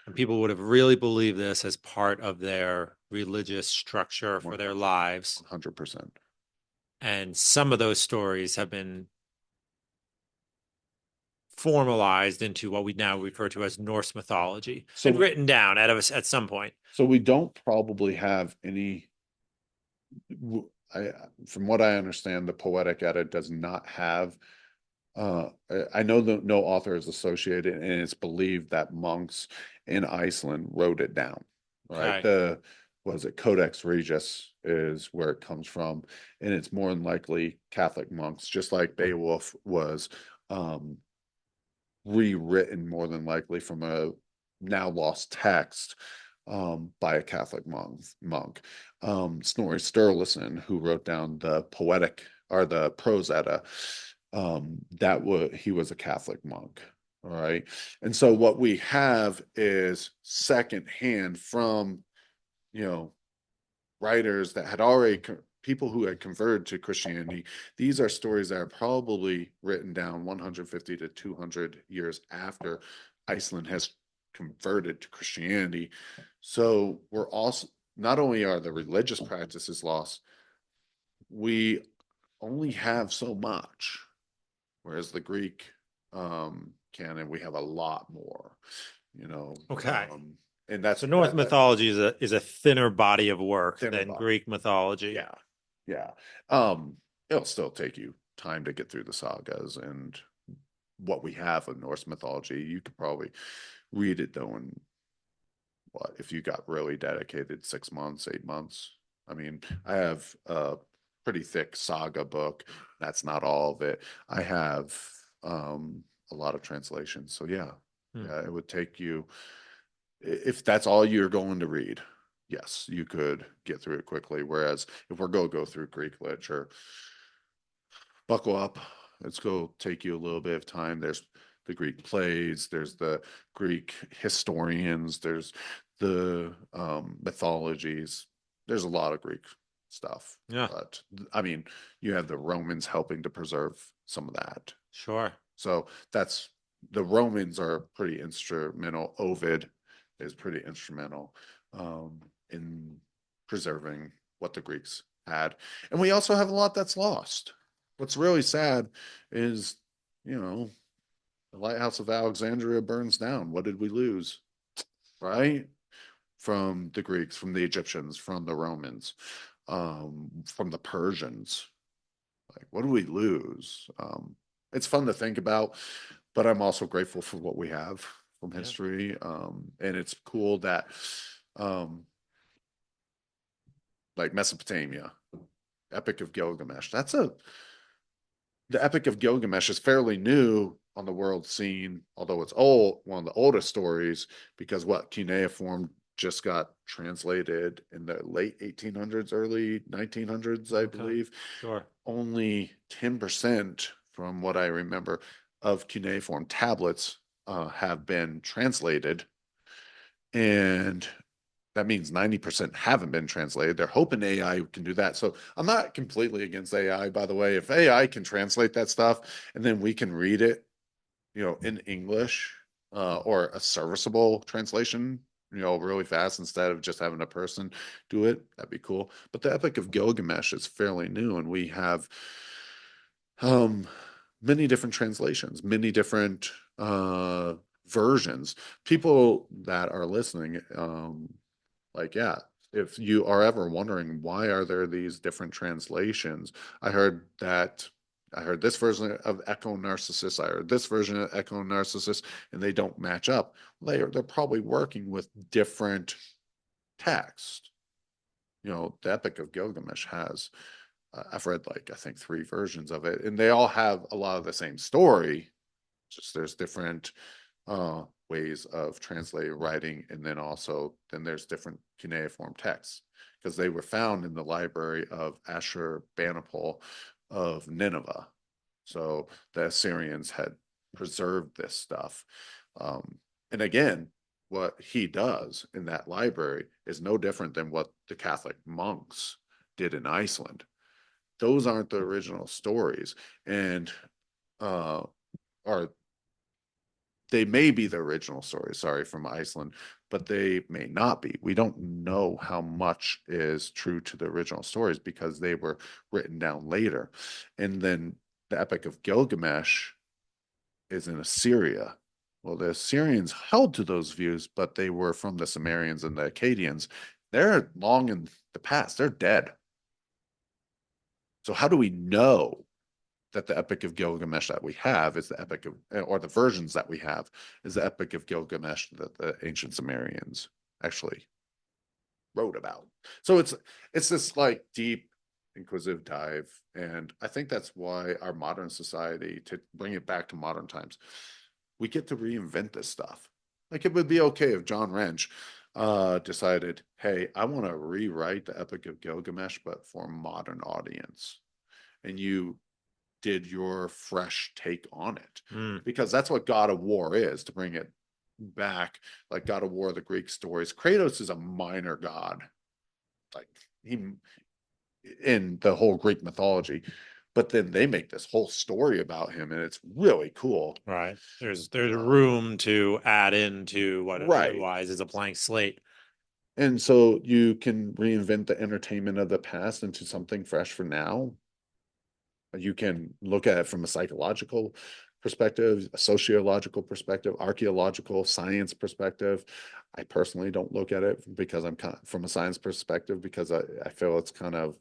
And people would have really believed this as part of their religious structure for their 100, lives. 100%. And some of those stories have been formalized into what we now refer to as Norse mythology and So written down at some point. so we don't probably have any I from what I understand, the Poetic Edda does not have I know that no author is associated, and it's believed that monks in Iceland wrote it down. Right? Okay. The was it Codex Regius is where it comes from, and it's more than likely Catholic monks, just like Beowulf was um, rewritten more than likely from a now lost text by a Catholic monk. Snorri Sturluson, who wrote down the poetic or the prose edda, he was a Catholic monk. All right. And so what we have is secondhand from, you know, writers that had already people who had converted to Christianity. These are stories that are probably written down 150 to 200 years after Iceland has converted to Christianity. So we're also not only are the religious practices lost, we only have so much, whereas the Greek canon we have a lot more. You know, Okay. and that's So Norse mythology is a thinner body of work thinner than body. Greek mythology. Yeah, yeah. Um, it'll still take you time to get through the sagas and what we have of Norse mythology. You could probably read it though in what if you got really dedicated 6 months, 8 months. I mean, I have a pretty thick saga book. That's not all of it. I have a lot of translations. So yeah, Hmm. yeah, it would take you if that's all you're going to read, yes, you could get through it quickly. Whereas if we're going to go through Greek literature, buckle up. It's going to take you a little bit of time. There's the Greek plays, there's the Greek historians, there's the mythologies. There's a lot of Greek stuff. Yeah, But I mean, you have the Romans helping to preserve some of that. sure. So that's the Romans are pretty instrumental. Ovid is pretty instrumental in preserving what the Greeks had. And we also have a lot that's lost. What's really sad is, the Lighthouse of Alexandria burns down. What did we lose? Right? From the Greeks, from the Egyptians, from the Romans, from the Persians. Like, what do we lose? It's fun to think about, but I'm also grateful for what we have from Yeah. history. And it's cool that, um, like Mesopotamia, Epic of Gilgamesh. The Epic of Gilgamesh is fairly new on the world scene, although it's old, one of the oldest stories, because what cuneiform just got translated in the late 1800s, early 1900s, I Okay. believe. Sure. Only 10%, from what I remember, of cuneiform tablets have been translated. And that means 90% haven't been translated. They're hoping AI can do that. So I'm not completely against AI, by the way. If AI can translate that stuff and then we can read it, in English, or a serviceable translation, really fast instead of just having a person do it, that'd be cool. But the Epic of Gilgamesh is fairly new, and we have um many different translations, many different versions. People that are listening, like, yeah, if you are ever wondering why are there these different translations, I heard that I heard this version of Echo Narcissus, I heard this version of Echo Narcissus, and they don't match up. They're probably working with different text. The Epic of Gilgamesh has, I've read, like, I think 3 versions of it, and they all have a lot of the same story. Just there's different ways of translating writing, and then there's different cuneiform texts, because they were found in the library of Ashurbanipal of Nineveh. So the Assyrians had preserved this stuff. And again, what he does in that library is no different than what the Catholic monks did in Iceland. Those aren't the original stories, and or they may be the original story, sorry, from Iceland, but they may not be. We don't know how much is true to the original stories because they were written down later. And then the Epic of Gilgamesh is in Assyria. Well, the Assyrians held to those views, but they were from the Sumerians and the Akkadians. They're long in the past, they're dead. So, how do we know that the Epic of Gilgamesh that we have is the Epic of, or the versions that we have, is the Epic of Gilgamesh that the ancient Sumerians actually wrote about? So it's this, like, deep, inquisitive dive, and I think that's why our modern society, to bring it back to modern times, we get to reinvent this stuff. Like, it would be okay if John Wrench decided, hey, I want to rewrite the Epic of Gilgamesh, but for a modern audience. And you did your fresh take on it. Because that's what God of War is, to bring it back, like God of War, the Greek stories. Kratos is a minor god, like, he in the whole Greek mythology, but then they make this whole story about him, and it's really cool. Right. There's room to add into what Right. otherwise is a blank slate. And so you can reinvent the entertainment of the past into something fresh for now. You can look at it from a psychological perspective, a sociological perspective, archaeological, science perspective. I personally don't look at it because I'm kind of from a science perspective, because I feel it's kind of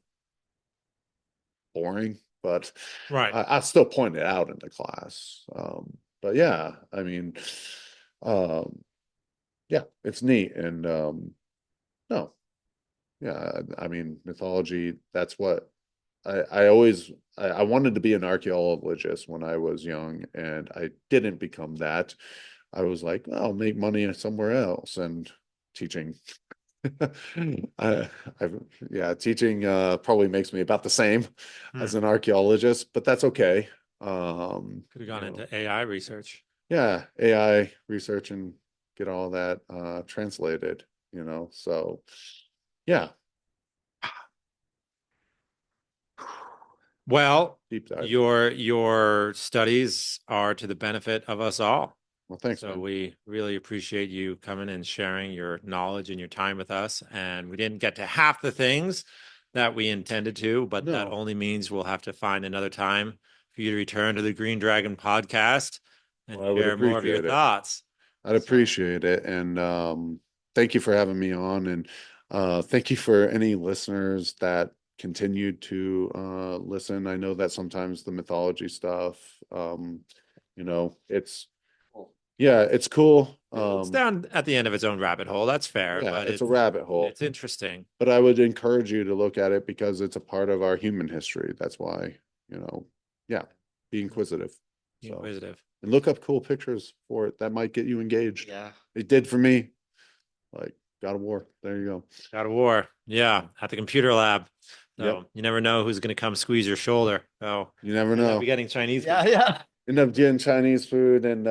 boring, but Right. I still point it out in the class. But yeah, I mean, um, yeah, it's neat. And no, yeah, I mean, mythology, that's what I always I wanted to be an archaeologist when I was young, and I didn't become that. I was like, well, I'll make money somewhere else, and teaching. I, I yeah, teaching probably makes me about the same as an archaeologist, but that's okay. Could have gone into AI research. Yeah, AI research and get all that translated, so yeah. Well, Deep dive. your studies are to the benefit of us all. Well, thanks, So man. we really appreciate you coming and sharing your knowledge and your time with us. And we didn't get to half the things that we intended to, but that No, only means we'll have to find another time for you to return to the Green Dragon podcast and well, I would share more of your appreciate it. thoughts. I'd So appreciate it. And thank you for having me on. And thank you for any listeners that continued to listen. I know that sometimes the mythology stuff, it's, yeah, it's cool. it's down at the end of its own rabbit hole. That's fair, Yeah, but it's a rabbit hole. it's interesting. But I would encourage you to look at it because it's a part of our human history. That's why, yeah, be inquisitive. Be So, inquisitive. and look up cool pictures for it. That might get you engaged. Yeah. It did for me. Like God of War. There you go. God of War. Yeah, at the computer lab. So Yep. you never know who's going to come squeeze your shoulder. So You never end up know. getting Chinese Yeah, food. yeah. End up getting Chinese food, and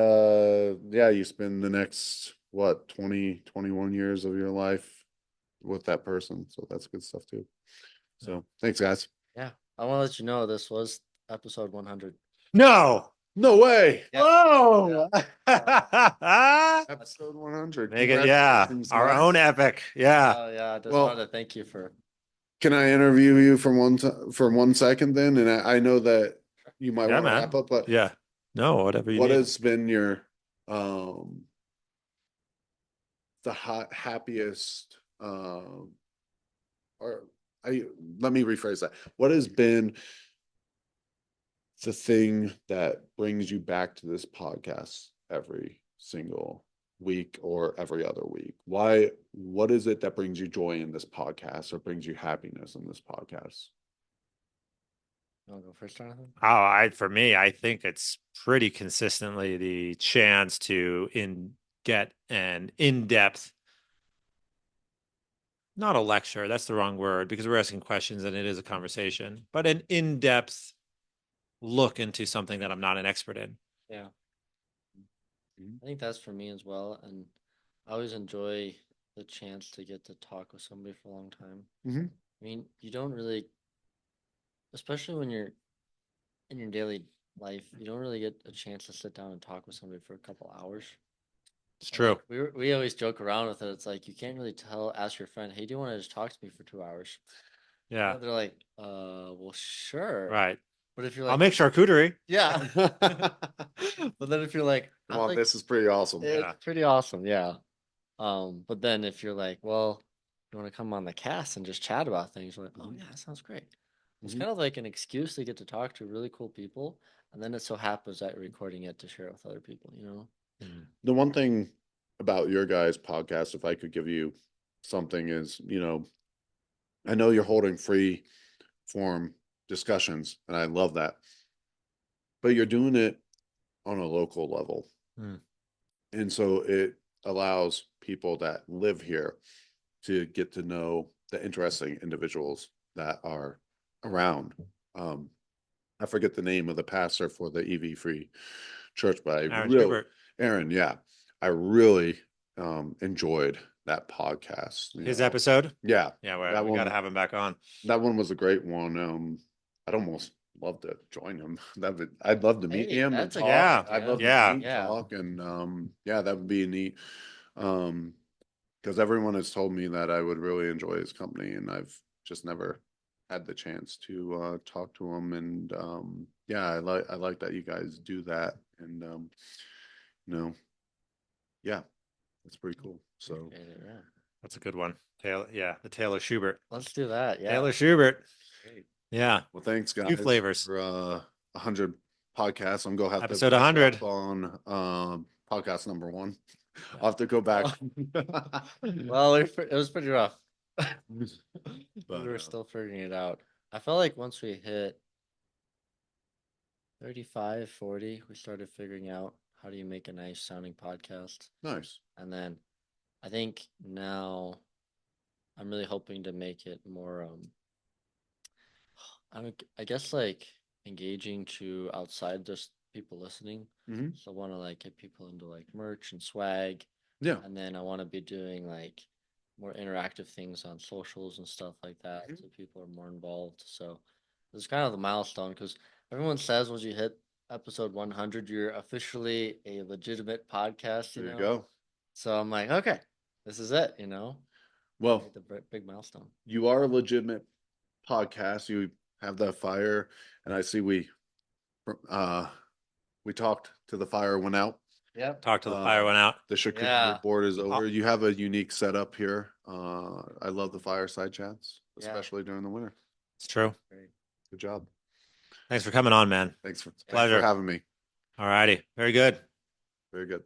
yeah, you spend the next, what, 20, 21 years of your life with that person. So that's good stuff too. So Yeah. thanks, guys. Yeah. I want to let you know this was episode 100. No. No way. Yeah. Whoa. Episode 100. Make it, yeah. Congratulations, Our guys. own epic. Yeah. Oh, yeah. I just Well- wanted to thank you for. Can I interview you for for 1 second then? And I know that you might Yeah, want to man. wrap up, but Yeah. No, whatever you what need. has been your the happiest or I let me rephrase that. What has been the thing that brings you back to this podcast every single week or every other week? What is it that brings you joy in this podcast or brings you happiness in this podcast? You want to go first, Jonathan? For me, I think it's pretty consistently the chance to get an in-depth, not a lecture, that's the wrong word because we're asking questions and it is a conversation, but an in-depth look into something that I'm not an expert in. Yeah. Mhm. I think that's for me as well. And I always enjoy the chance to get to talk with somebody for a long time. Mhm. I mean, you don't really, especially when you're in your daily life, you don't really get a chance to sit down and talk with somebody for a couple hours. It's And, true. like, we always joke around with it. It's like you can't really ask your friend, "Hey, do you want to just talk to me for 2 hours?" Yeah. They're like, well, sure." Right. But if you're I'll like, make charcuterie. yeah. But then if you're like, I Well, like this is pretty awesome. Yeah. it's pretty awesome, yeah. But then if you're like, well, you want to come on the cast and just chat about things, you're like, oh Mhm. yeah, that sounds great. It's Mhm. kind of like an excuse to get to talk to really cool people, and then it so happens that you're recording it to share it with other people, you know? The one thing about your guys' podcast, if I could give you something, is, I know you're holding free form discussions, and I love that, but you're doing it on a local level. Mm. And so it allows people that live here to get to know the interesting individuals that are around. I forget the name of the pastor for the EV free church, but Aaron Schubert. Aaron, yeah, I really enjoyed that podcast. His episode. Yeah, Yeah, that we got to one, have him back on. that one was a great one. I'd almost love to join him. I'd love to meet Hey, him and that's a talk. Yeah, I'd love yeah. to meet, Yeah. talk, and yeah, that would be neat. Um, because everyone has told me that I would really enjoy his company, and I've just never had the chance to talk to him. And yeah, I like that you guys do that, and you know, yeah, it's pretty cool. So Appreciate it, yeah. That's a good one. Taylor, yeah, the Taylor Schubert. Let's do that. Yeah. Taylor Schubert. Great. Yeah. well, thanks Few guys flavors. for 100 podcasts. I'm gonna have to Episode pick 100. up on podcast number 1. I'll have to go back. Well, it was pretty rough. We But, were still figuring it out. I felt like once we hit 35, 40, we started figuring out how do you make a nice sounding podcast. nice. And then I think now I'm really hoping to make it more I guess like engaging to outside just people listening. Hmm. So I want to like get people into like merch and swag. Yeah. And then I want to be doing like more interactive things on socials and stuff like that. Mhm. So people are more involved. So it's kind of the milestone because everyone says once you hit episode 100, you're officially a legitimate podcast, There you go. So I'm like, okay, this is it, Well, Hit the big milestone. you are a legitimate podcast. You have that fire, and I see uh we talked to the fire went out. Yep. Talk to the fire went out. The charcuterie Yeah. board is over. You have a unique setup here. I love the fireside chats, Yeah. especially during the winter. It's true. Great. Good job. Thanks for coming on, man. Thanks for Pleasure. having me. All righty. Very good. Very good.